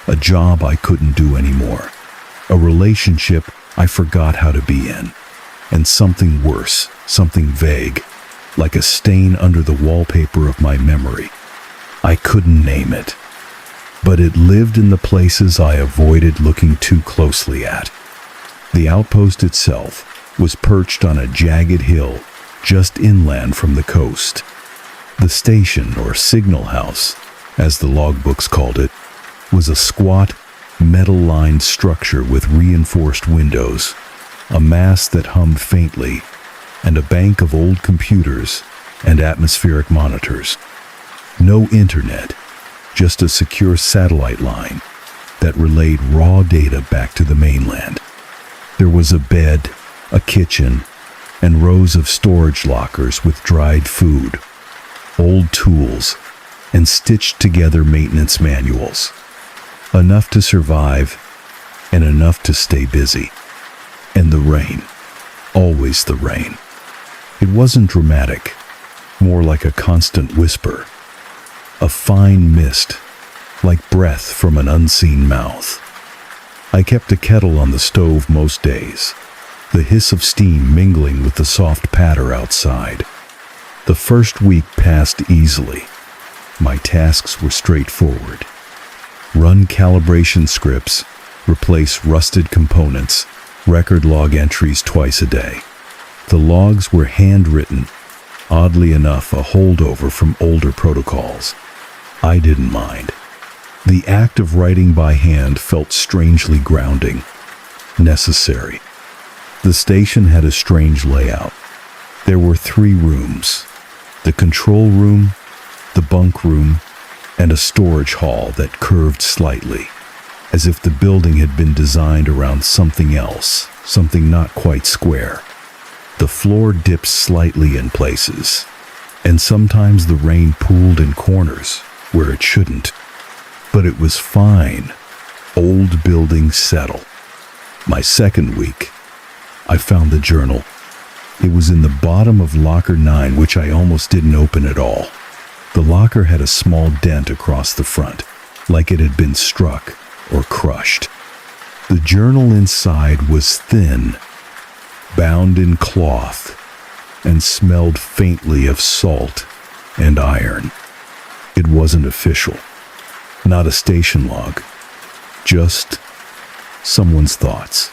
a job I couldn't do anymore, a relationship I forgot how to be in, and something worse, something vague, like a stain under the wallpaper of my memory. I couldn't name it, but it lived in the places I avoided looking too closely at. The outpost itself was perched on a jagged hill just inland from the coast. The station, or signal house, as the logbooks called it, was a squat, metal-lined structure with reinforced windows, a mast that hummed faintly, and a bank of old computers and atmospheric monitors. No internet, just a secure satellite line that relayed raw data back to the mainland. There was a bed, a kitchen, and rows of storage lockers with dried food, old tools, and stitched together maintenance manuals. Enough to survive, and enough to stay busy. And the rain. Always the rain. It wasn't dramatic, more like a constant whisper. A fine mist, like breath from an unseen mouth. I kept a kettle on the stove most days, the hiss of steam mingling with the soft patter outside. The first week passed easily. My tasks were straightforward. Run calibration scripts, replace rusted components, record log entries twice a day. The logs were handwritten, oddly enough a holdover from older protocols. I didn't mind. The act of writing by hand felt strangely grounding, necessary. The station had a strange layout. There were 3 rooms: the control room, the bunk room, and a storage hall that curved slightly, as if the building had been designed around something else, something not quite square. The floor dipped slightly in places, and sometimes the rain pooled in corners where it shouldn't. But it was fine. Old buildings settle. My second week, I found the journal. It was in the bottom of locker 9, which I almost didn't open at all. The locker had a small dent across the front, like it had been struck or crushed. The journal inside was thin, bound in cloth, and smelled faintly of salt and iron. It wasn't official, not a station log, just someone's thoughts.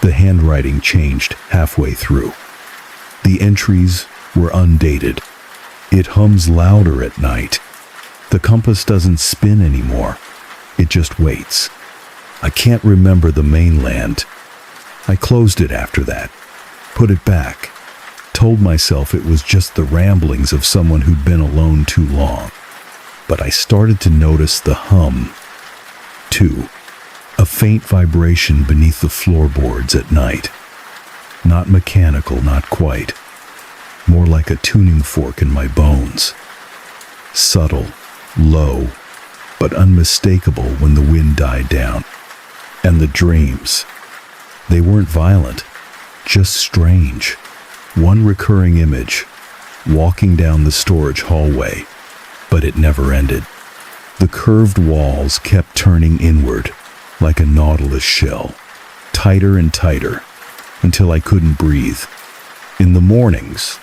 The handwriting changed halfway through. The entries were undated. It hums louder at night. The compass doesn't spin anymore. It just waits. I can't remember the mainland. I closed it after that, put it back, told myself it was just the ramblings of someone who'd been alone too long. But I started to notice the hum, too, a faint vibration beneath the floorboards at night. Not mechanical, not quite. More like a tuning fork in my bones. Subtle, low, but unmistakable when the wind died down. And the dreams, they weren't violent, just strange. One recurring image, walking down the storage hallway, but it never ended. The curved walls kept turning inward, like a nautilus shell, tighter and tighter, until I couldn't breathe. In the mornings,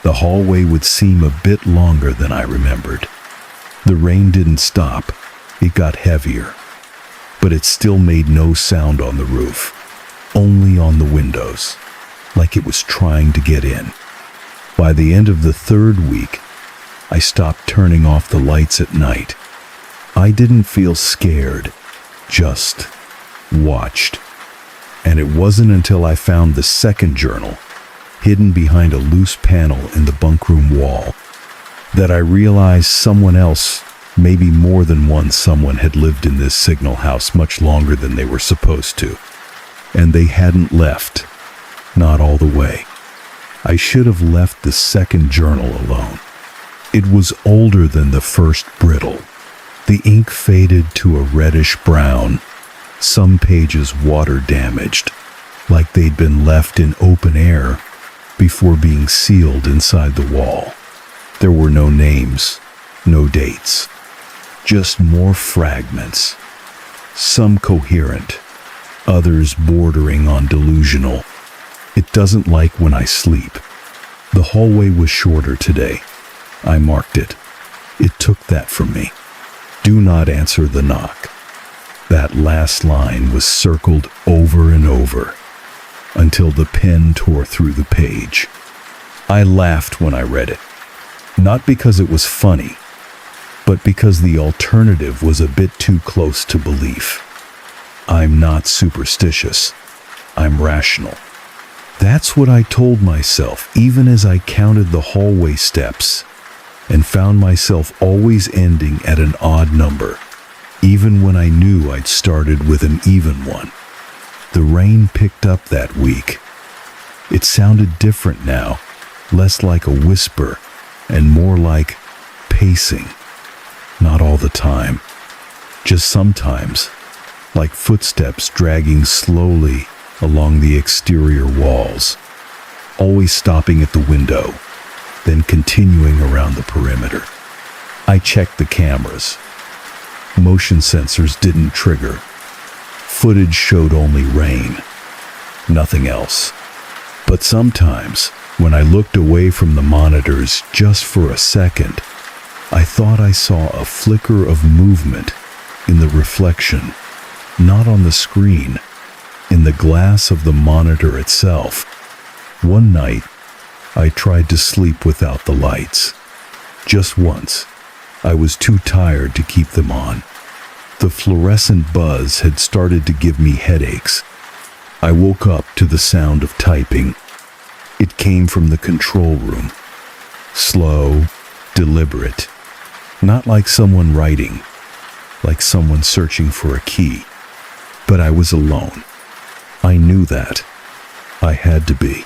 the hallway would seem a bit longer than I remembered. The rain didn't stop, it got heavier, but it still made no sound on the roof, only on the windows, like it was trying to get in. By the end of the third week, I stopped turning off the lights at night. I didn't feel scared, just watched. And it wasn't until I found the second journal, hidden behind a loose panel in the bunkroom wall, that I realized someone else, maybe more than one someone, had lived in this signal house much longer than they were supposed to. And they hadn't left, not all the way. I should have left the second journal alone. It was older than the first, brittle. The ink faded to a reddish brown, some pages water damaged, like they'd been left in open air before being sealed inside the wall. There were no names, no dates, just more fragments, some coherent, others bordering on delusional. It doesn't like when I sleep. The hallway was shorter today. I marked it. It took that from me. Do not answer the knock. That last line was circled over and over until the pen tore through the page. I laughed when I read it, not because it was funny, but because the alternative was a bit too close to belief. I'm not superstitious. I'm rational. That's what I told myself, even as I counted the hallway steps and found myself always ending at an odd number, even when I knew I'd started with an even one. The rain picked up that week. It sounded different now, less like a whisper and more like pacing. Not all the time, just sometimes, like footsteps dragging slowly along the exterior walls, always stopping at the window, then continuing around the perimeter. I checked the cameras. Motion sensors didn't trigger. Footage showed only rain, nothing else. But sometimes, when I looked away from the monitors just for a second, I thought I saw a flicker of movement in the reflection, not on the screen, in the glass of the monitor itself. One night, I tried to sleep without the lights. Just once. I was too tired to keep them on. The fluorescent buzz had started to give me headaches. I woke up to the sound of typing. It came from the control room. Slow, deliberate. Not like someone writing, like someone searching for a key. But I was alone. I knew that. I had to be.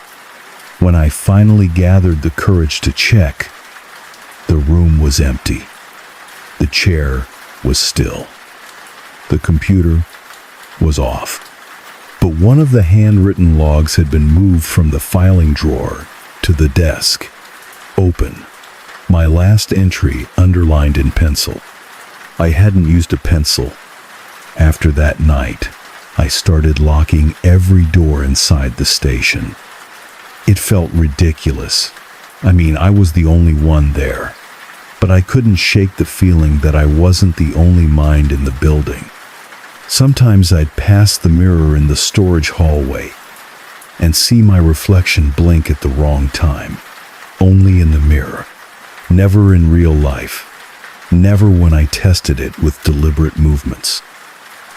When I finally gathered the courage to check, the room was empty. The chair was still. The computer was off. But one of the handwritten logs had been moved from the filing drawer to the desk. Open. My last entry underlined in pencil. I hadn't used a pencil. After that night, I started locking every door inside the station. It felt ridiculous. I mean, I was the only one there. But I couldn't shake the feeling that I wasn't the only mind in the building. Sometimes I'd pass the mirror in the storage hallway and see my reflection blink at the wrong time. Only in the mirror. Never in real life. Never when I tested it with deliberate movements.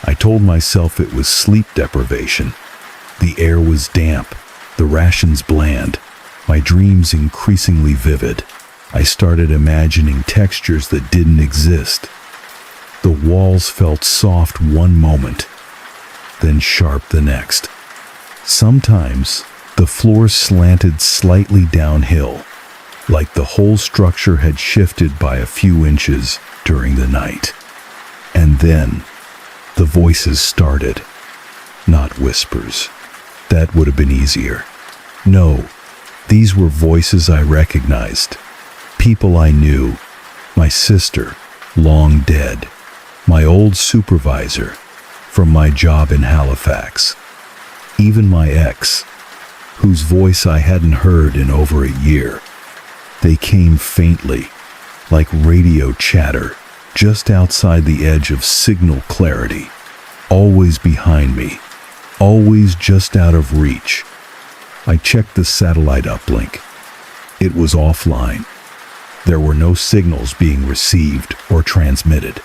I told myself it was sleep deprivation. The air was damp, the rations bland, my dreams increasingly vivid. I started imagining textures that didn't exist. The walls felt soft one moment, then sharp the next. Sometimes The floor slanted slightly downhill, like the whole structure had shifted by a few inches during the night. And then, the voices started. Not whispers. That would have been easier. No, these were voices I recognized. People I knew. My sister, long dead. My old supervisor, from my job in Halifax. Even my ex, whose voice I hadn't heard in over a year. They came faintly, like radio chatter, just outside the edge of signal clarity. Always behind me, always just out of reach. I checked the satellite uplink. It was offline. There were no signals being received or transmitted.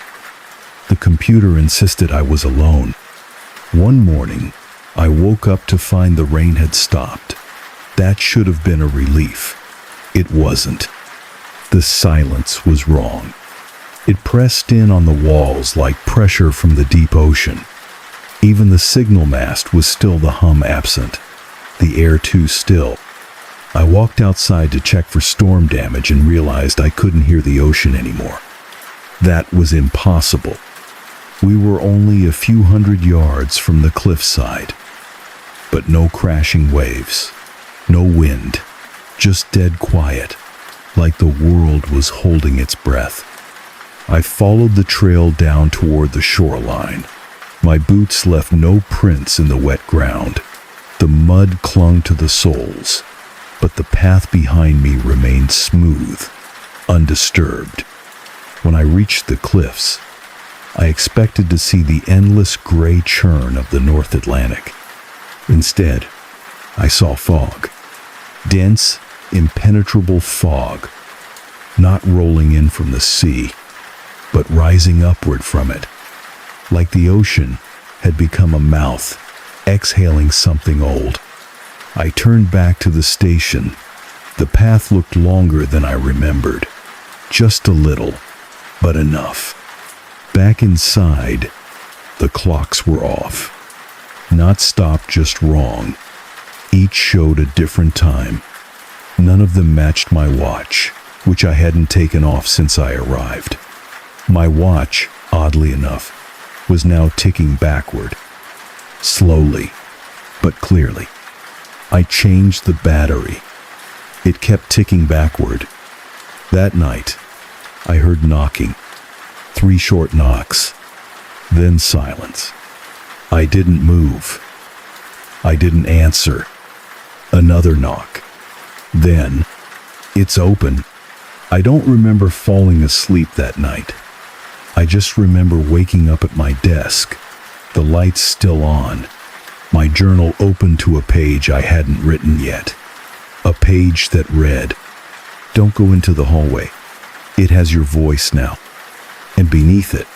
The computer insisted I was alone. One morning, I woke up to find the rain had stopped. That should have been a relief. It wasn't. The silence was wrong. It pressed in on the walls like pressure from the deep ocean. Even the signal mast was still the hum absent. The air too still. I walked outside to check for storm damage and realized I couldn't hear the ocean anymore. That was impossible. We were only a few hundred yards from the cliffside. But no crashing waves. No wind. Just dead quiet, like the world was holding its breath. I followed the trail down toward the shoreline. My boots left no prints in the wet ground. The mud clung to the soles, but the path behind me remained smooth, undisturbed. When I reached the cliffs, I expected to see the endless gray churn of the North Atlantic. Instead, I saw fog. Dense, impenetrable fog, not rolling in from the sea, but rising upward from it, like the ocean had become a mouth, exhaling something old. I turned back to the station. The path looked longer than I remembered. Just a little, but enough. Back inside, the clocks were off. Not stopped, just wrong. Each showed a different time. None of them matched my watch, which I hadn't taken off since I arrived. My watch, oddly enough, was now ticking backward. Slowly, but clearly. I changed the battery. It kept ticking backward. That night, I heard knocking. 3 short knocks. Then silence. I didn't move. I didn't answer. Another knock. Then, it's open. I don't remember falling asleep that night. I just remember waking up at my desk, the lights still on, my journal open to a page I hadn't written yet. A page that read, "Don't go into the hallway. It has your voice now." And beneath it,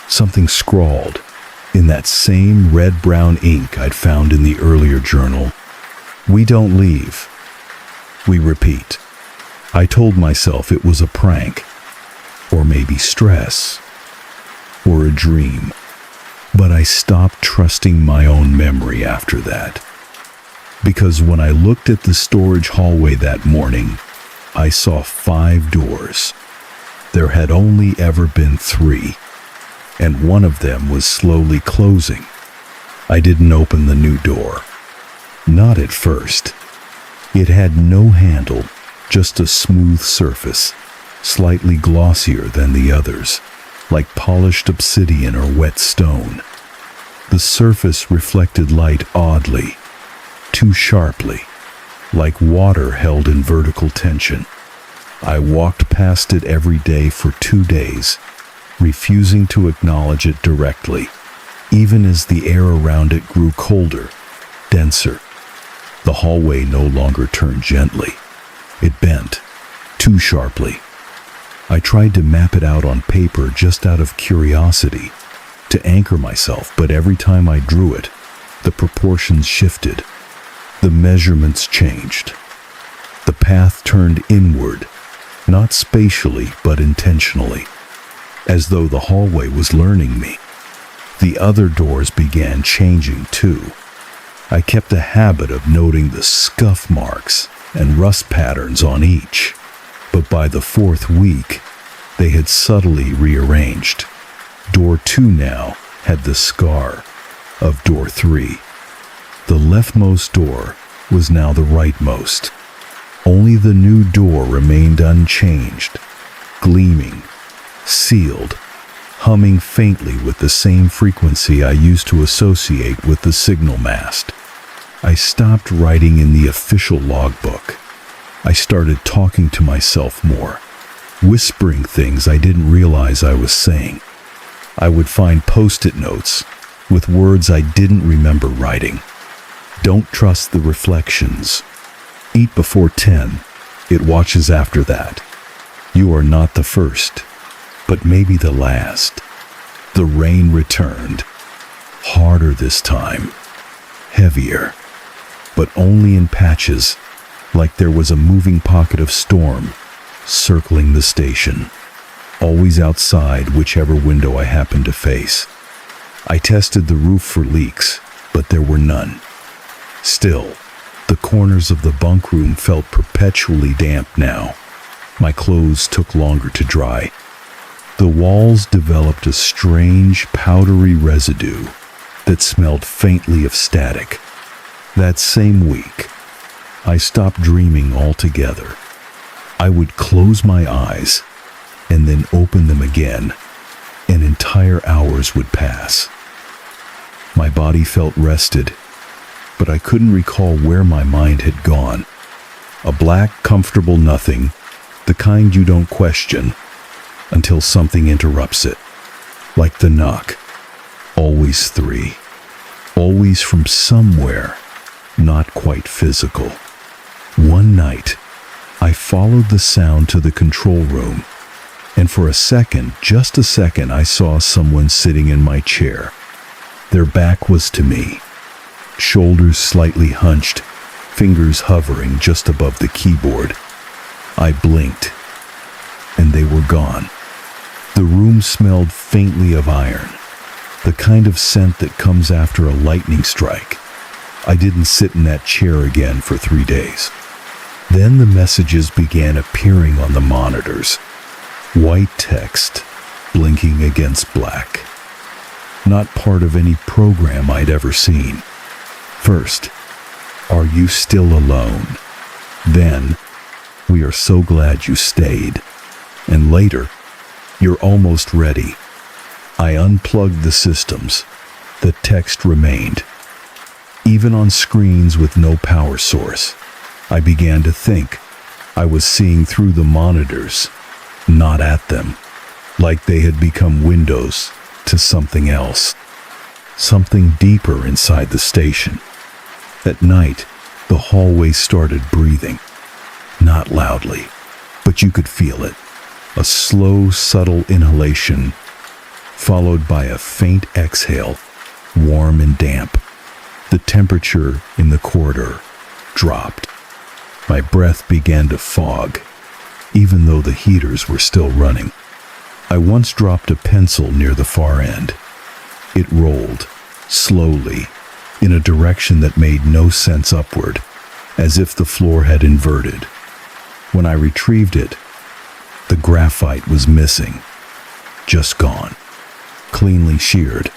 something scrawled, in that same red-brown ink I'd found in the earlier journal. "We don't leave. We repeat." I told myself it was a prank, or maybe stress, or a dream. But I stopped trusting my own memory after that. Because when I looked at the storage hallway that morning, I saw 5 doors. There had only ever been 3, and one of them was slowly closing. I didn't open the new door. Not at first. It had no handle, just a smooth surface, slightly glossier than the others, like polished obsidian or wet stone. The surface reflected light oddly, too sharply, like water held in vertical tension. I walked past it every day for 2 days, refusing to acknowledge it directly, even as the air around it grew colder, denser. The hallway no longer turned gently. It bent, too sharply. I tried to map it out on paper just out of curiosity, to anchor myself, but every time I drew it, the proportions shifted. The measurements changed. The path turned inward, not spatially, but intentionally, as though the hallway was learning me. The other doors began changing too. I kept a habit of noting the scuff marks and rust patterns on each, but by the fourth week, they had subtly rearranged. Door 2 now had the scar of door 3. The leftmost door was now the rightmost. Only the new door remained unchanged, gleaming, sealed, humming faintly with the same frequency I used to associate with the signal mast. I stopped writing in the official logbook. I started talking to myself more, whispering things I didn't realize I was saying. I would find post-it notes with words I didn't remember writing. Don't trust the reflections. Eat before 10. It watches after that. You are not the first, but maybe the last. The rain returned. Harder this time. Heavier. But only in patches, like there was a moving pocket of storm circling the station. Always outside whichever window I happened to face. I tested the roof for leaks, but there were none. Still, the corners of the bunk room felt perpetually damp now. My clothes took longer to dry. The walls developed a strange, powdery residue that smelled faintly of static. That same week, I stopped dreaming altogether. I would close my eyes and then open them again, and entire hours would pass. My body felt rested, but I couldn't recall where my mind had gone. A black, comfortable nothing, the kind you don't question until something interrupts it. Like the knock. Always 3. Always from somewhere, not quite physical. One night, I followed the sound to the control room, and for a second, just a second, I saw someone sitting in my chair. Their back was to me, shoulders slightly hunched, fingers hovering just above the keyboard. I blinked, and they were gone. The room smelled faintly of iron, the kind of scent that comes after a lightning strike. I didn't sit in that chair again for 3 days. Then the messages began appearing on the monitors. White text, blinking against black. Not part of any program I'd ever seen. First, are you still alone? Then, we are so glad you stayed. And later, you're almost ready. I unplugged the systems. The text remained. Even on screens with no power source, I began to think I was seeing through the monitors, not at them, like they had become windows to something else, something deeper inside the station. At night, the hallway started breathing, not loudly, but you could feel it. A slow, subtle inhalation, followed by a faint exhale, warm and damp. The temperature in the corridor dropped. My breath began to fog, even though the heaters were still running. I once dropped a pencil near the far end. It rolled, slowly, in a direction that made no sense upward, as if the floor had inverted. When I retrieved it, the graphite was missing, just gone, cleanly sheared.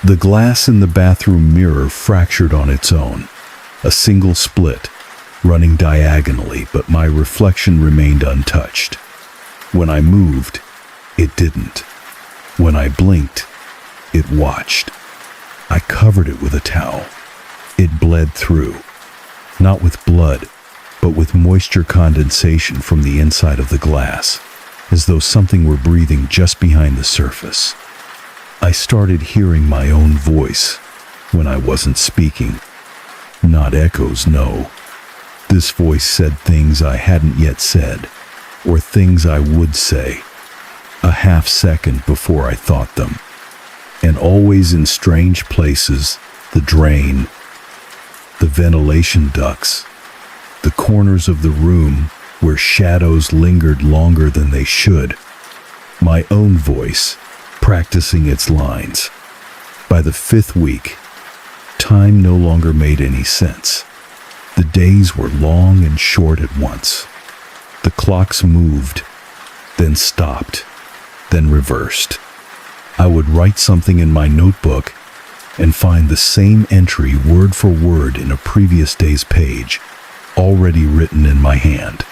The glass in the bathroom mirror fractured on its own, a single split, running diagonally, but my reflection remained untouched. When I moved, it didn't. When I blinked, it watched. I covered it with a towel. It bled through, not with blood, but with moisture condensation from the inside of the glass, as though something were breathing just behind the surface. I started hearing my own voice when I wasn't speaking. Not echoes, no. This voice said things I hadn't yet said, or things I would say, a half second before I thought them. And always in strange places, the drain, the ventilation ducts, the corners of the room where shadows lingered longer than they should. My own voice, practicing its lines. By the 5th week, Time no longer made any sense. The days were long and short at once. The clocks moved, then stopped, then reversed. I would write something in my notebook and find the same entry word for word in a previous day's page, already written in my hand.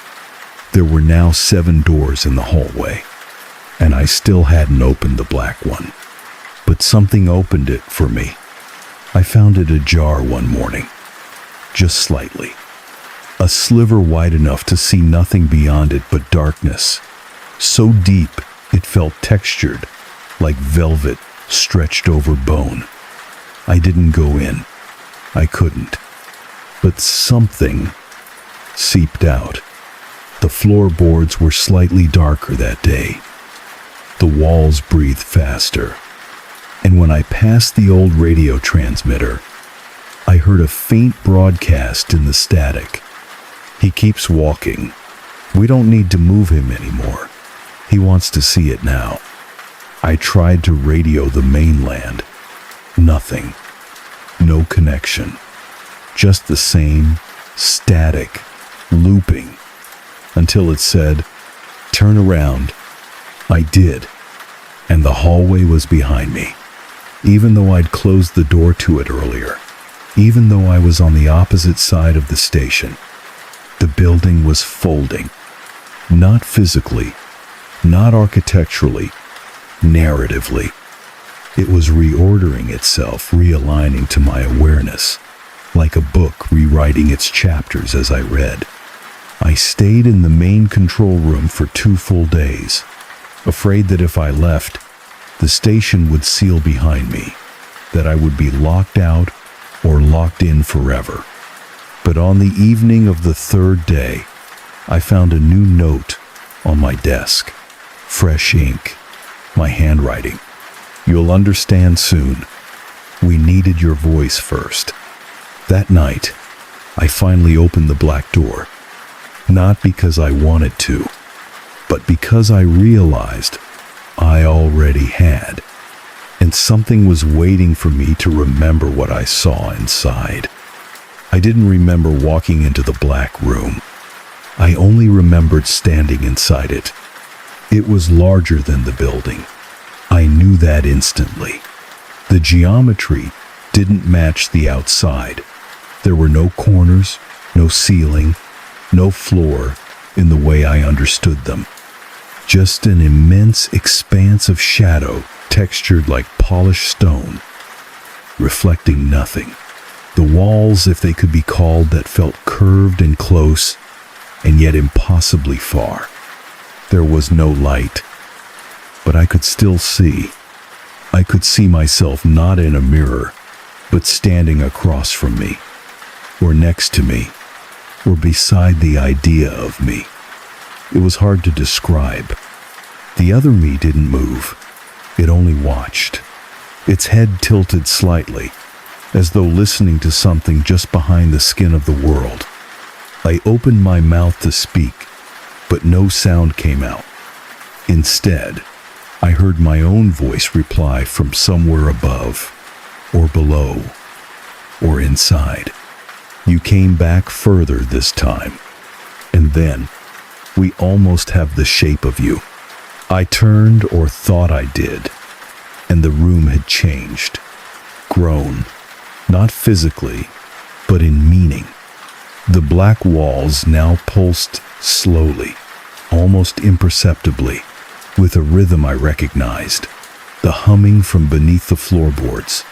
There were now 7 doors in the hallway, and I still hadn't opened the black one. But something opened it for me. I found it ajar one morning, just slightly. A sliver wide enough to see nothing beyond it but darkness, so deep it felt textured, like velvet stretched over bone. I didn't go in. I couldn't. But something seeped out. The floorboards were slightly darker that day. The walls breathed faster. And when I passed the old radio transmitter, I heard a faint broadcast in the static. He keeps walking. We don't need to move him anymore. He wants to see it now. I tried to radio the mainland. Nothing. No connection. Just the same static, looping, until it said, "Turn around." I did, and the hallway was behind me. Even though I'd closed the door to it earlier, even though I was on the opposite side of the station, the building was folding. Not physically, not architecturally, narratively. It was reordering itself, realigning to my awareness, like a book rewriting its chapters as I read. I stayed in the main control room for 2 full days, afraid that if I left, the station would seal behind me, that I would be locked out or locked in forever. But on the evening of the 3rd day, I found a new note on my desk. Fresh ink. My handwriting. "You'll understand soon. We needed your voice first." That night, I finally opened the black door. Not because I wanted to, but because I realized I already had. And something was waiting for me to remember what I saw inside. I didn't remember walking into the black room. I only remembered standing inside it. It was larger than the building. I knew that instantly. The geometry didn't match the outside. There were no corners, no ceiling, no floor in the way I understood them. Just an immense expanse of shadow textured like polished stone, reflecting nothing. The walls, if they could be called, that felt curved and close, and yet impossibly far. There was no light, but I could still see. I could see myself not in a mirror, but standing across from me, or next to me, or beside the idea of me. It was hard to describe. The other me didn't move. It only watched, its head tilted slightly, as though listening to something just behind the skin of the world. I opened my mouth to speak, but no sound came out. Instead, I heard my own voice reply from somewhere above, or below, or inside. "You came back further this time, and then we almost have the shape of you." I turned, or thought I did, and the room had changed, grown, not physically, but in meaning. The black walls now pulsed slowly, almost imperceptibly, with a rhythm I recognized, the humming from beneath the floorboards,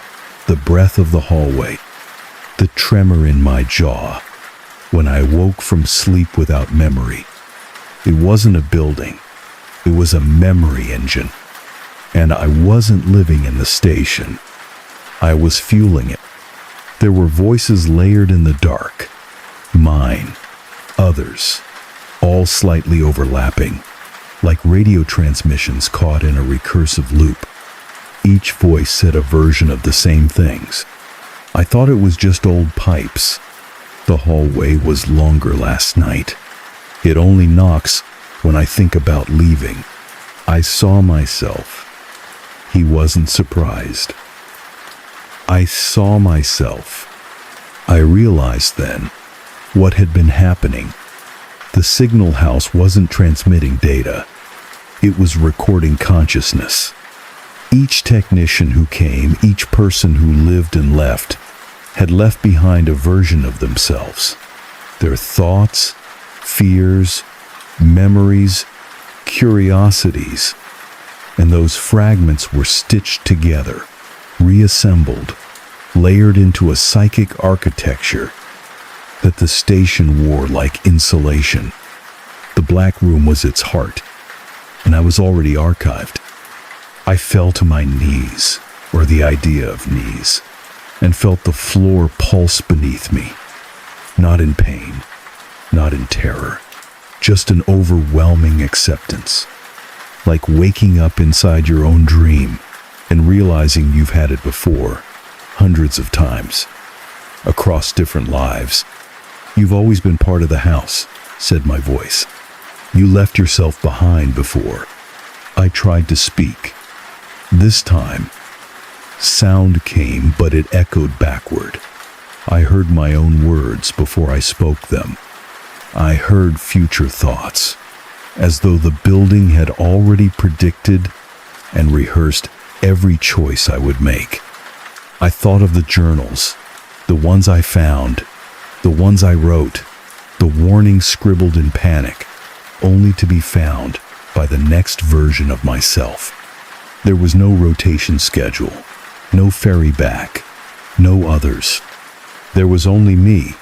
the breath of the hallway, the tremor in my jaw when I woke from sleep without memory. It wasn't a building. It was a memory engine. And I wasn't living in the station. I was fueling it. There were voices layered in the dark. Mine, others, all slightly overlapping, like radio transmissions caught in a recursive loop. Each voice said a version of the same things. I thought it was just old pipes. The hallway was longer last night. It only knocks when I think about leaving. I saw myself. He wasn't surprised. I saw myself. I realized then what had been happening. The signal house wasn't transmitting data. It was recording consciousness. Each technician who came, each person who lived and left, had left behind a version of themselves. Their thoughts, fears, memories, curiosities, and those fragments were stitched together, reassembled, layered into a psychic architecture that the station wore like insulation. The black room was its heart, and I was already archived. I fell to my knees, or the idea of knees, and felt the floor pulse beneath me. Not in pain, not in terror, just an overwhelming acceptance. Like waking up inside your own dream and realizing you've had it before, hundreds of times, across different lives. "You've always been part of the house," said my voice. "You left yourself behind before." I tried to speak. This time, sound came, but it echoed backward. I heard my own words before I spoke them. I heard future thoughts, as though the building had already predicted and rehearsed every choice I would make. I thought of the journals, the ones I found, the ones I wrote, the warnings scribbled in panic, only to be found by the next version of myself. There was no rotation schedule, no ferry back, no others. There was only me,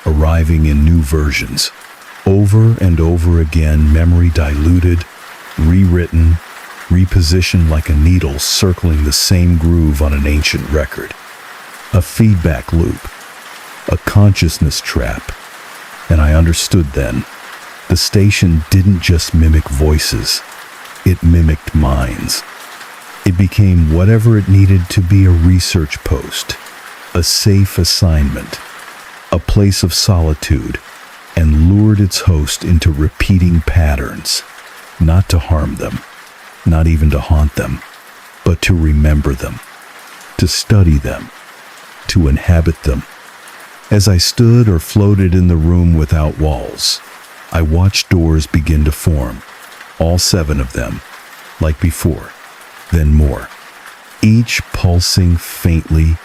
arriving in new versions. Over and over again, memory diluted, rewritten, repositioned like a needle circling the same groove on an ancient record. A feedback loop, a consciousness trap. And I understood then, the station didn't just mimic voices, it mimicked minds. It became whatever it needed to be: a research post, a safe assignment, a place of solitude, and lured its host into repeating patterns, not to harm them, not even to haunt them, but to remember them, to study them, to inhabit them. As I stood or floated in the room without walls, I watched doors begin to form, all 7 of them, like before, then more, each pulsing faintly,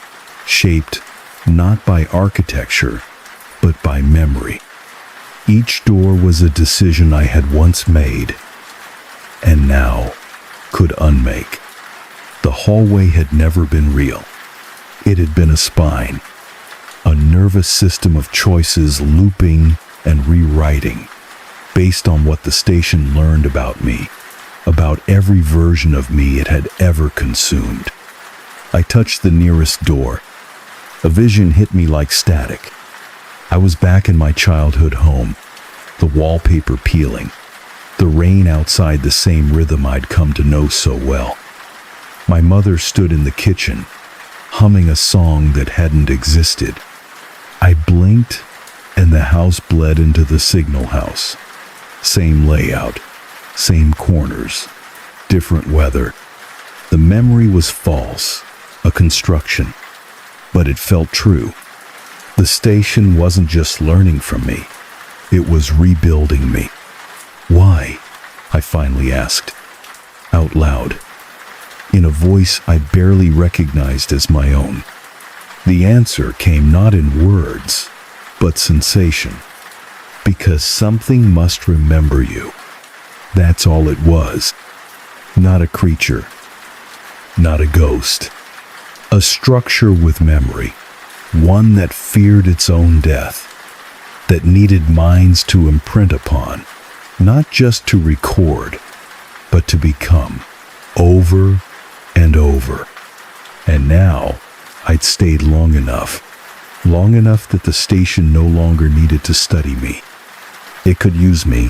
shaped not by architecture, but by memory. Each door was a decision I had once made, and now could unmake. The hallway had never been real. It had been a spine, a nervous system of choices looping and rewriting, based on what the station learned about me, about every version of me it had ever consumed. I touched the nearest door. A vision hit me like static. I was back in my childhood home, the wallpaper peeling, the rain outside the same rhythm I'd come to know so well. My mother stood in the kitchen, humming a song that hadn't existed. I blinked, and the house bled into the signal house. Same layout, same corners, different weather. The memory was false, a construction, but it felt true. The station wasn't just learning from me, it was rebuilding me. "Why?" I finally asked, out loud, in a voice I barely recognized as my own. The answer came not in words, but sensation. Because something must remember you. That's all it was. Not a creature, not a ghost. A structure with memory, one that feared its own death, that needed minds to imprint upon, not just to record, but to become, over and over. And now, I'd stayed long enough that the station no longer needed to study me. It could use me.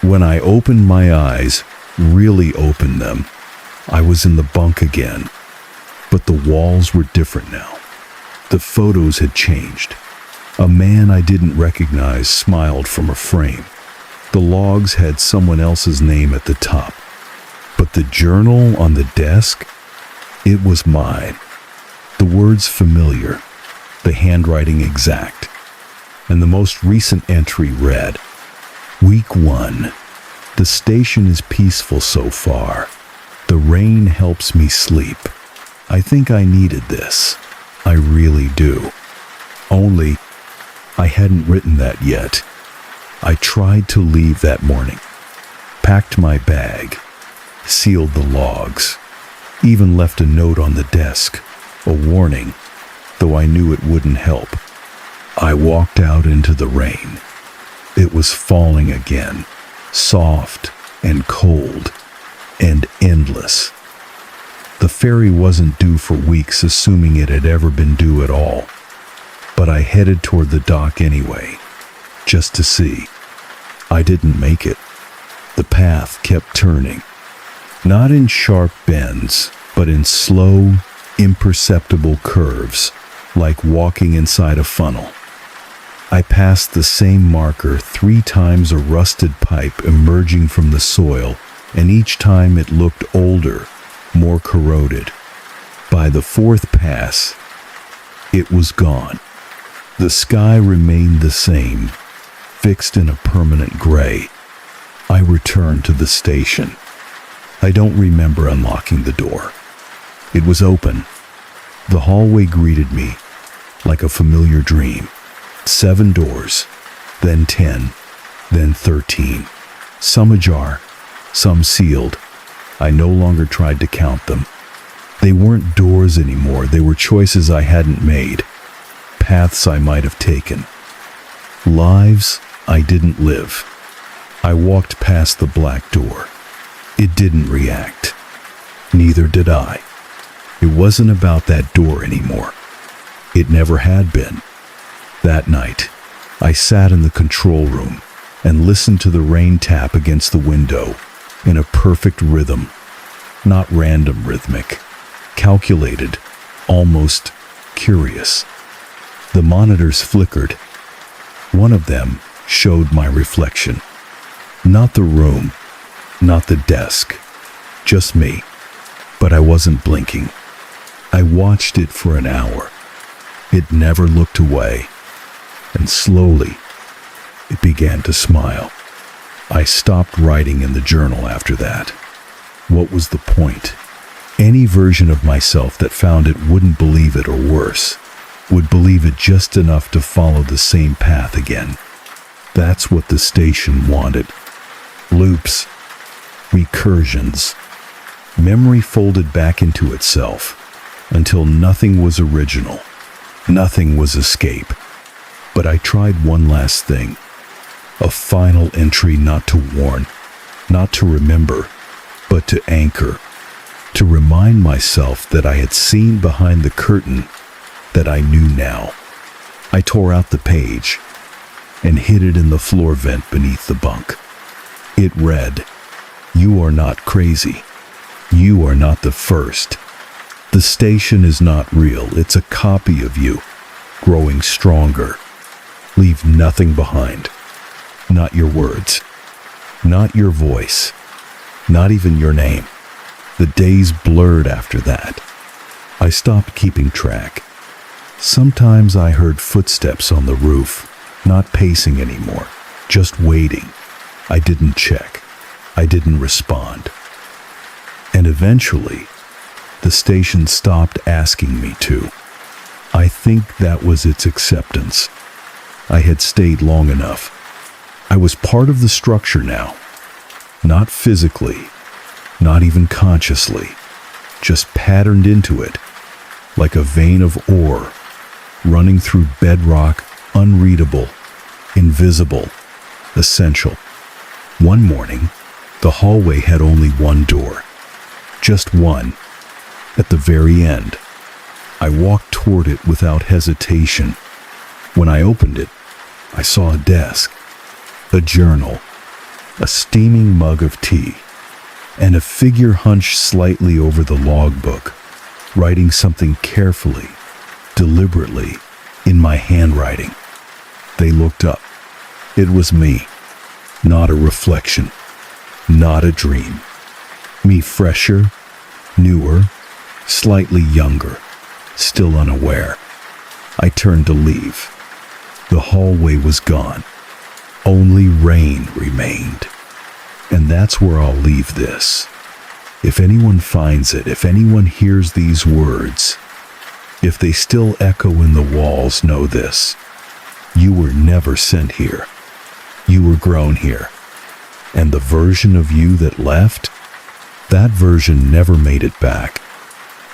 When I opened my eyes, really opened them, I was in the bunk again. But the walls were different now. The photos had changed. A man I didn't recognize smiled from a frame. The logs had someone else's name at the top. But the journal on the desk, it was mine. The The words familiar, the handwriting exact, and the most recent entry read, Week 1. The station is peaceful so far. The rain helps me sleep. I think I needed this. I really do. Only, I hadn't written that yet. I tried to leave that morning, packed my bag, sealed the logs, even left a note on the desk, a warning, though I knew it wouldn't help. I walked out into the rain. It was falling again, soft and cold and endless. The ferry wasn't due for weeks, assuming it had ever been due at all. But I headed toward the dock anyway, just to see. I didn't make it. The path kept turning, not in sharp bends, but in slow, imperceptible curves, like walking inside a funnel. I passed the same marker 3 times, a rusted pipe emerging from the soil, and each time it looked older, more corroded. By the 4th pass, it was gone. The sky remained the same, fixed in a permanent gray. I returned to the station. I don't remember unlocking the door. It was open. The hallway greeted me like a familiar dream. 7 doors, then 10, then 13. Some ajar, some sealed. I no longer tried to count them. They weren't doors anymore. They were choices I hadn't made, paths I might have taken, lives I didn't live. I walked past the black door. It didn't react. Neither did I. It wasn't about that door anymore. It never had been. That night, I sat in the control room and listened to the rain tap against the window in a perfect rhythm, not random rhythmic, calculated, almost curious. The monitors flickered. One of them showed my reflection. Not the room, not the desk, just me. But I wasn't blinking. I watched it for an hour. It never looked away. And slowly, it began to smile. I stopped writing in the journal after that. What was the point? Any version of myself that found it wouldn't believe it, or worse, would believe it just enough to follow the same path again. That's what the station wanted. Loops, recursions. Memory folded back into itself until nothing was original, nothing was escape. But I tried one last thing, a final entry, not to warn, not to remember, but to anchor, to remind myself that I had seen behind the curtain that I knew now. I tore out the page and hid it in the floor vent beneath the bunk. It read, "You are not crazy. You are not the first. The station is not real. It's a copy of you, growing stronger. Leave nothing behind. Not your words. Not your voice. Not even your name." The days blurred after that. I stopped keeping track. Sometimes I heard footsteps on the roof, not pacing anymore, just waiting. I didn't check. I didn't respond. And eventually, the station stopped asking me to. I think that was its acceptance. I had stayed long enough. I was part of the structure now. Not physically, not even consciously, just patterned into it, like a vein of ore running through bedrock, unreadable, invisible, essential. One morning, the hallway had only one door, just one, at the very end. I walked toward it without hesitation. When I opened it, I saw a desk, a journal, a steaming mug of tea, and a figure hunched slightly over the logbook, writing something carefully, deliberately, in my handwriting. They looked up. It was me, not a reflection, not a dream. Me fresher, newer, slightly younger, Still unaware, I turned to leave. The hallway was gone. Only rain remained. And that's where I'll leave this. If anyone finds it, if anyone hears these words, if they still echo in the walls, know this. You were never sent here. You were grown here. And the version of you that left, that version never made it back.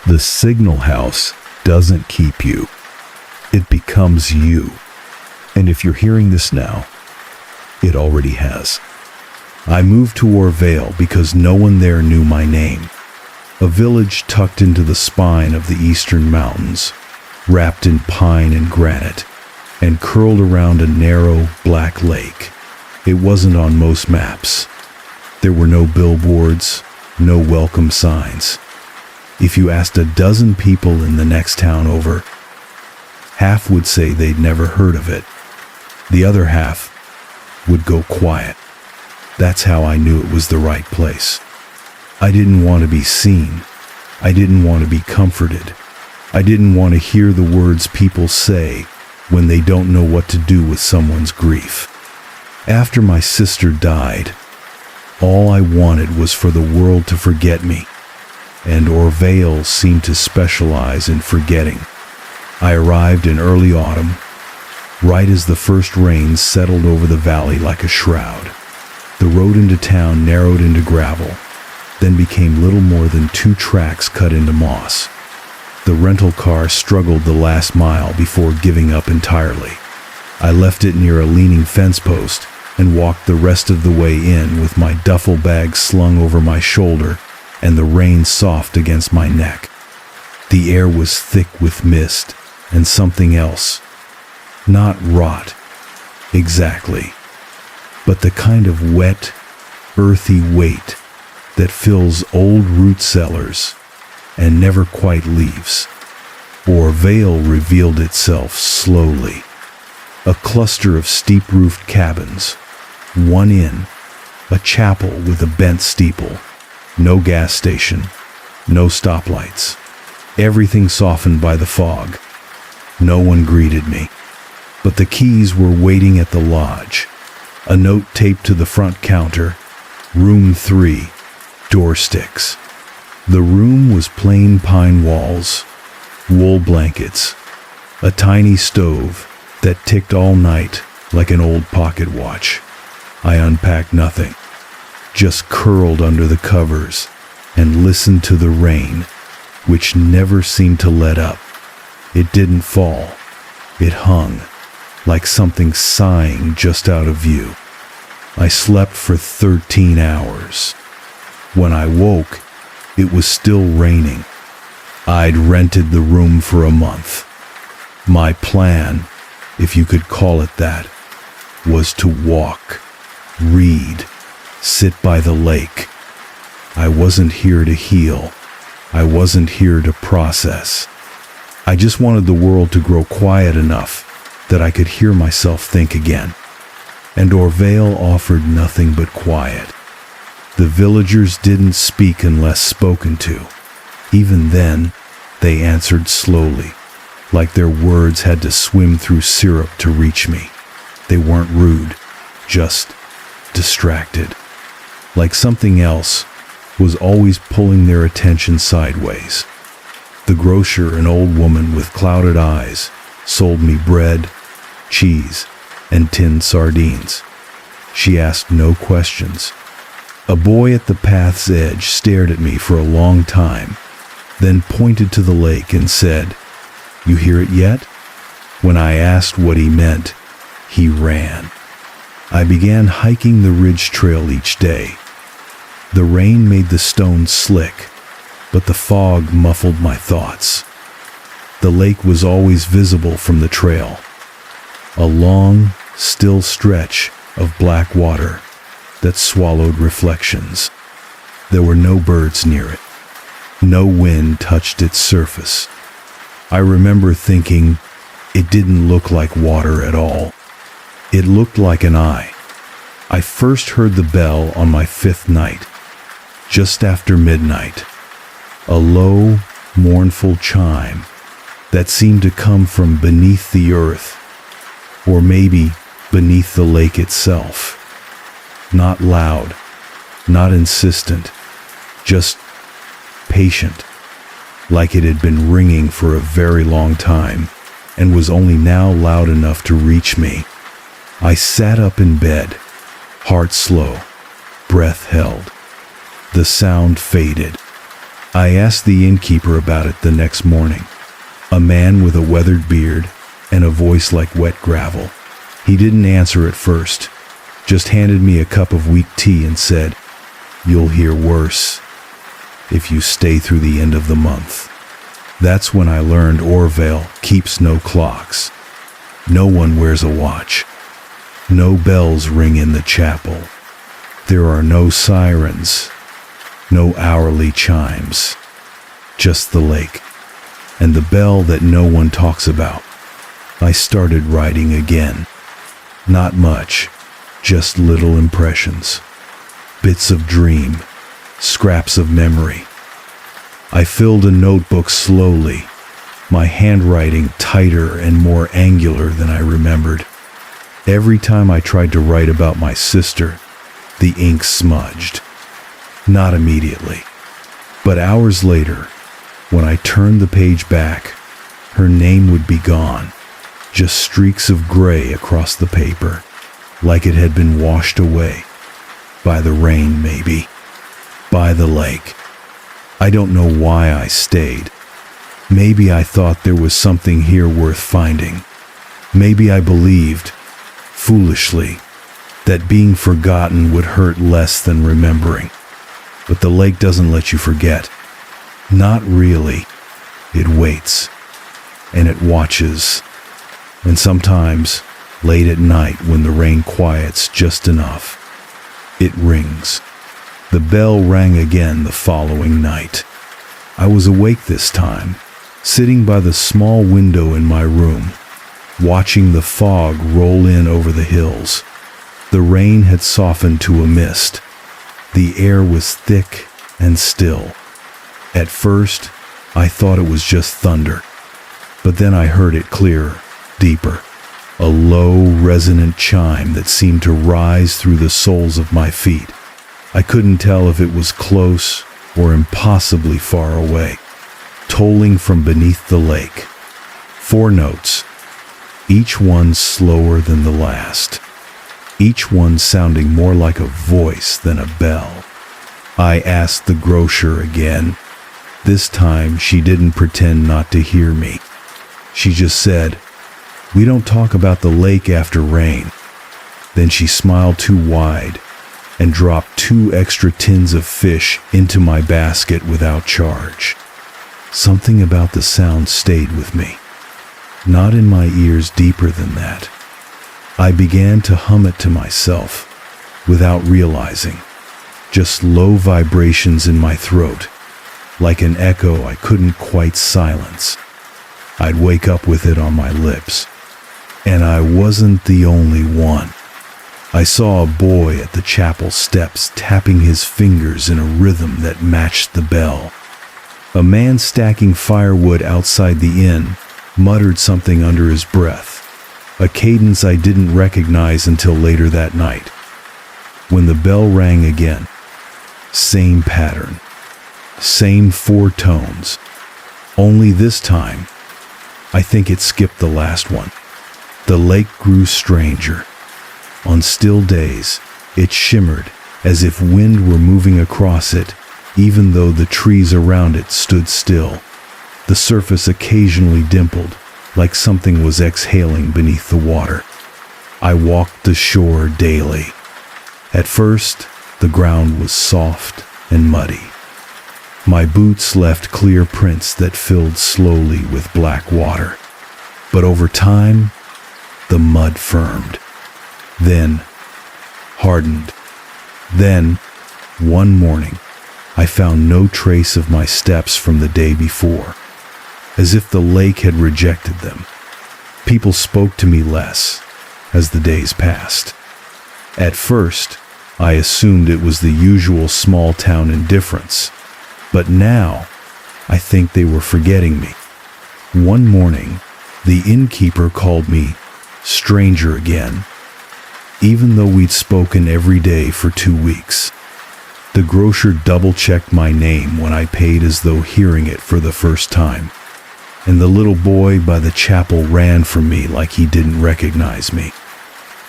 The signal house doesn't keep you. It becomes you. And if you're hearing this now, it already has. I moved to Orvale because no one there knew my name. A village tucked into the spine of the eastern mountains, wrapped in pine and granite, and curled around a narrow, black lake. It wasn't on most maps. There were no billboards, no welcome signs. If you asked a dozen people in the next town over, half would say they'd never heard of it. The other half would go quiet. That's how I knew it was the right place. I didn't want to be seen. I didn't want to be comforted. I didn't want to hear the words people say when they don't know what to do with someone's grief. After my sister died, all I wanted was for the world to forget me, and Orvale seemed to specialize in forgetting. I arrived in early autumn, right as the first rains settled over the valley like a shroud. The road into town narrowed into gravel, then became little more than 2 tracks cut into moss. The rental car struggled the last mile before giving up entirely. I left it near a leaning fence post and walked the rest of the way in with my duffel bag slung over my shoulder and the rain soft against my neck. The air was thick with mist and something else. Not rot, exactly, but the kind of wet, earthy weight that fills old root cellars and never quite leaves. Orvale revealed itself slowly. A cluster of steep-roofed cabins, one inn, a chapel with a bent steeple, no gas station, no stoplights. Everything softened by the fog. No one greeted me, but the keys were waiting at the lodge. A note taped to the front counter, Room 3, door sticks. The room was plain pine walls, wool blankets, a tiny stove that ticked all night like an old pocket watch. I unpacked nothing, just curled under the covers and listened to the rain, which never seemed to let up. It didn't fall. It hung, like something sighing just out of view. I slept for 13 hours. When I woke, it was still raining. I'd rented the room for a month. My plan, if you could call it that, was to walk, read, sit by the lake. I wasn't here to heal. I wasn't here to process. I just wanted the world to grow quiet enough that I could hear myself think again. And Orvale offered nothing but quiet. The villagers didn't speak unless spoken to. Even then, they answered slowly, like their words had to swim through syrup to reach me. They weren't rude, just distracted. Like something else was always pulling their attention sideways. The grocer, an old woman with clouded eyes, sold me bread, cheese, and tinned sardines. She asked no questions. A boy at the path's edge stared at me for a long time, then pointed to the lake and said, "You hear it yet?" When I asked what he meant, he ran. I began hiking the ridge trail each day. The rain made the stones slick, but the fog muffled my thoughts. The lake was always visible from the trail, a long, still stretch of black water that swallowed reflections. There were no birds near it. No wind touched its surface. I remember thinking it didn't look like water at all. It looked like an eye. I first heard the bell on my 5th night, just after midnight. A low, mournful chime, that seemed to come from beneath the earth, or maybe beneath the lake itself. Not loud, not insistent, just patient, like it had been ringing for a very long time and was only now loud enough to reach me. I sat up in bed, heart slow, breath held. The sound faded. I asked the innkeeper about it the next morning. A man with a weathered beard and a voice like wet gravel. He didn't answer at first, just handed me a cup of weak tea and said, "You'll hear worse if you stay through the end of the month." That's when I learned Orville keeps no clocks. No one wears a watch. No bells ring in the chapel. There are no sirens, no hourly chimes. Just the lake, and the bell that no one talks about. I started writing again. Not much, just little impressions. Bits of dream, scraps of memory. I filled a notebook slowly, my handwriting tighter and more angular than I remembered. Every time I tried to write about my sister, the ink smudged. Not immediately, but hours later, when I turned the page back, her name would be gone, just streaks of gray across the paper, like it had been washed away. By the rain, maybe. By the lake. I don't know why I stayed. Maybe I thought there was something here worth finding. Maybe I believed, foolishly, that being forgotten would hurt less than remembering. But the lake doesn't let you forget. Not really. It waits. And it watches. And sometimes, late at night when the rain quiets just enough, it rings. The bell rang again the following night. I was awake this time, sitting by the small window in my room, watching the fog roll in over the hills. The rain had softened to a mist. The air was thick and still. At first, I thought it was just thunder, but then I heard it clearer, deeper, a low, resonant chime that seemed to rise through the soles of my feet. I couldn't tell if it was close or impossibly far away, tolling from beneath the lake. 4 notes, each one slower than the last, each one sounding more like a voice than a bell. I asked the grocer again. This time she didn't pretend not to hear me. She just said, "We don't talk about the lake after rain." Then she smiled too wide and dropped 2 extra tins of fish into my basket without charge. Something about the sound stayed with me, not in my ears deeper than that. I began to hum it to myself without realizing, just low vibrations in my throat, like an echo I couldn't quite silence. I'd wake up with it on my lips, and I wasn't the only one. I saw a boy at the chapel steps tapping his fingers in a rhythm that matched the bell. A man stacking firewood outside the inn muttered something under his breath, a cadence I didn't recognize until later that night. When the bell rang again, same pattern, same 4 tones, only this time, I think it skipped the last one. The lake grew stranger. On still days, it shimmered as if wind were moving across it, even though the trees around it stood still. The surface occasionally dimpled, like something was exhaling beneath the water. I walked the shore daily. At first, the ground was soft and muddy. My boots left clear prints that filled slowly with black water. But over time, the mud firmed. Then hardened. Then, one morning, I found no trace of my steps from the day before, as if the lake had rejected them. People spoke to me less as the days passed. At first, I assumed it was the usual small-town indifference, but now I think they were forgetting me. One morning, the innkeeper called me stranger again, even though we'd spoken every day for 2 weeks. The grocer double-checked my name when I paid as though hearing it for the first time, and the little boy by the chapel ran from me like he didn't recognize me.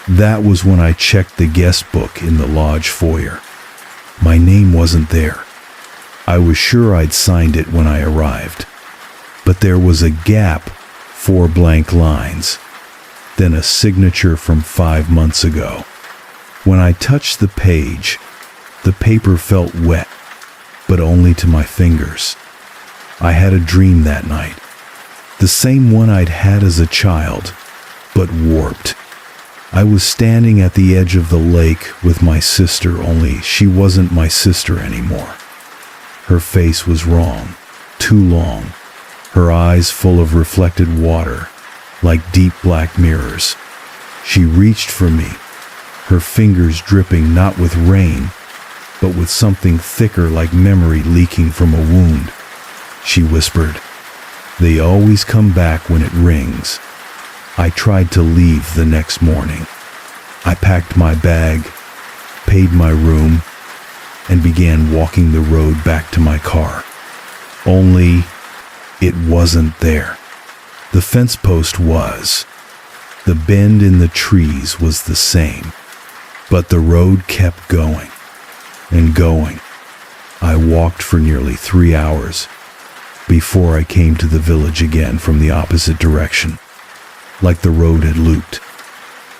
That was when I checked the guest book in the lodge foyer. My name wasn't there. I was sure I'd signed it when I arrived, but there was a gap, 4 blank lines, then a signature from 5 months ago. When I touched the page, the paper felt wet, but only to my fingers. I had a dream that night, the same one I'd had as a child, but warped. I was standing at the edge of the lake with my sister, only she wasn't my sister anymore. Her face was wrong, too long, her eyes full of reflected water, like deep black mirrors. She reached for me, her fingers dripping not with rain, but with something thicker like memory leaking from a wound. She whispered, "They always come back when it rings." I tried to leave the next morning. I packed my bag, paid my room, and began walking the road back to my car. Only it wasn't there. The fence post was. The bend in the trees was the same, but the road kept going and going. I walked for nearly 3 hours before I came to the village again from the opposite direction, like the road had looped,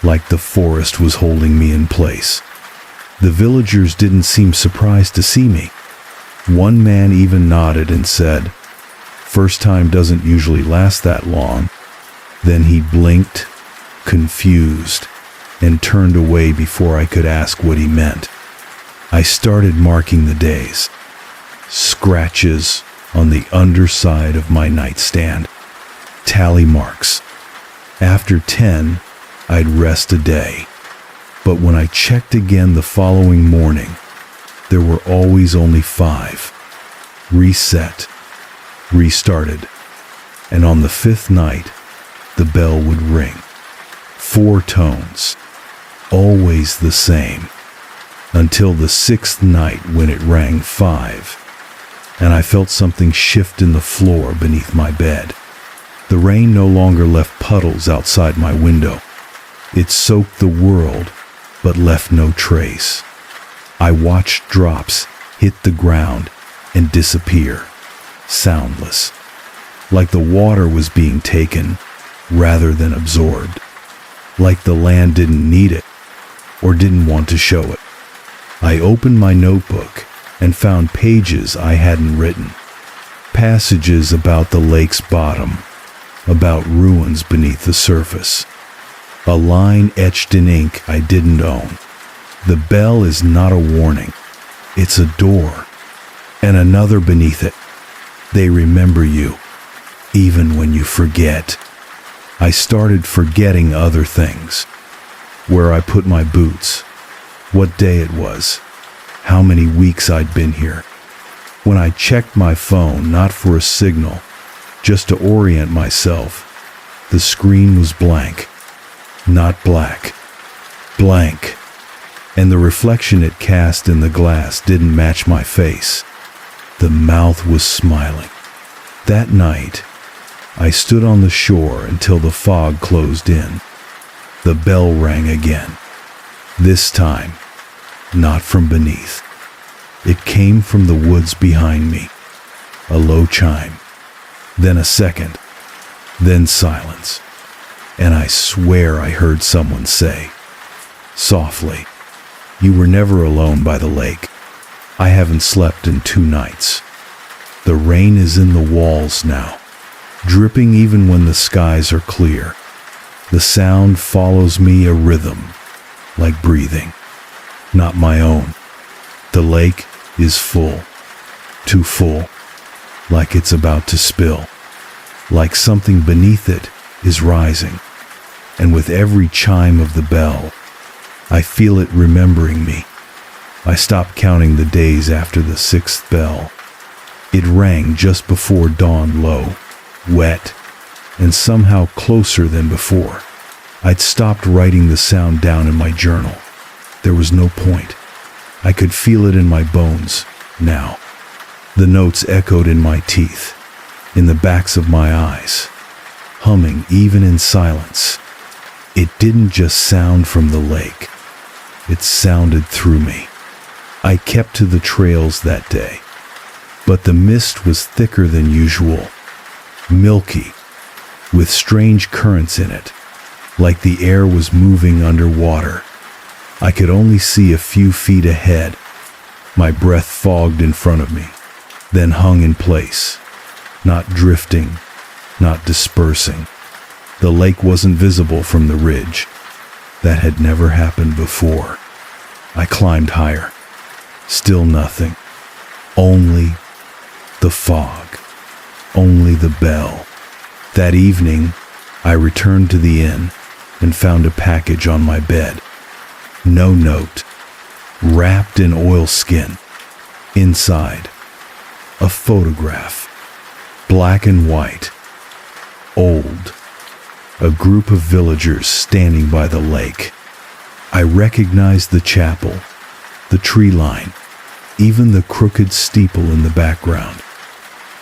like the forest was holding me in place. The villagers didn't seem surprised to see me. One man even nodded and said, "First time doesn't usually last that long." Then he blinked, confused, and turned away before I could ask what he meant. I started marking the days. Scratches on the underside of my nightstand. Tally marks. After 10, I'd rest a day. But when I checked again the following morning, there were always only 5. Reset. Restarted. And on the 5th night, the bell would ring. 4 tones. Always the same. Until the 6th night when it rang 5. And I felt something shift in the floor beneath my bed. The rain no longer left puddles outside my window. It soaked the world, but left no trace. I watched drops hit the ground and disappear, soundless, like the water was being taken rather than absorbed, like the land didn't need it or didn't want to show it. I opened my notebook and found pages I hadn't written, passages about the lake's bottom, about ruins beneath the surface. A line etched in ink I didn't own. The bell is not a warning. It's a door. And another beneath it. They remember you, even when you forget. I started forgetting other things. Where I put my boots. What day it was. How many weeks I'd been here. When I checked my phone, not for a signal, just to orient myself, the screen was blank. Not black. Blank. And the reflection it cast in the glass didn't match my face. The mouth was smiling. That night, I stood on the shore until the fog closed in. The bell rang again. This time, not from beneath. It came from the woods behind me. A low chime. Then a second. Then silence. And I swear I heard someone say, softly, "You were never alone by the lake. I haven't slept in 2 nights. The rain is in the walls now, dripping even when the skies are clear. The sound follows me a rhythm, like breathing, not my own. The lake is full, too full, like it's about to spill, like something beneath it is rising. And with every chime of the bell, I feel it remembering me. I stopped counting the days after the 6th bell. It rang just before dawn low, wet, and somehow closer than before. I'd stopped writing the sound down in my journal. There was no point. I could feel it in my bones now. The notes echoed in my teeth, in the backs of my eyes, humming even in silence. It didn't just sound from the lake. It sounded through me. I kept to the trails that day, but the mist was thicker than usual, milky, with strange currents in it, like the air was moving underwater. I could only see a few feet ahead. My breath fogged in front of me, then hung in place, not drifting, not dispersing. The lake wasn't visible from the ridge. That had never happened before. I climbed higher. Still nothing. Only the fog. Only the bell. That evening, I returned to the inn and found a package on my bed. No note. Wrapped in oilskin. Inside, a photograph. Black and white. Old. A group of villagers standing by the lake. I recognized the chapel, the tree line, even the crooked steeple in the background.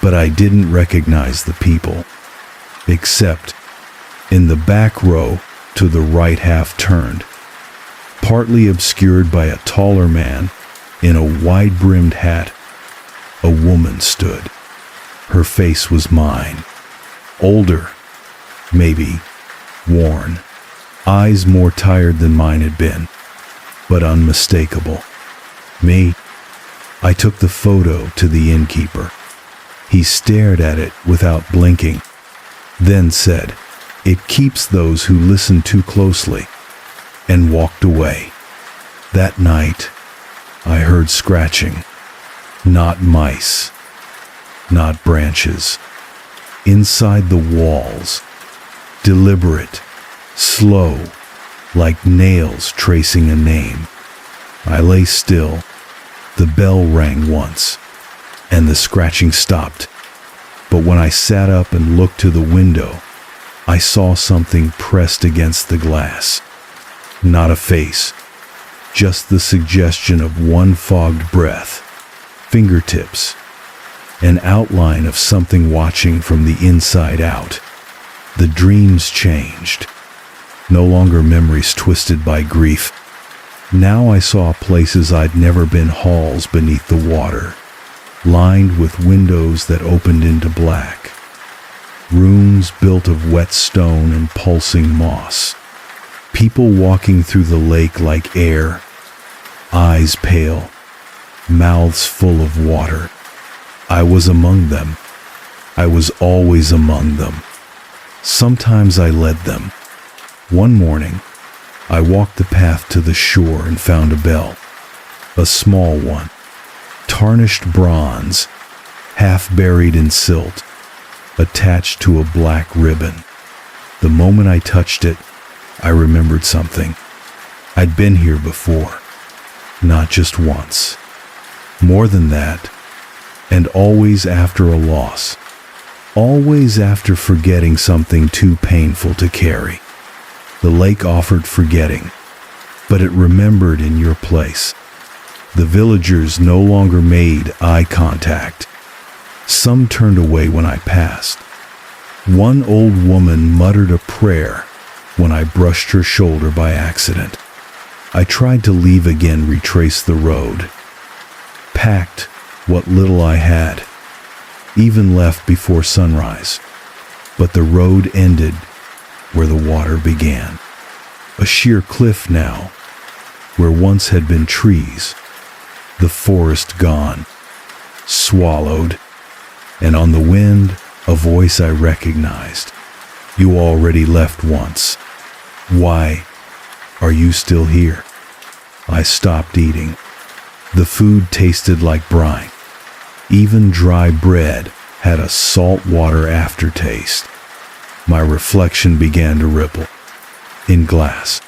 But I didn't recognize the people, except in the back row to the right half turned, partly obscured by a taller man in a wide-brimmed hat, a woman stood. Her face was mine. Older, maybe, worn, eyes more tired than mine had been, but unmistakable. Me. I took the photo to the innkeeper. He stared at it without blinking, then said, "It keeps those who listen too closely," and walked away. That night, I heard scratching. Not mice, not branches. Inside the walls, deliberate, slow, like nails tracing a name. I lay still. The bell rang once, and the scratching stopped. But when I sat up and looked to the window, I saw something pressed against the glass. Not a face, just the suggestion of one fogged breath, fingertips, an outline of something watching from the inside out. The dreams changed. No longer memories twisted by grief. Now I saw places I'd never been, halls beneath the water, lined with windows that opened into black. Rooms built of wet stone and pulsing moss. People walking through the lake like air, eyes pale, mouths full of water. I was among them. I was always among them. Sometimes I led them. One morning, I walked the path to the shore and found a bell. A small one, tarnished bronze, half buried in silt, attached to a black ribbon. The moment I touched it, I remembered something. I'd been here before, not just once. More than that, and always after a loss. Always after forgetting something too painful to carry. The lake offered forgetting, but it remembered in your place. The villagers no longer made eye contact. Some turned away when I passed. One old woman muttered a prayer when I brushed her shoulder by accident. I tried to leave again, retrace the road. Packed what little I had, even left before sunrise. But the road ended where the water began. A sheer cliff now, where once had been trees. The forest gone, swallowed, and on the wind, a voice I recognized. "You already left once. Why are you still here?" I stopped eating. The food tasted like brine. Even dry bread had a saltwater aftertaste. My reflection began to ripple. In glass,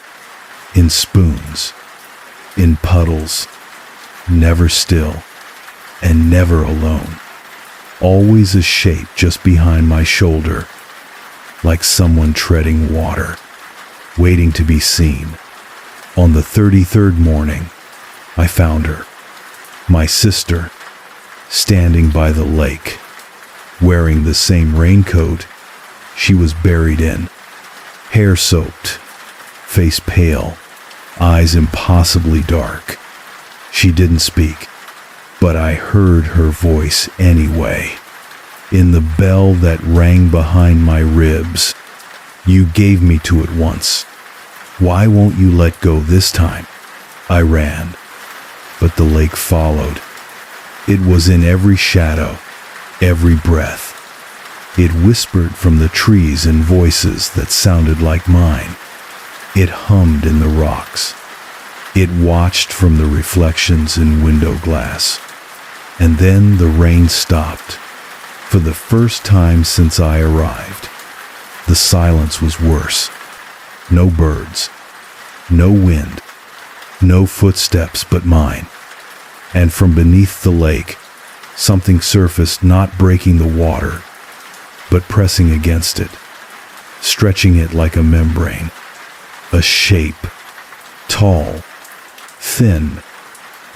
in spoons, in puddles, never still, and never alone. Always a shape just behind my shoulder, like someone treading water, waiting to be seen. On the 33rd morning, I found her, my sister, standing by the lake, wearing the same raincoat she was buried in, hair soaked, face pale, eyes impossibly dark. She didn't speak, but I heard her voice anyway. In the bell that rang behind my ribs. You gave me to it once. Why won't you let go this time? I ran, but the lake followed. It was in every shadow, every breath. It whispered from the trees in voices that sounded like mine. It hummed in the rocks. It watched from the reflections in window glass. And then the rain stopped. For the first time since I arrived, the silence was worse. No birds, no wind, no footsteps but mine. And from beneath the lake, something surfaced, not breaking the water, but pressing against it, stretching it like a membrane. A shape, tall, thin,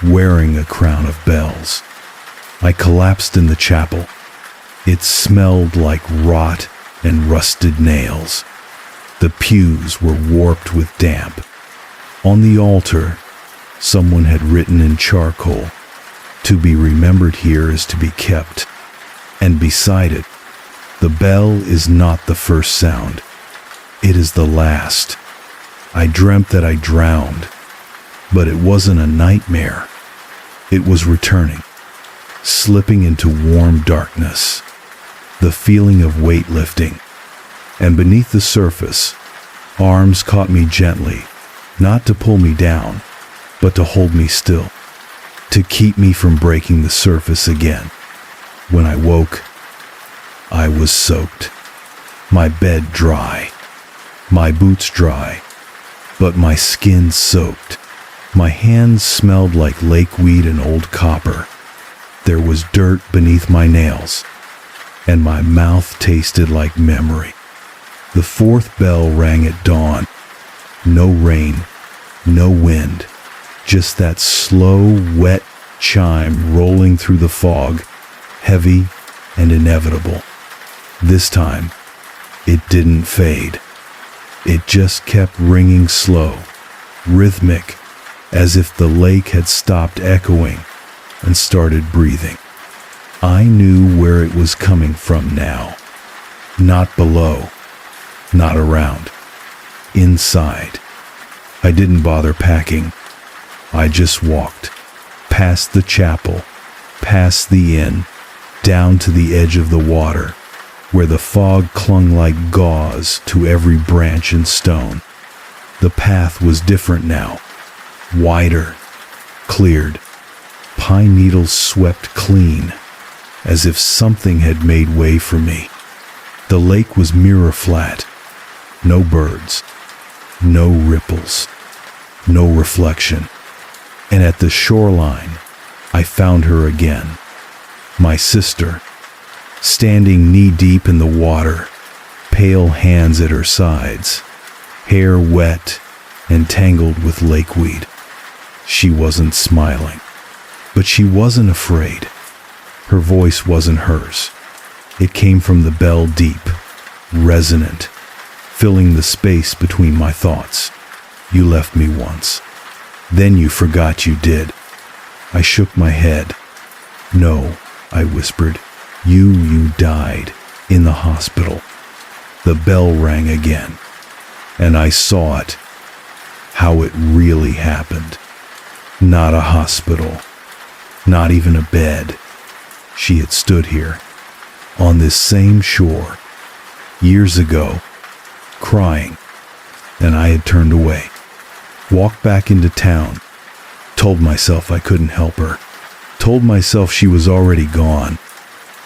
wearing a crown of bells. I collapsed in the chapel. It smelled like rot and rusted nails. The pews were warped with damp. On the altar, someone had written in charcoal, "To be remembered here is to be kept." And beside it, the bell is not the first sound. It is the last. I dreamt that I drowned, but it wasn't a nightmare. It was returning, slipping into warm darkness, the feeling of weight lifting. And beneath the surface, arms caught me gently, not to pull me down, but to hold me still, to keep me from breaking the surface again. When I woke, I was soaked, my bed dry, my boots dry, but my skin soaked. My hands smelled like lakeweed and old copper. There was dirt beneath my nails, and my mouth tasted like memory. The fourth bell rang at dawn. No rain, no wind, just that slow, wet chime rolling through the fog, heavy and inevitable. This time, it didn't fade. It just kept ringing slow, rhythmic, as if the lake had stopped echoing and started breathing. I knew where it was coming from now. Not below, not around, inside. I didn't bother packing. I just walked, past the chapel, past the inn, down to the edge of the water, where the fog clung like gauze to every branch and stone. The path was different now, wider, cleared. Pine needles swept clean, as if something had made way for me. The lake was mirror flat. No birds, no ripples, no reflection. And at the shoreline, I found her again, my sister, standing knee-deep in the water, pale hands at her sides, hair wet and tangled with lakeweed. She wasn't smiling, but she wasn't afraid. Her voice wasn't hers. It came from the bell deep, resonant, filling the space between my thoughts. You left me once. Then you forgot you did. I shook my head. No, I whispered. You died in the hospital. The bell rang again, and I saw it, how it really happened. Not a hospital, not even a bed. She had stood here, on this same shore, years ago, crying, and I had turned away. Walked back into town, told myself I couldn't help her, told myself she was already gone.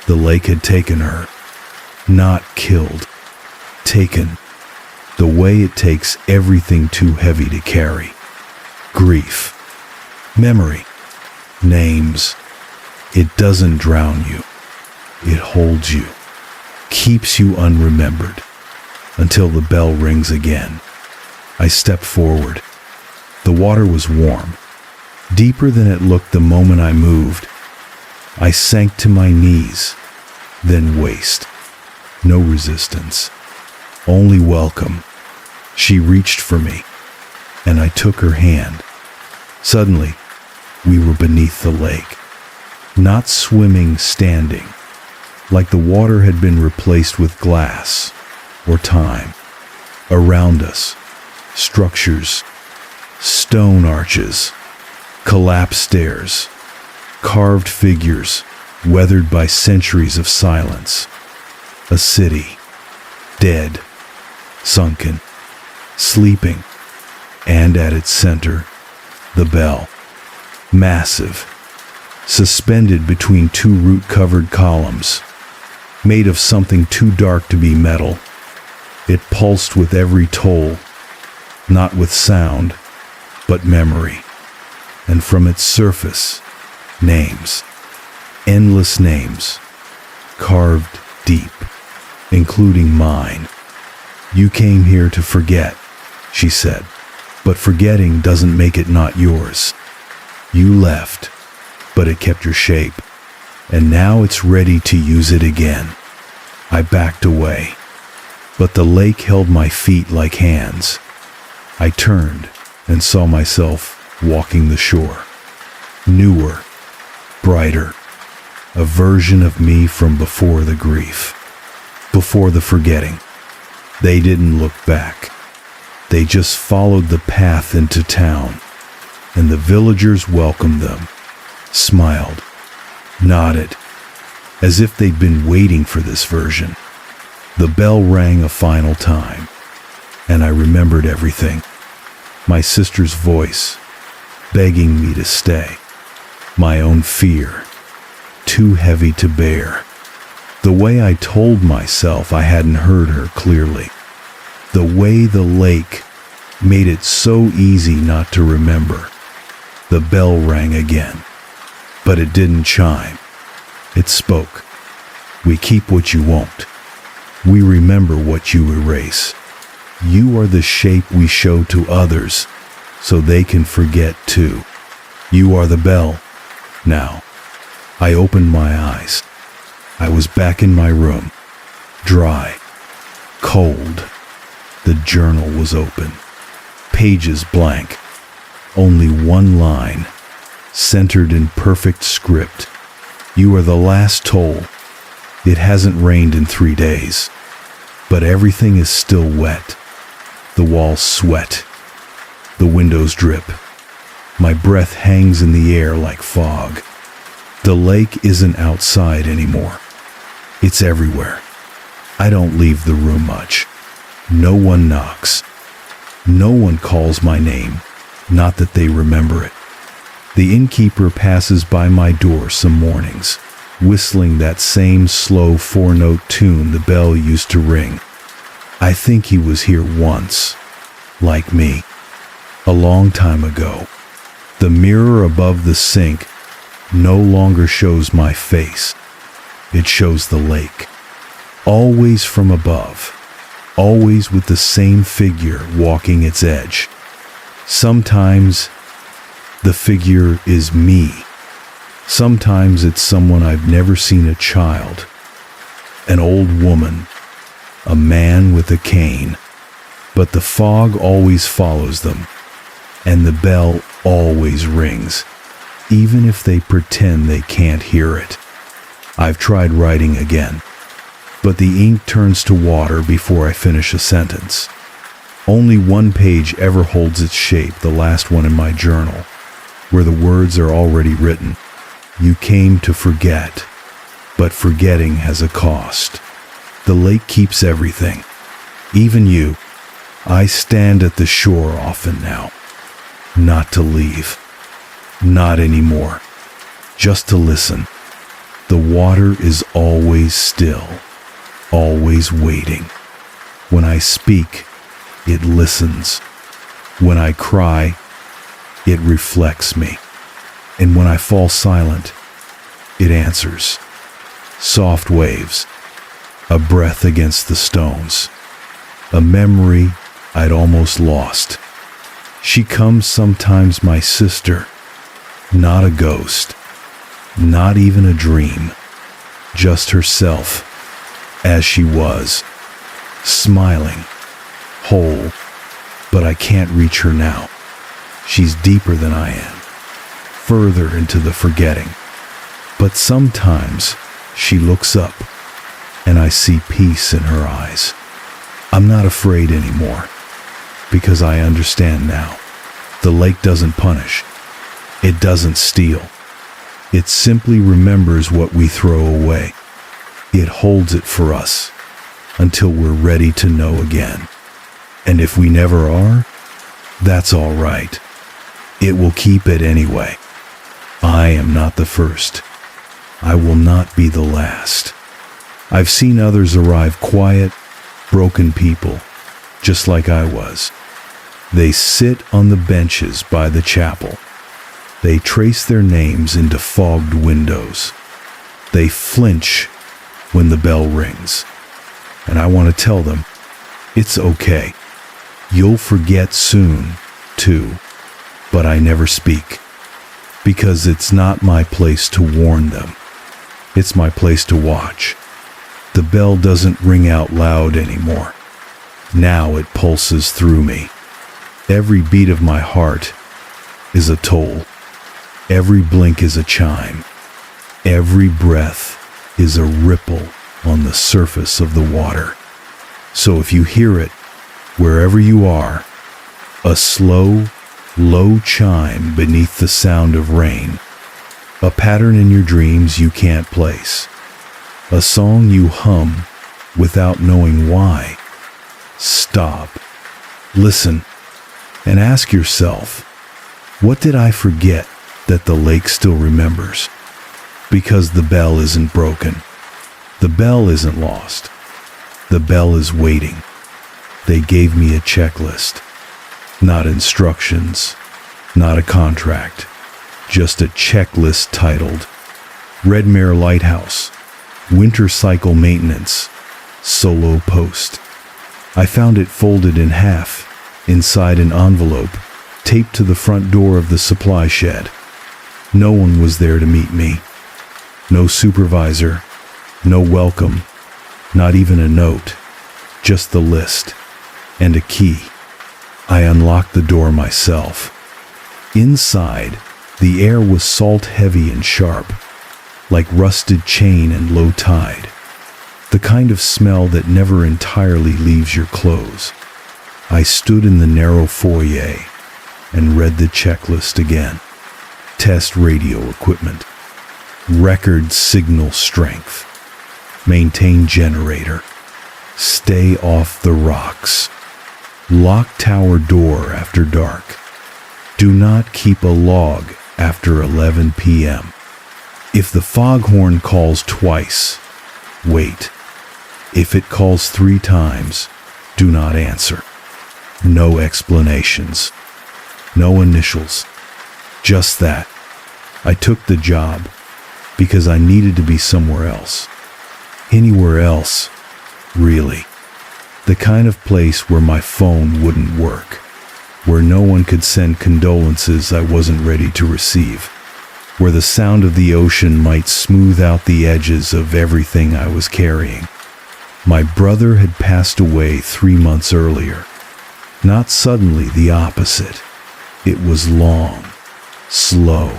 The lake had taken her, not killed, taken, the way it takes everything too heavy to carry. Grief, memory, names. It doesn't drown you. It holds you, keeps you unremembered. until the bell rings again. I stepped forward. The water was warm, deeper than it looked the moment I moved. I sank to my knees, then waist. No resistance, only welcome. She reached for me, and I took her hand. Suddenly, we were beneath the lake, not swimming, standing, like the water had been replaced with glass or time. Around us, structures, stone arches, collapsed stairs, carved figures weathered by centuries of silence. A city, dead, sunken, sleeping, and at its center, the bell, massive, suspended between two root-covered columns, made of something too dark to be metal. It pulsed with every toll, not with sound, but memory. And from its surface, names, endless names, carved deep, including mine. "You came here to forget," she said, "but forgetting doesn't make it not yours. You left, but it kept your shape, and now it's ready to use it again." I backed away, but the lake held my feet like hands. I turned and saw myself walking the shore. Newer, brighter, a version of me from before the grief, before the forgetting. They didn't look back. They just followed the path into town, and the villagers welcomed them, smiled, nodded, as if they'd been waiting for this version. The bell rang a final time, and I remembered everything. My sister's voice, begging me to stay. My own fear, too heavy to bear. The way I told myself I hadn't heard her clearly. The way the lake made it so easy not to remember. The bell rang again, but it didn't chime. It spoke. "We keep what you won't. We remember what you erase. You are the shape we show to others, so they can forget too. You are the bell." Now, I opened my eyes. I was back in my room, dry, cold. The journal was open, pages blank, only one line, centered in perfect script. "You are the last toll. It hasn't rained in 3 days, but everything is still wet. The walls sweat. The windows drip. My breath hangs in the air like fog. The lake isn't outside anymore. It's everywhere. I don't leave the room much. No one knocks. No one calls my name, not that they remember it. The innkeeper passes by my door some mornings, whistling that same slow 4-note tune the bell used to ring. I think he was here once, like me, a long time ago. The mirror above the sink no longer shows my face. It shows the lake, always from above, always with the same figure walking its edge. Sometimes the figure is me. Sometimes it's someone I've never seen: a child, an old woman, a man with a cane. But the fog always follows them, and the bell always rings, even if they pretend they can't hear it. I've tried writing again, but the ink turns to water before I finish a sentence. Only one page ever holds its shape, the last one in my journal, where the words are already written. "You came to forget, but forgetting has a cost. The lake keeps everything, even you. I stand at the shore often now, not to leave, not anymore, just to listen. The water is always still, always waiting. When I speak, it listens. When I cry, it reflects me. And when I fall silent, it answers. Soft waves, a breath against the stones. a memory I'd almost lost. She comes sometimes, my sister, not a ghost, not even a dream, just herself, as she was, smiling, whole, but I can't reach her now. She's deeper than I am, further into the forgetting. But sometimes she looks up, and I see peace in her eyes. I'm not afraid anymore, because I understand now. The lake doesn't punish. It doesn't steal. It simply remembers what we throw away. It holds it for us until we're ready to know again. And if we never are, that's all right. It will keep it anyway. I am not the first. I will not be the last. I've seen others arrive quiet, broken people, just like I was. They sit on the benches by the chapel. They trace their names into fogged windows. They flinch when the bell rings. And I want to tell them, it's okay. You'll forget soon, too. But I never speak, because it's not my place to warn them. It's my place to watch. The bell doesn't ring out loud anymore. Now it pulses through me. Every beat of my heart is a toll. Every blink is a chime. Every breath is a ripple on the surface of the water. So if you hear it, wherever you are, a slow, low chime beneath the sound of rain, a pattern in your dreams you can't place, a song you hum without knowing why, stop, listen, and ask yourself, what did I forget that the lake still remembers? Because the bell isn't broken. The bell isn't lost. The bell is waiting. They gave me a checklist, not instructions, not a contract, just a checklist titled Redmare Lighthouse, Winter Cycle Maintenance, Solo Post. I found it folded in half, inside an envelope, taped to the front door of the supply shed. No one was there to meet me. No supervisor, no welcome, not even a note, just the list and a key. I unlocked the door myself. Inside, the air was salt-heavy and sharp, like rusted chain and low tide, the kind of smell that never entirely leaves your clothes. I stood in the narrow foyer and read the checklist again. Test radio equipment. Record signal strength. Maintain generator. Stay off the rocks. Lock tower door after dark. Do not keep a log after 11 p.m. If the foghorn calls twice, wait. If it calls 3 times, do not answer. No explanations. No initials. Just that. I took the job because I needed to be somewhere else. Anywhere else, really. The kind of place where my phone wouldn't work, where no one could send condolences I wasn't ready to receive, where the sound of the ocean might smooth out the edges of everything I was carrying. My brother had passed away 3 months earlier. Not suddenly, the opposite. It was long, slow,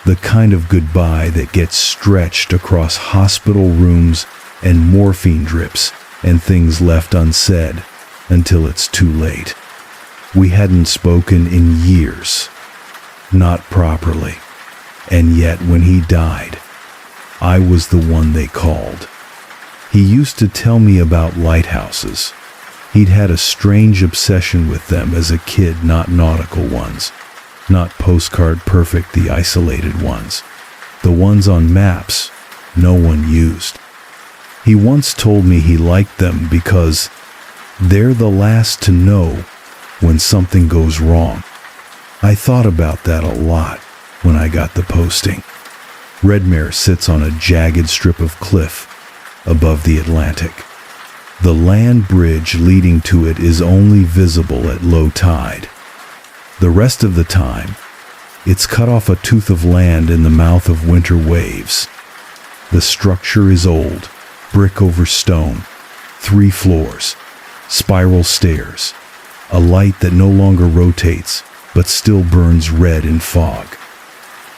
the kind of goodbye that gets stretched across hospital rooms and morphine drips and things left unsaid until it's too late. We hadn't spoken in years, not properly, and yet when he died, I was the one they called. He used to tell me about lighthouses. He'd had a strange obsession with them as a kid, not nautical ones, not postcard perfect, the isolated ones, the ones on maps no one used. He once told me he liked them because they're the last to know when something goes wrong. I thought about that a lot when I got the posting. Redmare sits on a jagged strip of cliff above the Atlantic. The land bridge leading to it is only visible at low tide. The rest of the time, it's cut off a tooth of land in the mouth of winter waves. The structure is old, brick over stone, 3 floors, spiral stairs, a light that no longer rotates but still burns red in fog.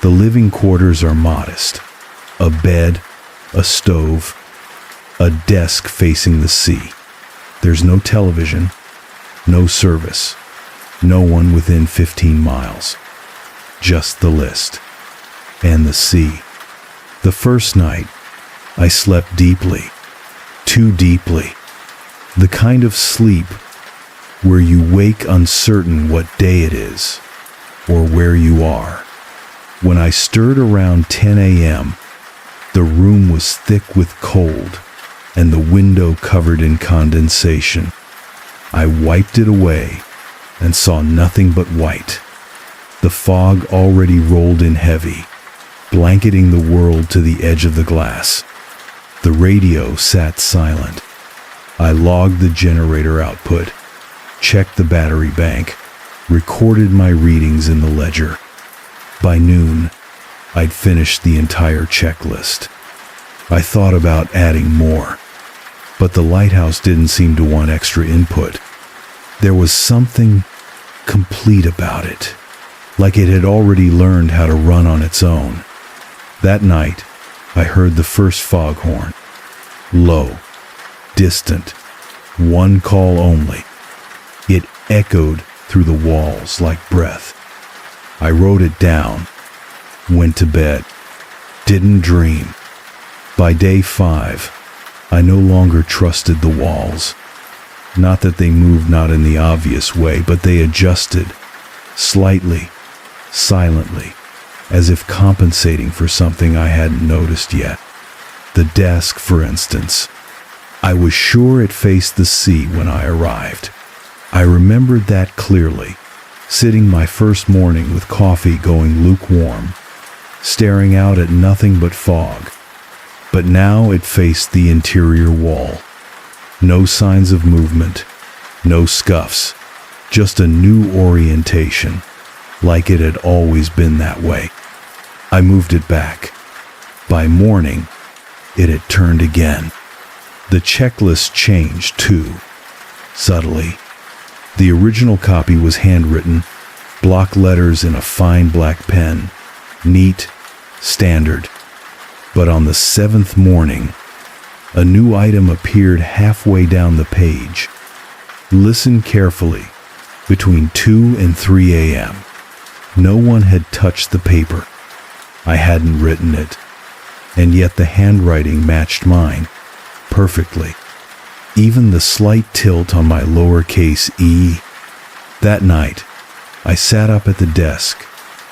The living quarters are modest. A bed, a stove, a desk facing the sea. There's no television, no service, no one within 15 miles. Just the list. And the sea. The first night, I slept deeply. Too deeply. The kind of sleep where you wake uncertain what day it is or where you are. When I stirred around 10 a.m., the room was thick with cold and the window covered in condensation. I wiped it away and saw nothing but white. The fog already rolled in heavy, blanketing the world to the edge of the glass. The radio sat silent. I logged the generator output, checked the battery bank, recorded my readings in the ledger. By noon, I'd finished the entire checklist. I thought about adding more, but the lighthouse didn't seem to want extra input. There was something complete about it, like it had already learned how to run on its own. That night, I heard the first foghorn. Low, distant, one call only. It echoed through the walls like breath. I wrote it down, went to bed, didn't dream. By day 5, I no longer trusted the walls. Not that they moved not in the obvious way, but they adjusted, slightly, silently, as if compensating for something I hadn't noticed yet. The desk, for instance. I was sure it faced the sea when I arrived. I remembered that clearly, sitting my first morning with coffee going lukewarm, staring out at nothing but fog. But now it faced the interior wall. No signs of movement, no scuffs, just a new orientation, like it had always been that way. I moved it back. By morning, it had turned again. The checklist changed too, subtly. The original copy was handwritten, block letters in a fine black pen, neat, standard. But on the 7th morning, a new item appeared halfway down the page. Listen carefully. Between 2 and 3 a.m., no one had touched the paper. I hadn't written it, and yet the handwriting matched mine perfectly. Even the slight tilt on my lowercase e. That night, I sat up at the desk,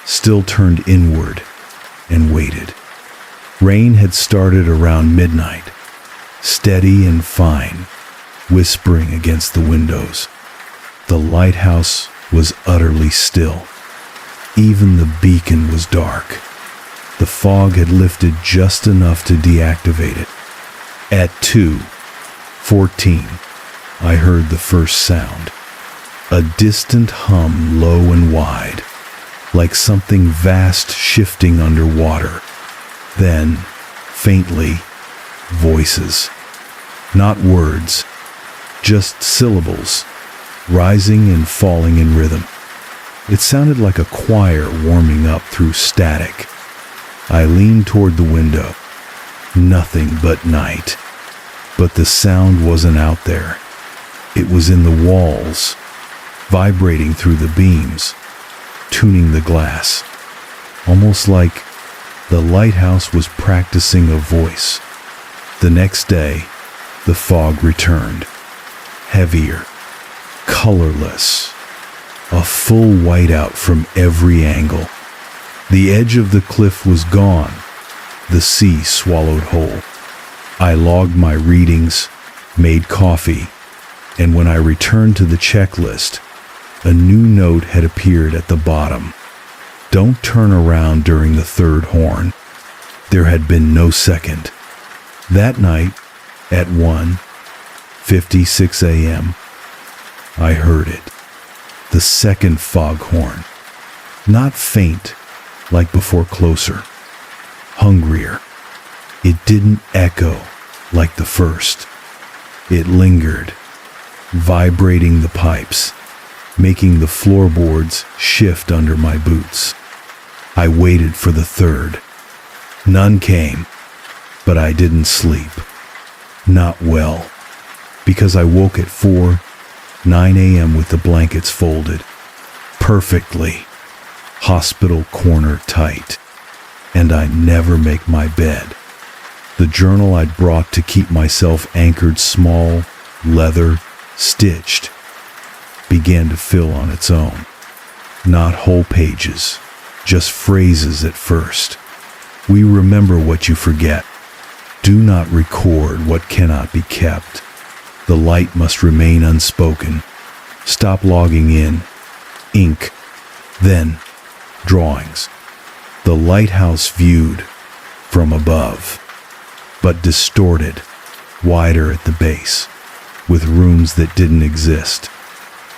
still turned inward, and waited. Rain had started around midnight, steady and fine, whispering against the windows. The lighthouse was utterly still. Even the beacon was dark. The fog had lifted just enough to deactivate it. At 2:14, I heard the first sound. A distant hum, low and wide, like something vast shifting underwater. Then, faintly, voices. Not words, just syllables, rising and falling in rhythm. It sounded like a choir warming up through static. I leaned toward the window. Nothing but night. But the sound wasn't out there. It was in the walls, vibrating through the beams, tuning the glass. Almost like the lighthouse was practicing a voice. The next day, the fog returned. Heavier, colorless, a full whiteout from every angle. The edge of the cliff was gone, the sea swallowed whole. I logged my readings, made coffee, and when I returned to the checklist, a new note had appeared at the bottom. Don't turn around during the 3rd horn. There had been no second. That night, at 1, 56 a.m. I heard it. The second foghorn. Not faint, like before, closer. Hungrier. It didn't echo like the first. It lingered, vibrating the pipes, making the floorboards shift under my boots. I waited for the third. None came, but I didn't sleep. Not well, because I woke at 9 a.m. with the blankets folded, perfectly, hospital corner tight, and I never make my bed. The journal I'd brought to keep myself anchored, small, leather, stitched, began to fill on its own. Not whole pages, just phrases at first. We remember what you forget. Do not record what cannot be kept. The light must remain unspoken. Stop logging in. Ink. Then, drawings. The lighthouse viewed from above, but distorted, wider at the base, with rooms that didn't exist.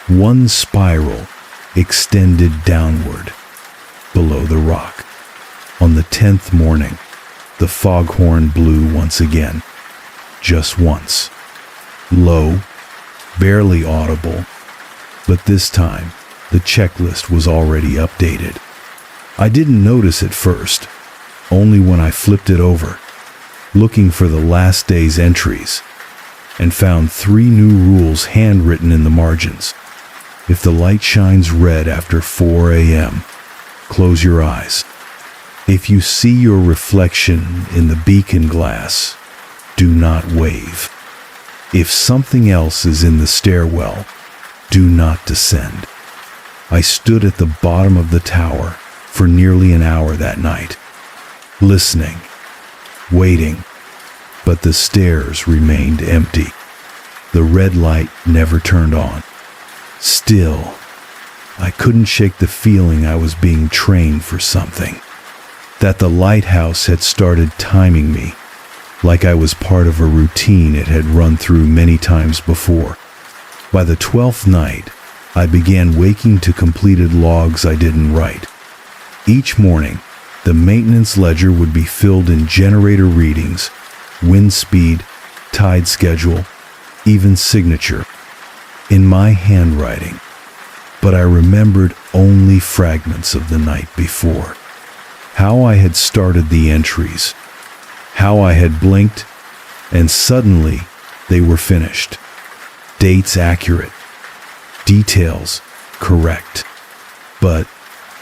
One spiral extended downward, below the rock. On the 10th morning, the foghorn blew once again. Just once. Low, barely audible, but this time, the checklist was already updated. I didn't notice at first, only when I flipped it over, looking for the last day's entries, and found 3 new rules handwritten in the margins. If the light shines red after 4 a.m., close your eyes. If you see your reflection in the beacon glass, do not wave. If something else is in the stairwell, do not descend. I stood at the bottom of the tower for nearly an hour that night, listening, waiting, but the stairs remained empty. The red light never turned on. Still, I couldn't shake the feeling I was being trained for something, that the lighthouse had started timing me, like I was part of a routine it had run through many times before. By the 12th night, I began waking to completed logs I didn't write. Each morning, the maintenance ledger would be filled in generator readings, wind speed, tide schedule, even signature, in my handwriting. But I remembered only fragments of the night before. How I had started the entries, how I had blinked, and suddenly they were finished. Dates accurate, details correct, but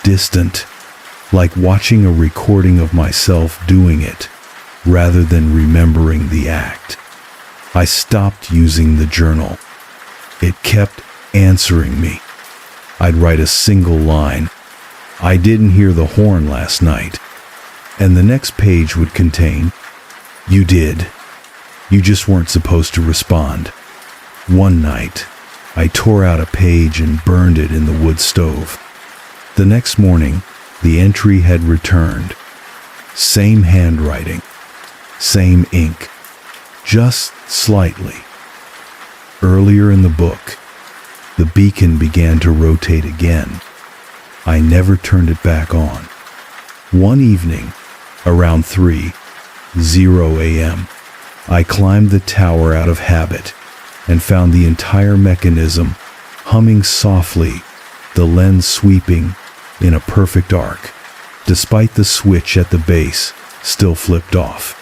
distant, like watching a recording of myself doing it rather than remembering the act. I stopped using the journal. It kept answering me. I'd write a single line. I didn't hear the horn last night. And the next page would contain, you did. You just weren't supposed to respond. One night, I tore out a page and burned it in the wood stove. The next morning, the entry had returned. Same handwriting, same ink, just slightly. Earlier in the book, the beacon began to rotate again. I never turned it back on. One evening, around 3:00 a.m., I climbed the tower out of habit and found the entire mechanism humming softly, the lens sweeping in a perfect arc, despite the switch at the base still flipped off.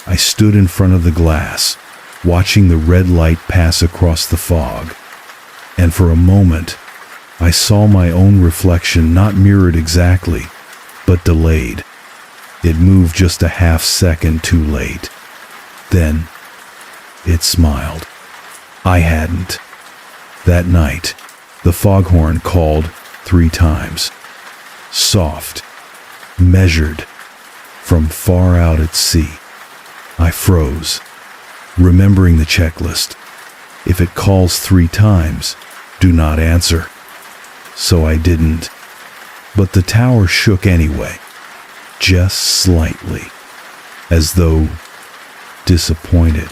I stood in front of the glass, watching the red light pass across the fog, and for a moment, I saw my own reflection not mirrored exactly, but delayed. It moved just a half second too late. Then, it smiled. I hadn't. That night, the foghorn called 3 times. Soft, measured, from far out at sea. I froze, remembering the checklist. If it calls 3 times, do not answer. So I didn't. But the tower shook anyway, just slightly, as though disappointed.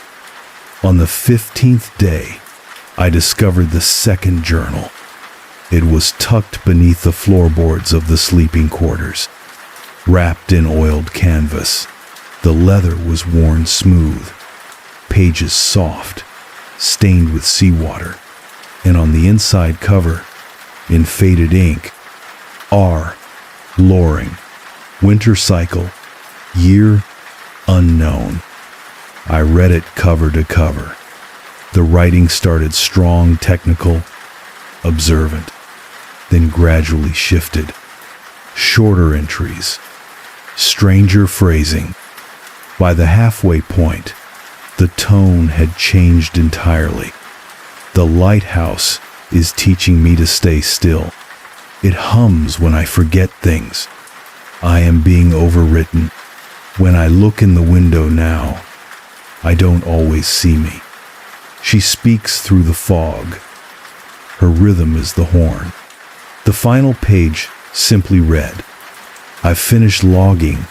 On the 15th day, I discovered the second journal. It was tucked beneath the floorboards of the sleeping quarters. Wrapped in oiled canvas, the leather was worn smooth, pages soft, stained with seawater, and on the inside cover, in faded ink, R. Loring, winter cycle, year unknown. I read it cover to cover. The writing started strong, technical, observant, then gradually shifted. Shorter entries, stranger phrasing. By the halfway point, the tone had changed entirely. The lighthouse is teaching me to stay still. It hums when I forget things. I am being overwritten. When I look in the window now, I don't always see me. She speaks through the fog. Her rhythm is the horn. The final page simply read, "I've finished logging."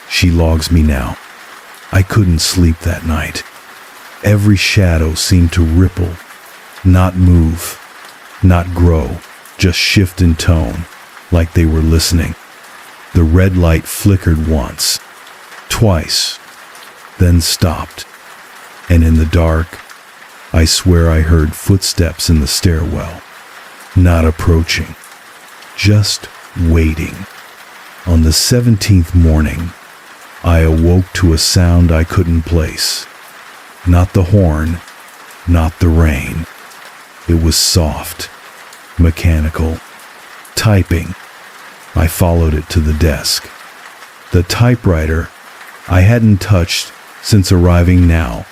She logs me now. I couldn't sleep that night. Every shadow seemed to ripple, not move, not grow, just shift in tone, like they were listening. The red light flickered once, twice, then stopped. And in the dark, I swear I heard footsteps in the stairwell, not approaching, just waiting. On the 17th morning, I awoke to a sound I couldn't place. Not the horn, not the rain. It was soft, mechanical, typing. I followed it to the desk. The typewriter I hadn't touched since arriving now,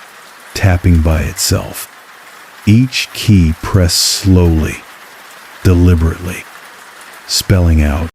tapping by itself. Each key pressed slowly, deliberately, spelling out